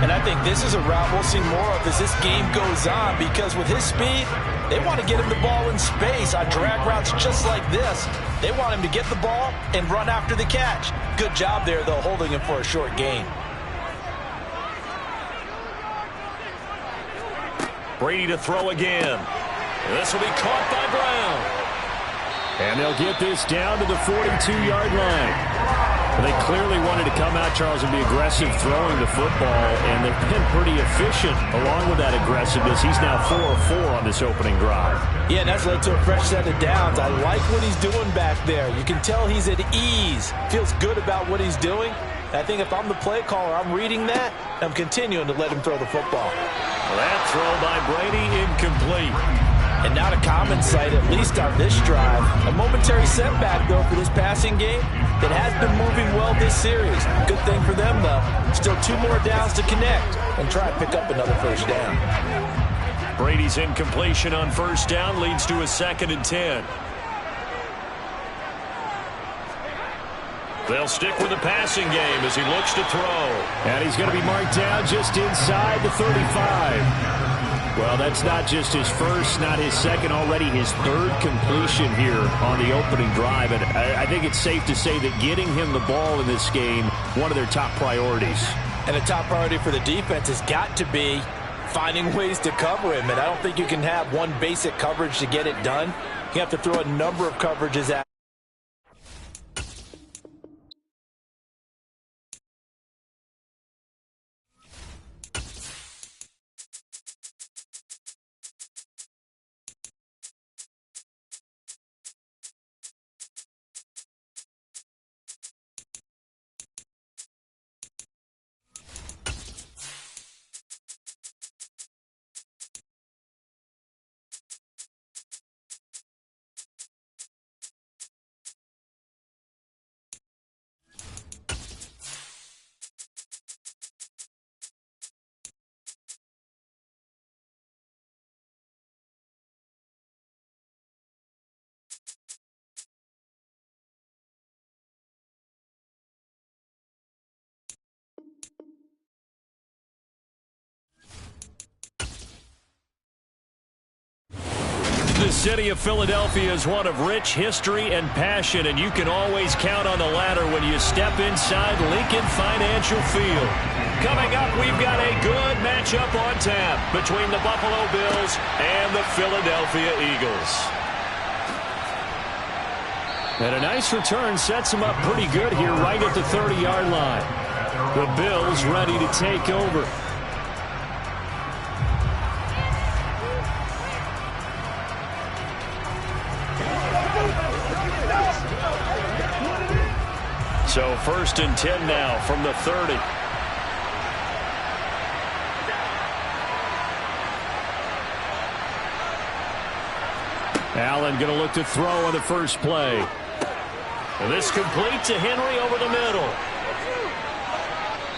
And I think this is a route we'll see more of as this game goes on, because with his speed, they want to get him the ball in space on drag routes just like this. They want him to get the ball and run after the catch. Good job there, though, holding him for a short gain. Brady to throw again. This will be caught by Brown. And they'll get this down to the 42-yard line. They clearly wanted to come out, Charles, and be aggressive throwing the football, and they've been pretty efficient along with that aggressiveness. He's now 4 of 4 on this opening drive. Yeah, and that's led to a fresh set of downs. I like what he's doing back there. You can tell he's at ease. Feels good about what he's doing. I think if I'm the play caller, I'm reading that, and I'm continuing to let him throw the football. That throw by Brady incomplete. And not a common sight, at least on this drive. A momentary setback, though, for this passing game that has been moving well this series. Good thing for them, though. Still 2 more downs to connect and try and pick up another first down. Brady's incompletion on first down leads to a 2nd and 10. They'll stick with the passing game as he looks to throw. And he's going to be marked down just inside the 35. Well, that's not just his first, not his second, already his 3rd completion here on the opening drive. And I think it's safe to say that getting him the ball in this game, one of their top priorities. And a top priority for the defense has got to be finding ways to cover him. And I don't think you can have one basic coverage to get it done. You have to throw a number of coverages at. The city of Philadelphia is one of rich history and passion, and you can always count on the latter when you step inside Lincoln Financial Field. Coming up, we've got a good matchup on tap between the Buffalo Bills and the Philadelphia Eagles. And a nice return sets them up pretty good here right at the 30-yard line. The Bills ready to take over. So 1st and 10 now from the 30. Allen going to look to throw on the first play. And this complete to Henry over the middle.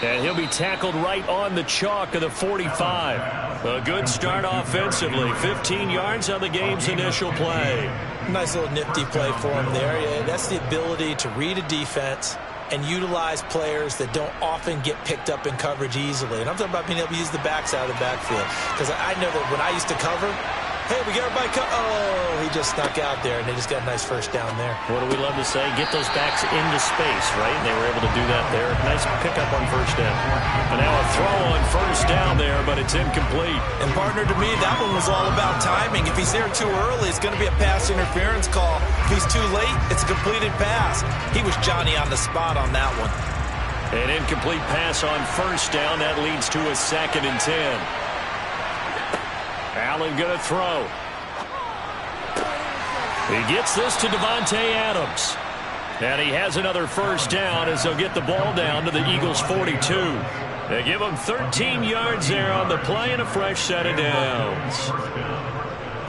And he'll be tackled right on the chalk of the 45. A good start offensively. 15 yards on the game's initial play. Nice little nifty play for him there. Yeah, that's the ability to read a defense and utilize players that don't often get picked up in coverage easily. And I'm talking about being able to use the backs out of the backfield. Because I know that when I used to cover, hey, we got everybody oh, he just snuck out there, and they just got a nice first down there. What do we love to say? Get those backs into space, right? And they were able to do that there. Nice pickup on first down. And now a throw on first down there, but it's incomplete. And partner, to me, that one was all about timing. If he's there too early, it's going to be a pass interference call. If he's too late, it's a completed pass. He was Johnny on the spot on that one. An incomplete pass on first down. That leads to a 2nd and 10. Allen going to throw. He gets this to Davante Adams. And he has another first down as they'll get the ball down to the Eagles' 42. They give him 13 yards there on the play and a fresh set of downs.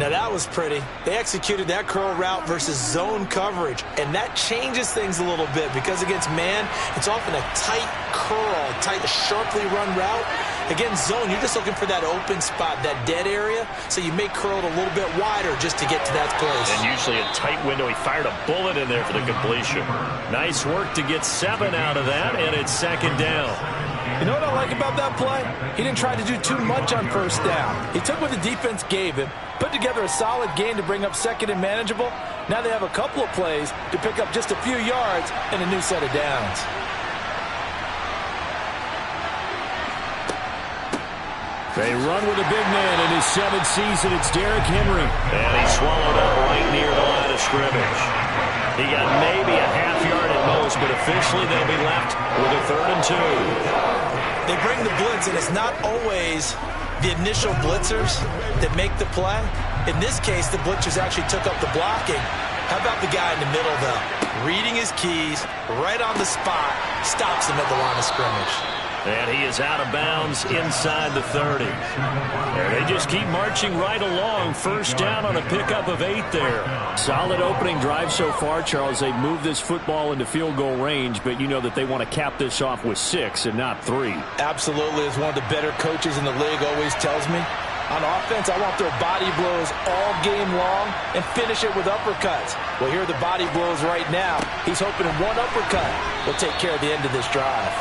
Now that was pretty. They executed that curl route versus zone coverage, and that changes things a little bit because against man, it's often a tight curl, tight, sharply run route. Against zone, you're just looking for that open spot, that dead area, so you may curl it a little bit wider just to get to that place. And usually a tight window. He fired a bullet in there for the completion. Nice work to get 7 out of that, and it's 2nd down. You know what I like about that play? He didn't try to do too much on first down. He took what the defense gave him, put together a solid gain to bring up 2nd and manageable. Now they have a couple of plays to pick up just a few yards and a new set of downs. They run with a big man in his 7th season. It's Derrick Henry. And he swallowed up right near the line of scrimmage. He got maybe a half yard at most, but officially they'll be left with a 3rd and 2. They bring the blitz, and it's not always the initial blitzers that make the play. In this case, the blitzers actually took up the blocking. How about the guy in the middle, though? Reading his keys, right on the spot, stops him at the line of scrimmage. And he is out of bounds inside the 30. And they just keep marching right along. First down on a pickup of 8 there. Solid opening drive so far, Charles. They've moved this football into field goal range, but you know that they want to cap this off with 6 and not 3. Absolutely. As one of the better coaches in the league always tells me, on offense, I want their body blows all game long and finish it with uppercuts. Well, here are the body blows right now. He's hoping one uppercut will take care of the end of this drive.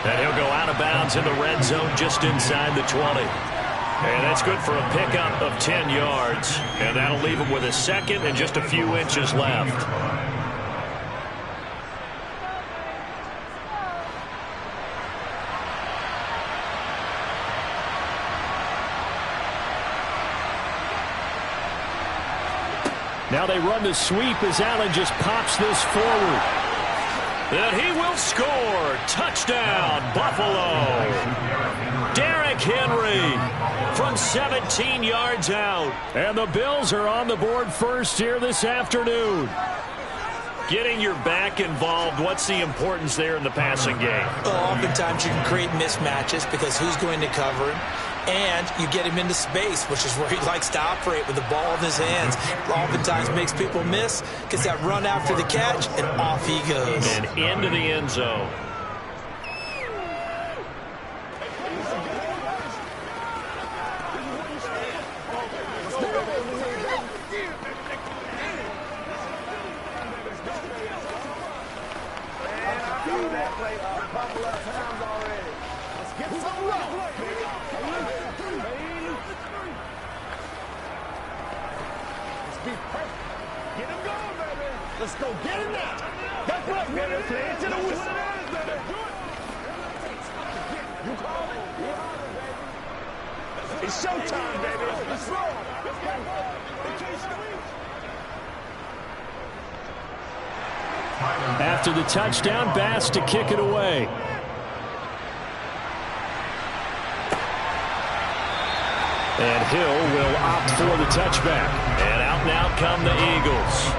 And he'll go out of bounds in the red zone just inside the 20. And that's good for a pickup of 10 yards. And that'll leave him with a 2nd and just a few inches left. Now they run the sweep as Allen just pops this forward. And he will score. Touchdown, Buffalo. Derrick Henry from 17 yards out. And the Bills are on the board first here this afternoon. Getting your back involved, what's the importance there in the passing game? Well, oftentimes you can create mismatches because who's going to cover him? And you get him into space, which is where he likes to operate with the ball in his hands. Oftentimes makes people miss, gets that run after the catch, and off he goes. And into the end zone. Let's go get it now. That's right, baby. Play it to the whistle. You call it? It's showtime, baby. Let's roll. After the touchdown, Bass to kick it away. And Hill will opt for the touchback. And out and out come the Eagles.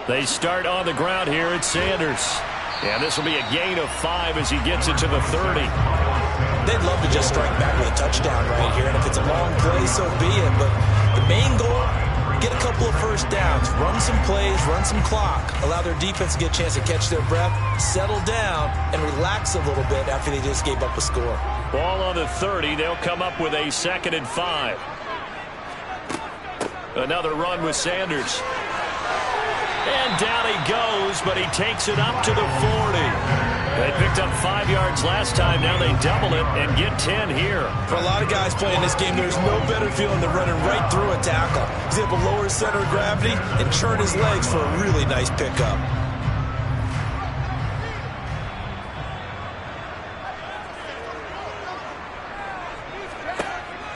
They start on the ground here at Sanders. And this will be a gain of 5 as he gets it to the 30. They'd love to just strike back with a touchdown right here, and if it's a long play, so be it. But the main goal, get a couple of first downs, run some plays, run some clock, allow their defense to get a chance to catch their breath, settle down, and relax a little bit after they just gave up a score. Ball on the 30. They'll come up with a 2nd and 5. Another run with Sanders. And down he goes, but he takes it up to the 40. They picked up 5 yards last time. Now they double it and get 10 here. For a lot of guys playing this game, there's no better feeling than running right through a tackle. He's able to lower his center of gravity and churn his legs for a really nice pickup.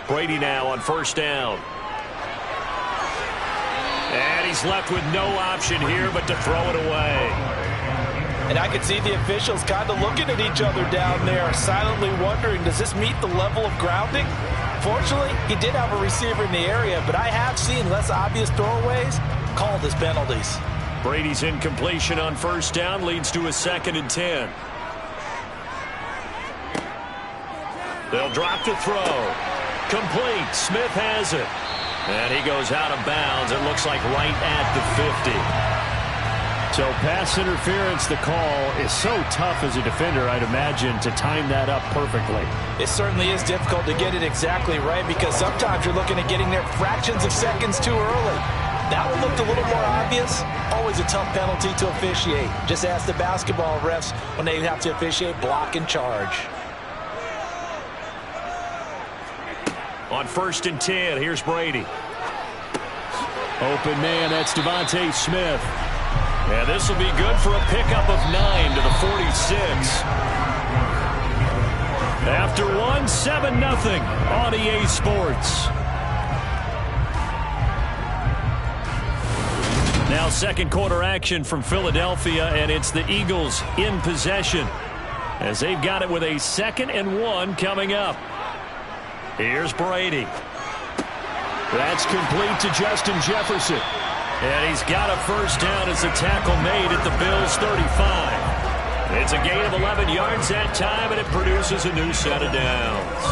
Brady now on 1st down. And he's left with no option here but to throw it away. And I can see the officials kind of looking at each other down there, silently wondering, does this meet the level of grounding? Fortunately, he did have a receiver in the area, but I have seen less obvious throwaways called as penalties. Brady's incompletion on 1st down leads to a 2nd and 10. They'll drop to throw. Complete. Smith has it. And he goes out of bounds. It looks like right at the 50. So pass interference, the call is so tough as a defender, I'd imagine, to time that up perfectly. It certainly is difficult to get it exactly right because sometimes you're looking at getting there fractions of seconds too early. That one looked a little more obvious. Always a tough penalty to officiate. Just ask the basketball refs when they have to officiate block and charge. On 1st and 10, here's Brady. Open man, that's Devontae Smith. And this will be good for a pickup of 9 to the 46. After 1, 7-0 on EA Sports. Now 2nd quarter action from Philadelphia, and it's the Eagles in possession as they've got it with a 2nd and 1 coming up. Here's Brady. That's complete to Justin Jefferson. And he's got a 1st down as a tackle made at the Bills' 35. It's a gain of 11 yards that time, and it produces a new set of downs.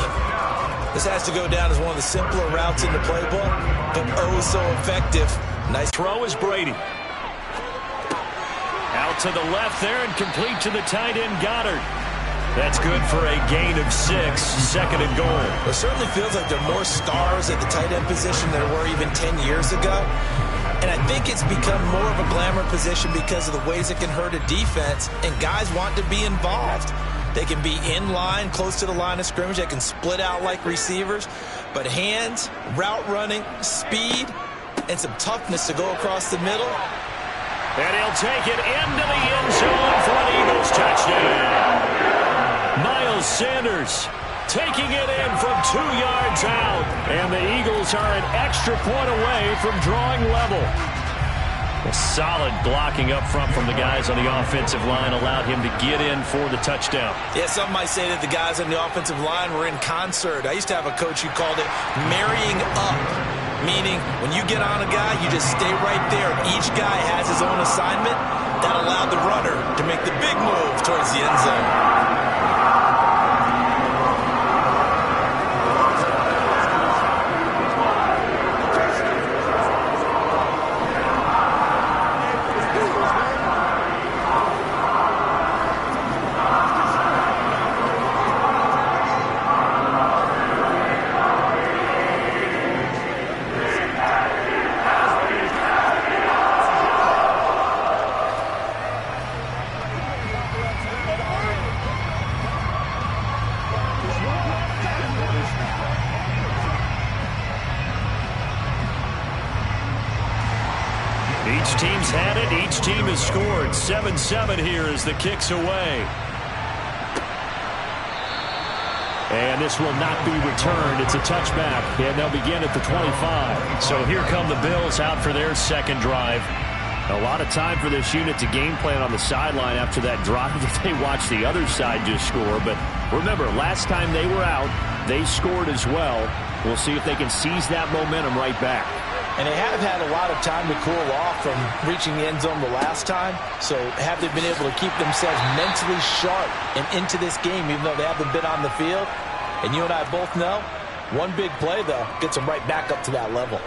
This has to go down as one of the simpler routes in the playbook, but oh so effective. Nice throw is Brady. Out to the left there and complete to the tight end Goddard. That's good for a gain of 6, 2nd and goal. It certainly feels like there are more stars at the tight end position than there were even 10 years ago. And I think it's become more of a glamour position because of the ways it can hurt a defense, and guys want to be involved. They can be in line, close to the line of scrimmage. They can split out like receivers. But hands, route running, speed, and some toughness to go across the middle. And he'll take it into the end zone for an Eagles touchdown. Miles Sanders taking it in from 2 yards out. And the Eagles are an extra point away from drawing level. A solid blocking up front from the guys on the offensive line allowed him to get in for the touchdown. Yeah, some might say that the guys on the offensive line were in concert. I used to have a coach who called it marrying up, meaning when you get on a guy, you just stay right there. Each guy has his own assignment. That allowed the runner to make the big move towards the end zone. Each team's had it. Each team has scored. 7-7 here as the kick's away. And this will not be returned. It's a touchback, and they'll begin at the 25. So here come the Bills out for their 2nd drive. A lot of time for this unit to game plan on the sideline after that drive if they watch the other side just score. But remember, last time they were out, they scored as well. We'll see if they can seize that momentum right back. And they have had a lot of time to cool off from reaching the end zone the last time. So have they been able to keep themselves mentally sharp and into this game, even though they haven't been on the field? And you and I both know, one big play, though, gets them right back up to that level.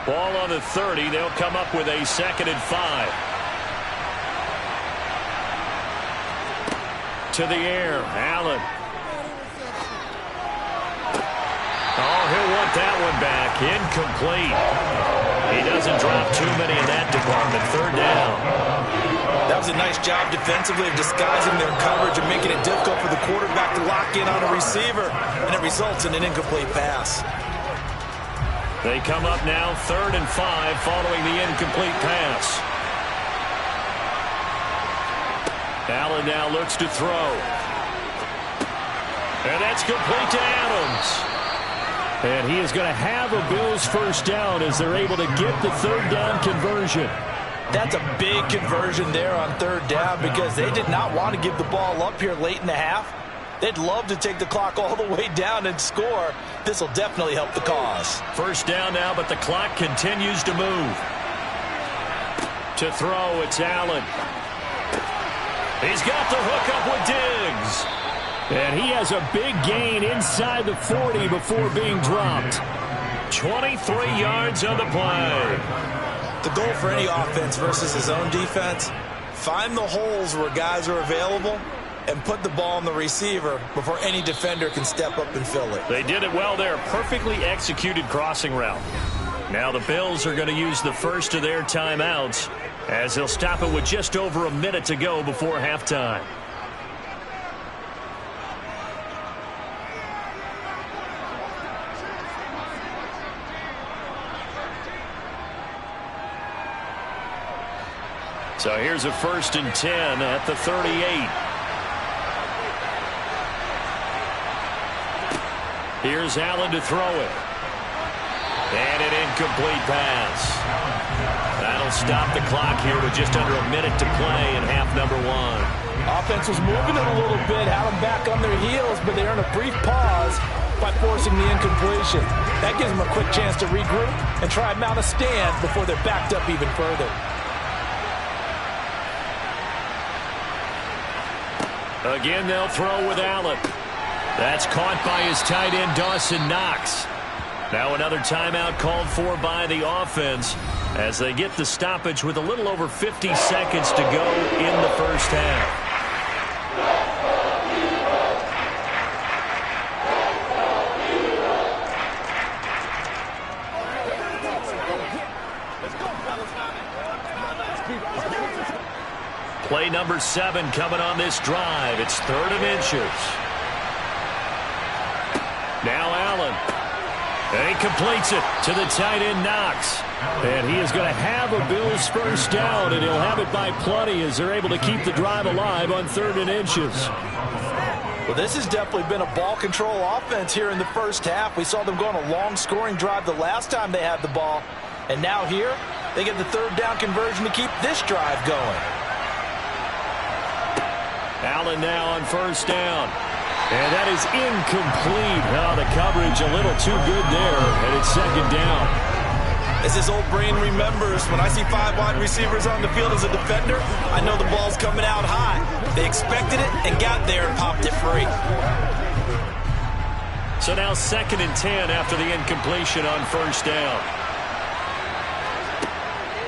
Ball on the 30. They'll come up with a 2nd and 5. To the air, Allen. Oh, he'll want that one back. Incomplete. He doesn't drop too many in that department. 3rd down. That was a nice job defensively of disguising their coverage and making it difficult for the quarterback to lock in on a receiver, and it results in an incomplete pass. They come up now 3rd and 5 following the incomplete pass. Allen now looks to throw. And that's complete to Adams. And he is going to have a Bills 1st down as they're able to get the 3rd down conversion. That's a big conversion there on 3rd down because they did not want to give the ball up here late in the half. They'd love to take the clock all the way down and score. This will definitely help the cause. 1st down now, but the clock continues to move. To throw, it's Allen. He's got the hook up with Diggs. And he has a big gain inside the 40 before being dropped. 23 yards on the play. The goal for any offense versus his own defense, find the holes where guys are available and put the ball on the receiver before any defender can step up and fill it. They did it well there. Perfectly executed crossing route. Now the Bills are going to use the first of their timeouts as they'll stop it with just over a minute to go before halftime. So here's a 1st and 10 at the 38. Here's Allen to throw it. And an incomplete pass. That'll stop the clock here with just under a minute to play in half number 1. Offense was moving it a little bit, had them back on their heels, but they earned a brief pause by forcing the incompletion. That gives them a quick chance to regroup and try and mount a stand before they're backed up even further. Again, they'll throw with Allen. That's caught by his tight end, Dawson Knox. Now another timeout called for by the offense as they get the stoppage with a little over 50 seconds to go in the 1st half. Play number 7 coming on this drive. It's 3rd and inches. Now Allen. And he completes it to the tight end, Knox. And he is going to have a Bills 1st down, and he'll have it by plenty as they're able to keep the drive alive on 3rd and inches. Well, this has definitely been a ball control offense here in the 1st half. We saw them go on a long scoring drive the last time they had the ball. And now here, they get the 3rd down conversion to keep this drive going. Allen now on 1st down. And that is incomplete. Oh, the coverage a little too good there, and it's 2nd down. As his old brain remembers, when I see 5 wide receivers on the field as a defender, I know the ball's coming out high. They expected it and got there and popped it free. So now 2nd and 10 after the incompletion on 1st down.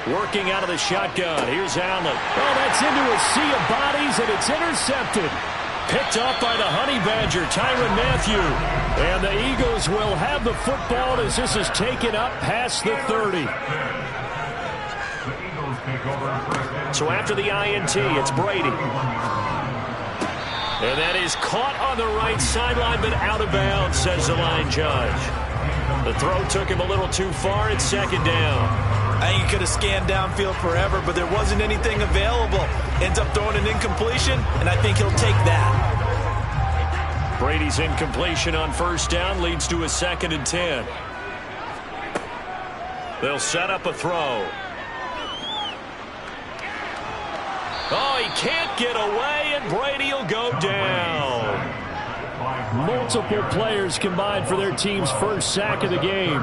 Working out of the shotgun. Here's Allen. Oh, that's into a sea of bodies, and it's intercepted. Picked off by the Honey Badger, Tyrann Mathieu. And the Eagles will have the football as this is taken up past the 30. So after the INT, it's Brady. And that is caught on the right sideline, but out of bounds, says the line judge. The throw took him a little too far. It's 2nd down. I think he could have scanned downfield forever, but there wasn't anything available. Ends up throwing an incompletion, and I think he'll take that. Brady's incompletion on 1st down leads to a 2nd and 10. They'll set up a throw. Oh, he can't get away, and Brady will go down. Multiple players combined for their team's first sack of the game.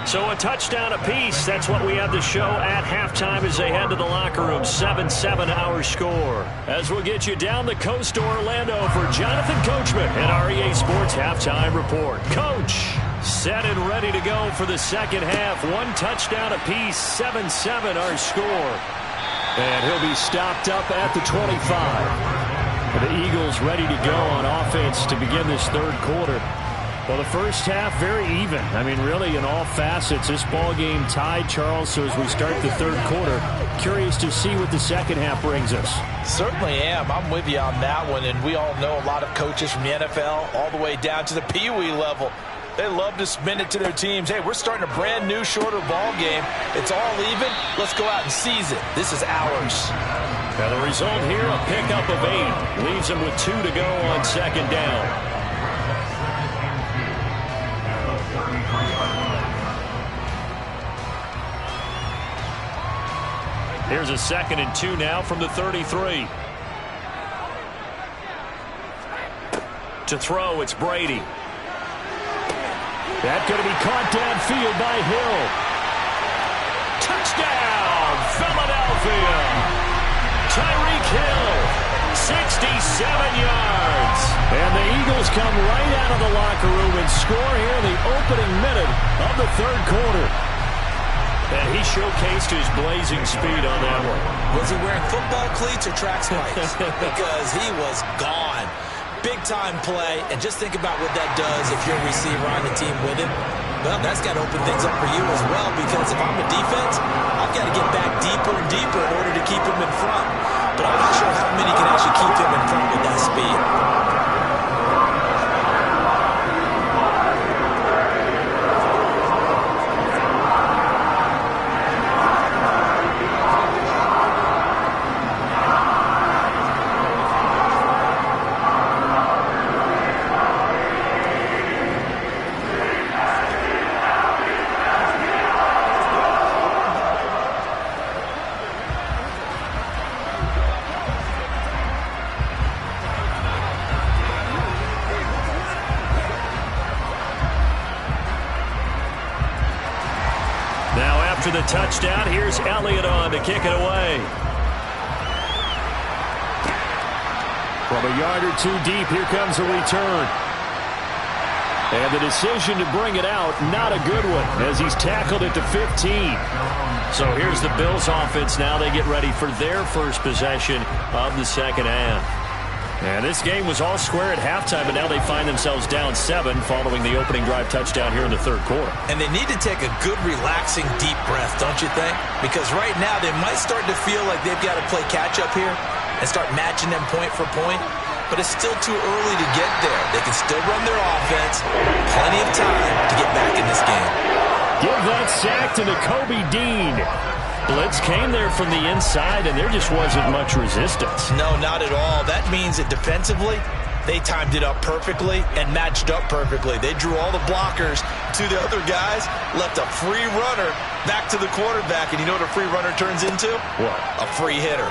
So a touchdown apiece. That's what we have to show at halftime as they head to the locker room. 7-7 our score. As we'll get you down the coast to Orlando for Jonathan Coachman at REA Sports Halftime Report. Coach, set and ready to go for the second half. One touchdown apiece. 7-7 our score. And he'll be stopped up at the 25. The Eagles ready to go on offense to begin this third quarter. Well, the first half, very even. I mean, really, in all facets, this ball game tied, Charles. So as we start the third quarter, curious to see what the second half brings us. Certainly am. I'm with you on that one. And we all know a lot of coaches from the NFL all the way down to the Pee Wee level. They love to spin it to their teams. Hey, we're starting a brand new, shorter ball game. It's all even. Let's go out and seize it. This is ours. Now the result here, a pickup of 8. Leaves them with 2 to go on second down. Here's a 2nd and 2 now from the 33. To throw, it's Brady. That's going to be caught downfield by Hill. Touchdown, Philadelphia. Tyreek Hill, 67 yards. And the Eagles come right out of the locker room and score here in the opening minute of the third quarter. And he showcased his blazing speed on that one. Was he wearing football cleats or track spikes? Because he was gone. Big-time play, and just think about what that does if you're a receiver on the team with him. Well, that's got to open things up for you as well, because if I'm a defense, I've got to get back deeper and deeper in order to keep him in front. But I'm not sure how many can actually keep him in front with that speed. After the touchdown, here's Elliott on to kick it away. From a yard or two deep, here comes a return. And the decision to bring it out, not a good one, as he's tackled it to 15. So here's the Bills offense now. They get ready for their first possession of the second half. And this game was all square at halftime, but now they find themselves down 7 following the opening drive touchdown here in the third quarter. And they need to take a good, relaxing, deep breath, don't you think? Because right now they might start to feel like they've got to play catch-up here and start matching them point for point. But it's still too early to get there. They can still run their offense. Plenty of time to get back in this game. Give that sack to Nakobe Dean. Blitz came there from the inside, and there just wasn't much resistance. No, not at all. That means that defensively, they timed it up perfectly and matched up perfectly. They drew all the blockers to the other guys, left a free runner back to the quarterback, and you know what a free runner turns into? What? A free hitter.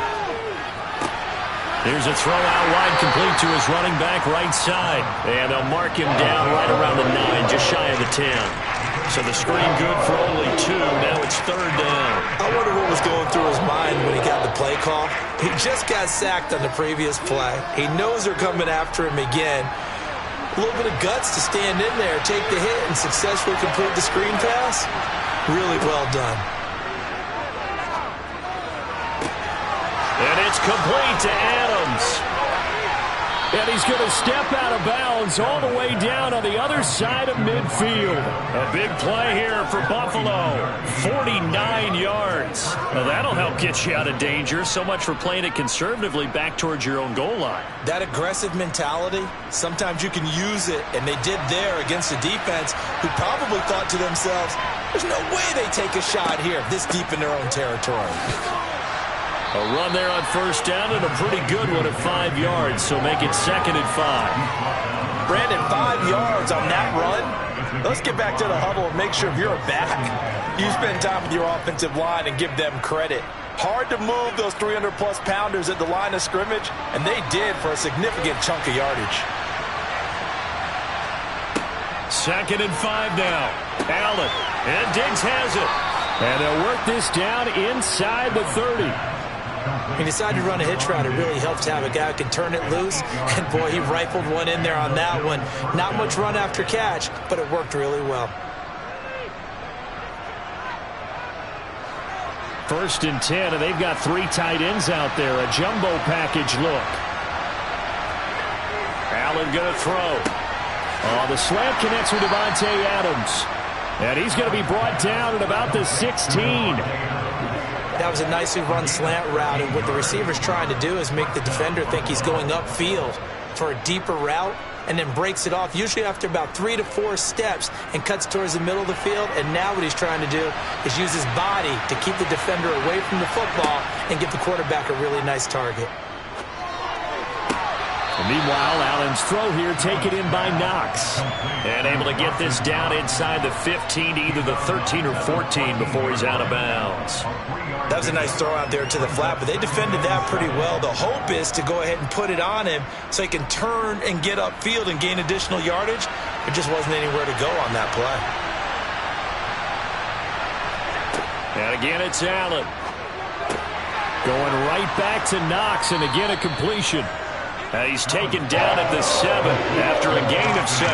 Here's a throw out wide, complete to his running back right side. And they'll mark him down right around the 9, just shy of the 10. So the screen good for only 2. Now it's third down. I wonder what was going through his mind when he got the play call. He just got sacked on the previous play. He knows they're coming after him again. A little bit of guts to stand in there, take the hit, and successfully complete the screen pass. Really well done. And it's complete to Adams. And he's going to step out of bounds all the way down on the other side of midfield. A big play here for Buffalo. 49 yards. Well, that'll help get you out of danger. So much for playing it conservatively back towards your own goal line. That aggressive mentality, sometimes you can use it, and they did there against a defense who probably thought to themselves, there's no way they take a shot here this deep in their own territory. A run there on first down, and a pretty good one at 5 yards, so make it 2nd and 5. Brandon, 5 yards on that run. Let's get back to the huddle and make sure if you're back, you spend time with your offensive line and give them credit. Hard to move those 300-plus pounders at the line of scrimmage, and they did for a significant chunk of yardage. 2nd and 5 now. Allen, and Diggs has it. And they'll work this down inside the 30. He decided to run a hitch route. It really helps to have a guy who can turn it loose. And, boy, he rifled one in there on that one. Not much run after catch, but it worked really well. 1st and 10, and they've got 3 tight ends out there. A jumbo package look. Allen going to throw. Oh, the slant connects with Devontae Adams. And he's going to be brought down at about the 16. That was a nicely run slant route, and what the receiver's trying to do is make the defender think he's going upfield for a deeper route, and then breaks it off, usually after about 3 to 4 steps, and cuts towards the middle of the field. And now what he's trying to do is use his body to keep the defender away from the football and give the quarterback a really nice target. And meanwhile, Allen's throw here taken in by Knox. And able to get this down inside the 15 to either the 13 or 14 before he's out of bounds. That was a nice throw out there to the flat, but they defended that pretty well. The hope is to go ahead and put it on him so he can turn and get upfield and gain additional yardage. There just wasn't anywhere to go on that play. And again, it's Allen. Going right back to Knox, and again a completion. He's taken down at the 7 after a gain of 7.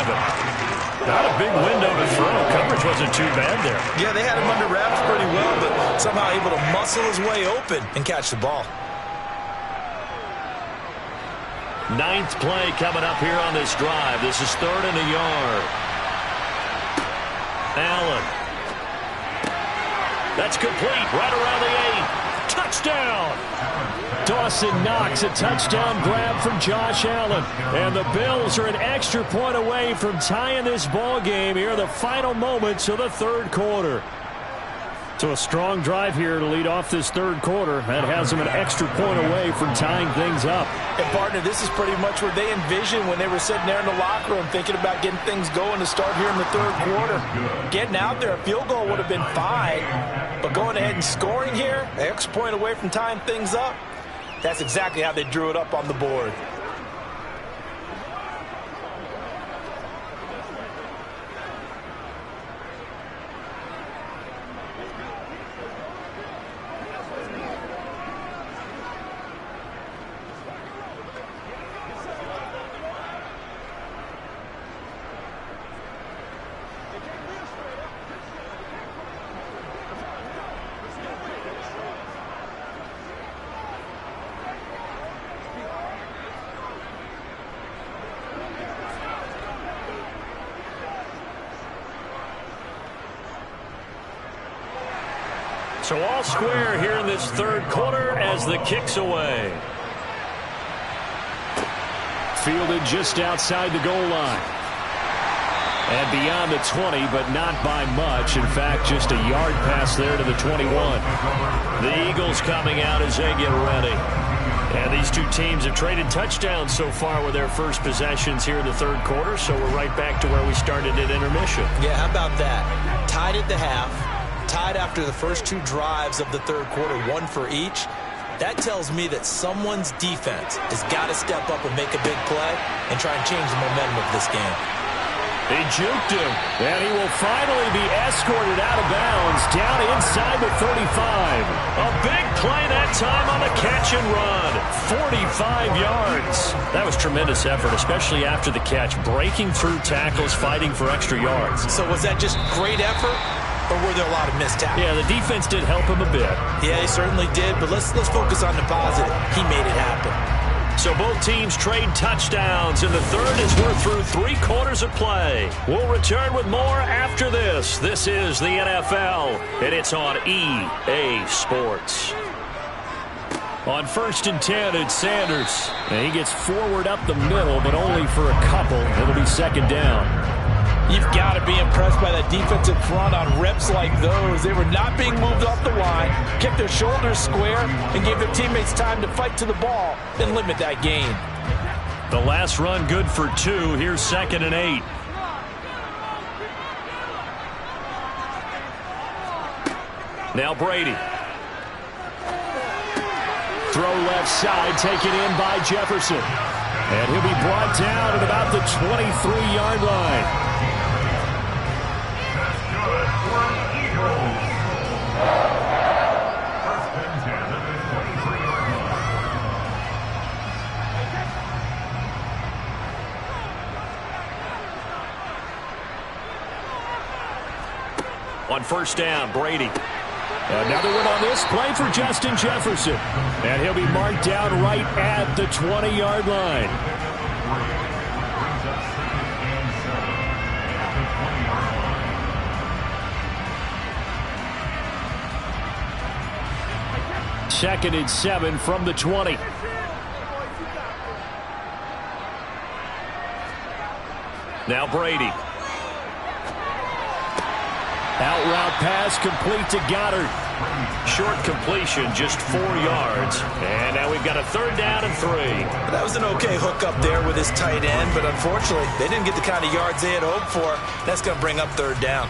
Not a big window to throw. Coverage wasn't too bad there. Yeah, they had him under wraps pretty well, but somehow able to muscle his way open and catch the ball. 9th play coming up here on this drive. This is 3rd and a yard. Allen. That's complete right around the 8. Touchdown. Dawson Knox, a touchdown grab from Josh Allen. And the Bills are an extra point away from tying this ball game here in the final moments of the 3rd quarter. So a strong drive here to lead off this 3rd quarter. That has them an extra point away from tying things up. And, partner, this is pretty much where they envisioned when they were sitting there in the locker room thinking about getting things going to start here in the 3rd quarter. Getting out there, a field goal would have been fine. But going ahead and scoring here, an extra point away from tying things up, that's exactly how they drew it up on the board. So all square here in this 3rd quarter as the kick's away. Fielded just outside the goal line. And beyond the 20, but not by much. In fact, just a yard pass there to the 21. The Eagles coming out as they get ready. And these two teams have traded touchdowns so far with their first possessions here in the 3rd quarter, so we're right back to where we started at intermission. Yeah, how about that? Tied at the half. Tied after the first 2 drives of the 3rd quarter, 1 for each. That tells me that someone's defense has got to step up and make a big play and try and change the momentum of this game. He juked him, and he will finally be escorted out of bounds down inside the 35. A big play that time on the catch and run. 45 yards. That was tremendous effort, especially after the catch. Breaking through tackles, fighting for extra yards. So was that just great effort? Or were there a lot of missed tackles? Yeah, the defense did help him a bit. Yeah, he certainly did, but let's focus on the positive. He made it happen. So both teams trade touchdowns, and the 3rd as we're through 3 quarters of play. We'll return with more after this. This is the NFL, and it's on EA Sports. On 1st and 10, it's Sanders. And he gets forward up the middle, but only for a couple. It'll be 2nd down. You've got to be impressed by that defensive front on reps like those. They were not being moved off the line, kept their shoulders square, and gave their teammates time to fight to the ball and limit that gain. The last run good for 2. Here's 2nd and 8. Now Brady. Throw left side, taken in by Jefferson. And he'll be brought down at about the 23-yard line. That's good for the Eagles. First and 10 at the 23-yard line. On first down, Brady. Another one on this play for Justin Jefferson. And he'll be marked down right at the 20-yard line. Brings up second and 7 at the 20-yard line. Second and 7 from the 20. Now Brady. Out route pass complete to Goddard. Short completion, just 4 yards. And now we've got a third down and 3. That was an okay hook up there with his tight end, but unfortunately, they didn't get the kind of yards they had hoped for. That's going to bring up third down.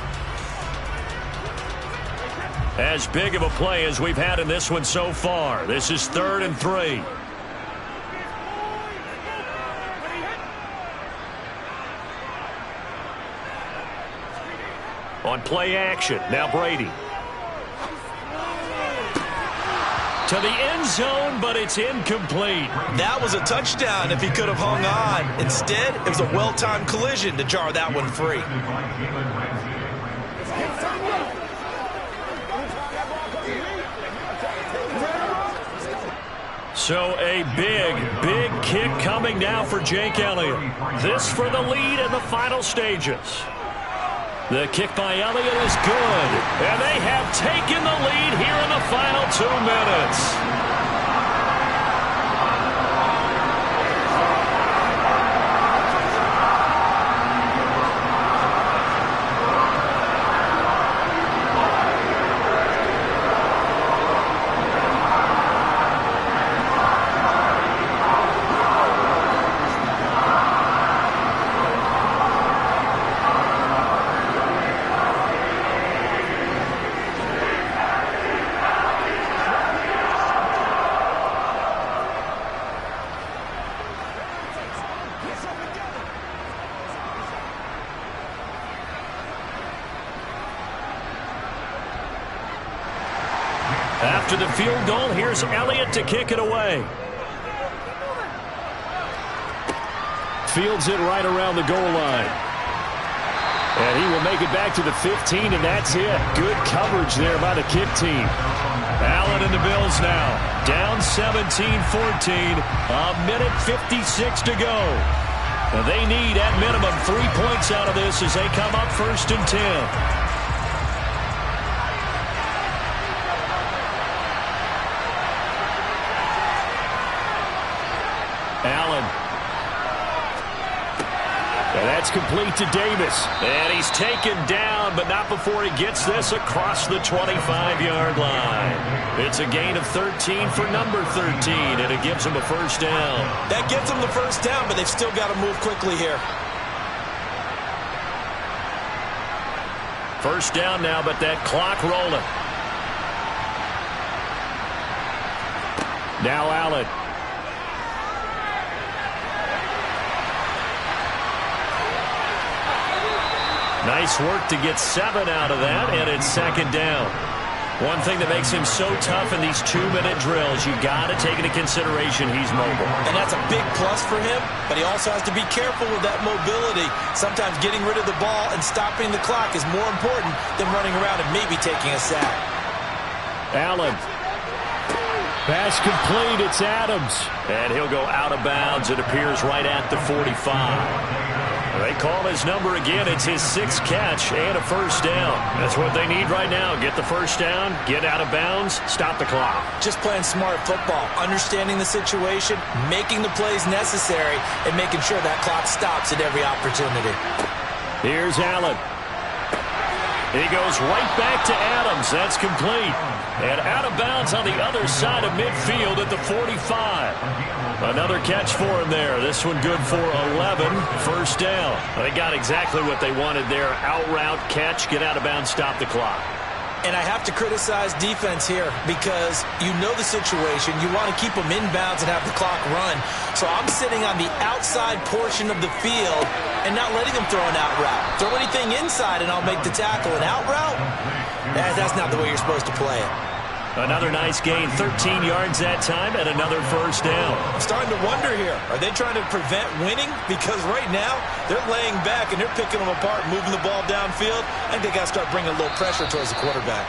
As big of a play as we've had in this one so far. This is 3rd and 3. On play action, now Brady. To the end zone, but it's incomplete. That was a touchdown if he could have hung on. Instead, it was a well-timed collision to jar that one free. So a big kick coming now for Jake Elliott. This for the lead in the final stages. The kick by Elliott is good. And they have taken the lead here in the final 2 minutes. After the field goal, here's Elliott to kick it away. Fields it right around the goal line. And he will make it back to the 15, and that's it. Good coverage there by the kick team. Allen and the Bills now. Down 17-14. A minute 56 to go. And they need, at minimum, 3 points out of this as they come up 1st and 10. Allen. And that's complete to Davis. And he's taken down, but not before he gets this across the 25-yard line. It's a gain of 13 for number 13, and it gives him a first down. That gets them the first down, but they've still got to move quickly here. First down now, but that clock rolling. Now Allen. Nice work to get 7 out of that, and it's second down. One thing that makes him so tough in these 2-minute drills, you got to take into consideration he's mobile. And that's a big plus for him, but he also has to be careful with that mobility. Sometimes getting rid of the ball and stopping the clock is more important than running around and maybe taking a sack. Allen. Pass complete, it's Adams. And he'll go out of bounds, it appears right at the 45. They call his number again. It's his 6th catch and a first down. That's what they need right now. Get the first down, get out of bounds, stop the clock. Just playing smart football, understanding the situation, making the plays necessary, and making sure that clock stops at every opportunity. Here's Allen. He goes right back to Adams. That's complete. And out of bounds on the other side of midfield at the 45. Another catch for him there. This one good for 11. First down. They got exactly what they wanted there. Out route, catch, get out of bounds, stop the clock. And I have to criticize defense here because you know the situation. You want to keep them inbounds and have the clock run. So I'm sitting on the outside portion of the field and not letting them throw an out route. Throw anything inside and I'll make the tackle. An out route? That's not the way you're supposed to play it. Another nice gain, 13 yards that time, and another first down. I'm starting to wonder here, are they trying to prevent winning? Because right now, they're laying back and they're picking them apart, moving the ball downfield. I think they got to start bringing a little pressure towards the quarterback.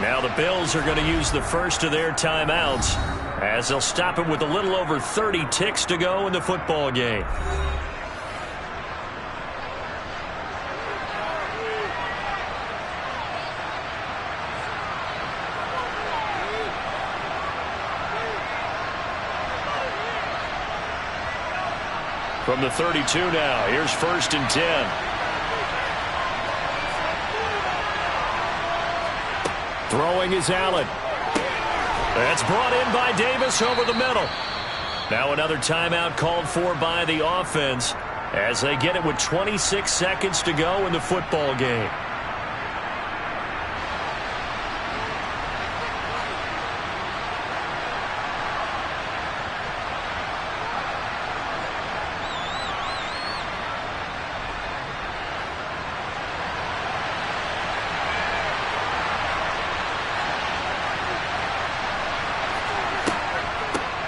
Now the Bills are going to use the first of their timeouts as they'll stop it with a little over 30 ticks to go in the football game. From the 32 now, here's 1st and 10. Throwing is Allen. That's brought in by Davis over the middle. Now another timeout called for by the offense as they get it with 26 seconds to go in the football game.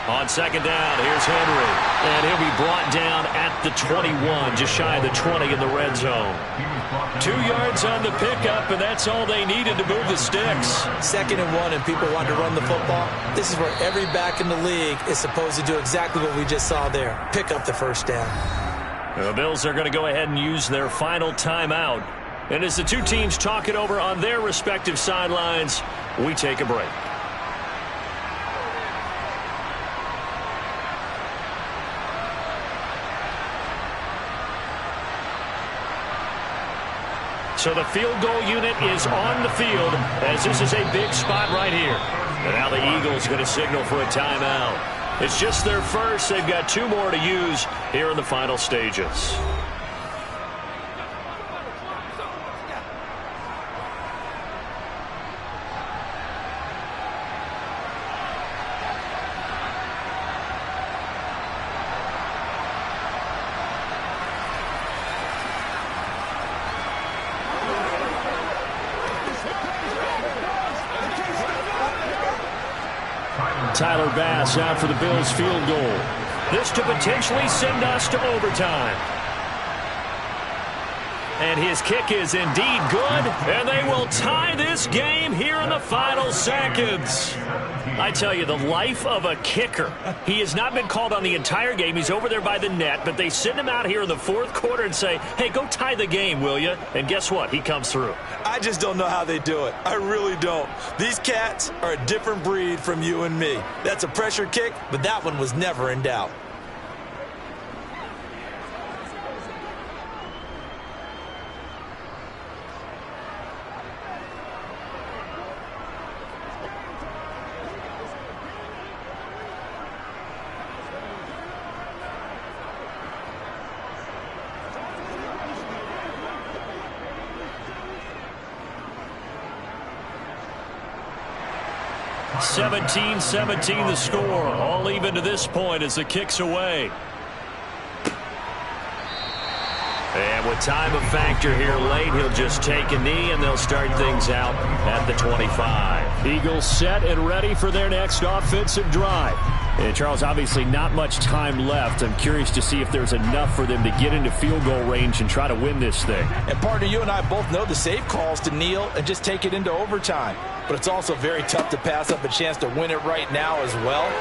On second down, here's Henry. And he'll be brought down at the 21, just shy of the 20 in the red zone. 2 yards on the pickup, and that's all they needed to move the sticks. 2nd and 1, and people want to run the football. This is where every back in the league is supposed to do exactly what we just saw there. Pick up the first down. The Bills are going to go ahead and use their final timeout. And as the two teams talk it over on their respective sidelines, we take a break. So the field goal unit is on the field as this is a big spot right here. And now the Eagles going to signal for a timeout. It's just their first. They've got 2 more to use here in the final stages. Tyler Bass out for the Bills field goal. This to potentially send us to overtime. And his kick is indeed good, and they will tie this game here in the final seconds. I tell you, the life of a kicker. He has not been called on the entire game. He's over there by the net, but they send him out here in the 4th quarter and say, hey, go tie the game, will you? And guess what? He comes through. I just don't know how they do it. I really don't. These cats are a different breed from you and me. That's a pressure kick, but that one was never in doubt. (17-17) the score. All even to this point as the kick's away. And with time of factor here late, he'll just take a knee and they'll start things out at the 25. Eagles set and ready for their next offensive drive. And Charles, obviously not much time left. I'm curious to see if there's enough for them to get into field goal range and try to win this thing. And partner, you and I both know the safe calls to kneel and just take it into overtime. But it's also very tough to pass up a chance to win it right now as well.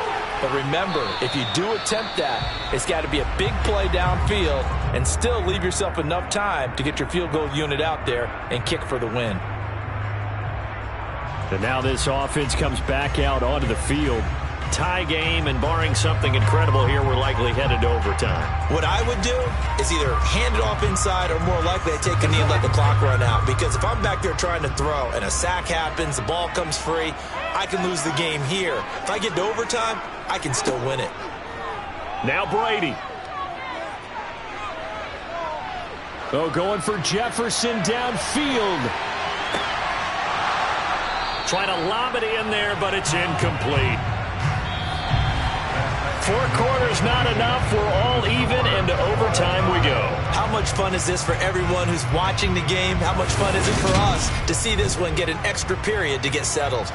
But remember, if you do attempt that, it's got to be a big play downfield and still leave yourself enough time to get your field goal unit out there and kick for the win. And now this offense comes back out onto the field. Tie game, and barring something incredible here, we're likely headed to overtime. What I would do is either hand it off inside or more likely I take a knee and let the clock run out. Because if I'm back there trying to throw and a sack happens, the ball comes free, I can lose the game here. If I get to overtime, I can still win it. Now Brady. Oh, going for Jefferson downfield. Trying to lob it in there, but it's incomplete. 4 quarters not enough. We're all even, and to overtime we go. How much fun is this for everyone who's watching the game? How much fun is it for us to see this one get an extra period to get settled?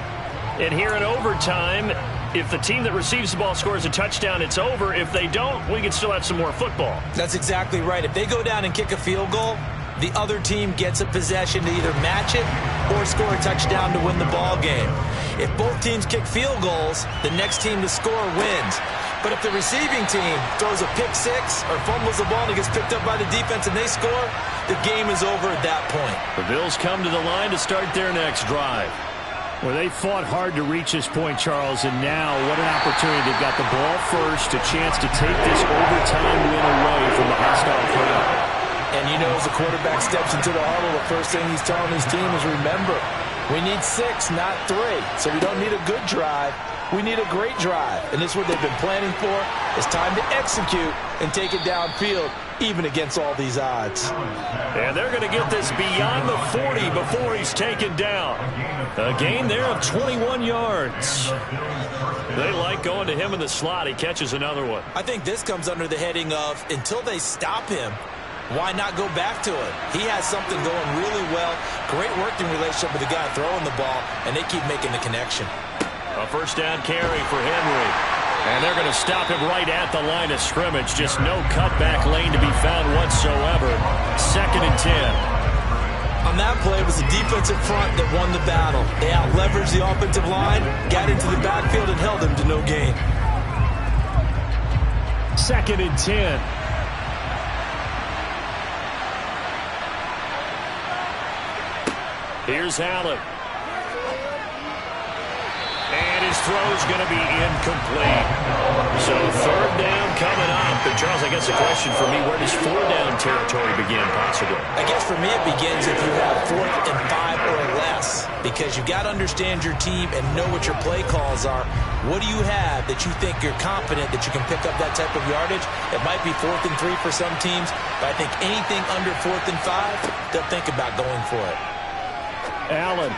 And here in overtime, if the team that receives the ball scores a touchdown, it's over. If they don't, we can still have some more football. That's exactly right. If they go down and kick a field goal, the other team gets a possession to either match it or score a touchdown to win the ball game. If both teams kick field goals, the next team to score wins. But if the receiving team throws a pick six or fumbles the ball and it gets picked up by the defense and they score, the game is over at that point. The Bills come to the line to start their next drive. Well, they fought hard to reach this point, Charles, and now what an opportunity. They've got the ball first, a chance to take this overtime win away from the hostile crowd. And you know, as the quarterback steps into the huddle, the first thing he's telling his team is, remember, we need 6, not 3. So we don't need a good drive. We need a great drive. And this is what they've been planning for. It's time to execute and take it downfield, even against all these odds. And they're going to get this beyond the 40 before he's taken down. A gain there of 21 yards. They like going to him in the slot. He catches another one. I think this comes under the heading of, until they stop him, why not go back to it? He has something going really well. Great working relationship with the guy throwing the ball, and they keep making the connection. A first down carry for Henry. And they're going to stop him right at the line of scrimmage. Just no cutback lane to be found whatsoever. 2nd and 10. On that play, it was the defensive front that won the battle. They out-leveraged the offensive line, got into the backfield, and held him to no gain. 2nd and 10. Here's Allen. And his throw's going to be incomplete. So 3rd down coming up. And Charles, I guess the question for me, where does 4-down territory begin possibly? I guess for me it begins if you have 4th and 5 or less. Because you've got to understand your team and know what your play calls are. What do you have that you think you're confident that you can pick up that type of yardage? It might be 4th and 3 for some teams, but I think anything under 4th and 5, they'll think about going for it. Allen.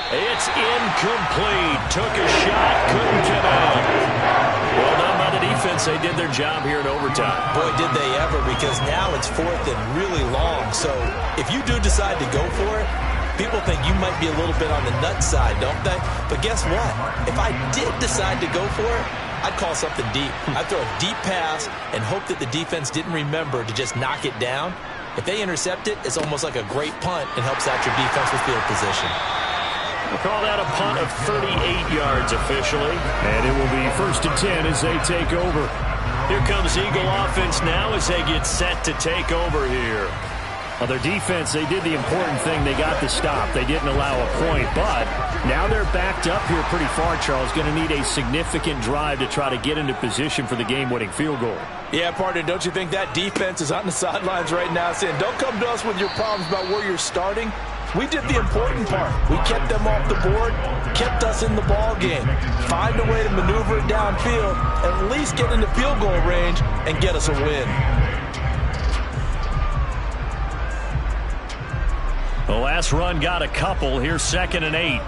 It's incomplete. Took a shot, couldn't connect. Well done by the defense. They did their job here in overtime. Boy, did they ever, because now it's 4th and really long. So if you do decide to go for it, people think you might be a little bit on the nut side, don't they? But guess what? If I did decide to go for it, I'd call something deep. I'd throw a deep pass and hope that the defense didn't remember to just knock it down. If they intercept it, it's almost like a great punt and helps out your defense with field position. We'll call that a punt of 38 yards officially. And it will be 1st and 10 as they take over. Here comes Eagle offense now as they get set to take over here. Well, their defense, they did the important thing. They got the stop. They didn't allow a point, but now they're backed up here pretty far, Charles. Going to need a significant drive to try to get into position for the game-winning field goal. Yeah, partner, don't you think that defense is on the sidelines right now saying, don't come to us with your problems about where you're starting? We did the important part. We kept them off the board, kept us in the ball game. Find a way to maneuver it downfield, at least get into field goal range, and get us a win. The last run got a couple. Here's 2nd and 8.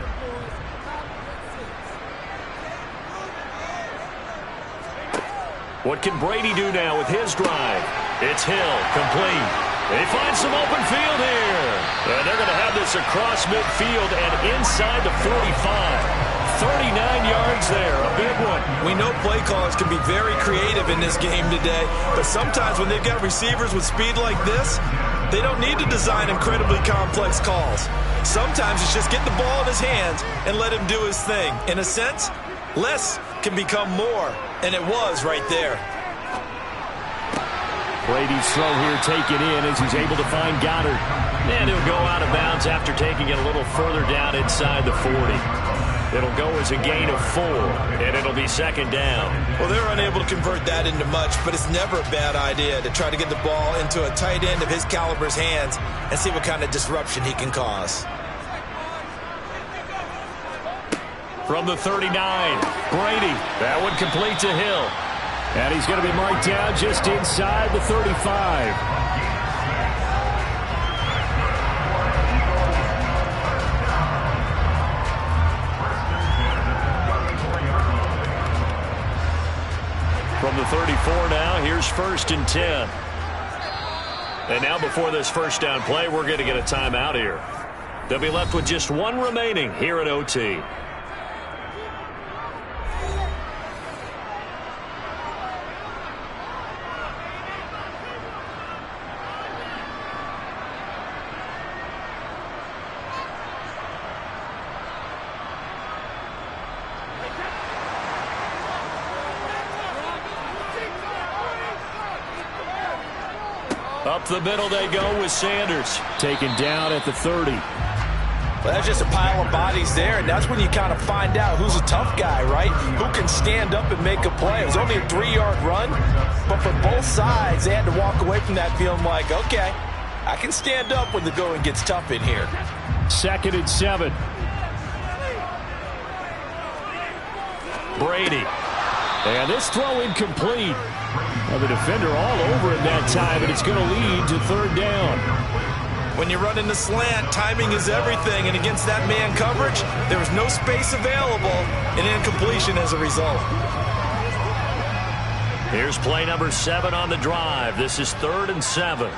What can Brady do now with his drive? It's Hill, complete. They find some open field here. And they're going to have this across midfield and inside the 45. 39 yards there, a big one. We know play callers can be very creative in this game today, but sometimes when they've got receivers with speed like this, they don't need to design incredibly complex calls. Sometimes it's just get the ball in his hands and let him do his thing. In a sense, less can become more, and it was right there. Brady's throw here taken in as he's able to find Goddard. And he'll go out of bounds after taking it a little further down inside the 40. It'll go as a gain of 4, and it'll be 2nd down. Well, they're unable to convert that into much, but it's never a bad idea to try to get the ball into a tight end of his caliber's hands and see what kind of disruption he can cause. From the 39, Brady. That one complete to Hill. And he's going to be marked down just inside the 35. 34 now. Here's 1st and 10. And now before this first down play, we're going to get a timeout here. They'll be left with just one remaining here at OT. Up the middle they go with Sanders. Taken down at the 30. Well, that's just a pile of bodies there, and that's when you kind of find out who's a tough guy, right? Who can stand up and make a play. It was only a 3-yard run, but for both sides, they had to walk away from that feeling like, okay, I can stand up when the going gets tough in here. 2nd and 7. Brady. And this throw incomplete. Well, the defender all over him that time, and it's going to lead to 3rd down. When you run in the slant, timing is everything, and against that man coverage, there was no space available, and incompletion as a result. Here's play number 7 on the drive. This is 3rd and 7.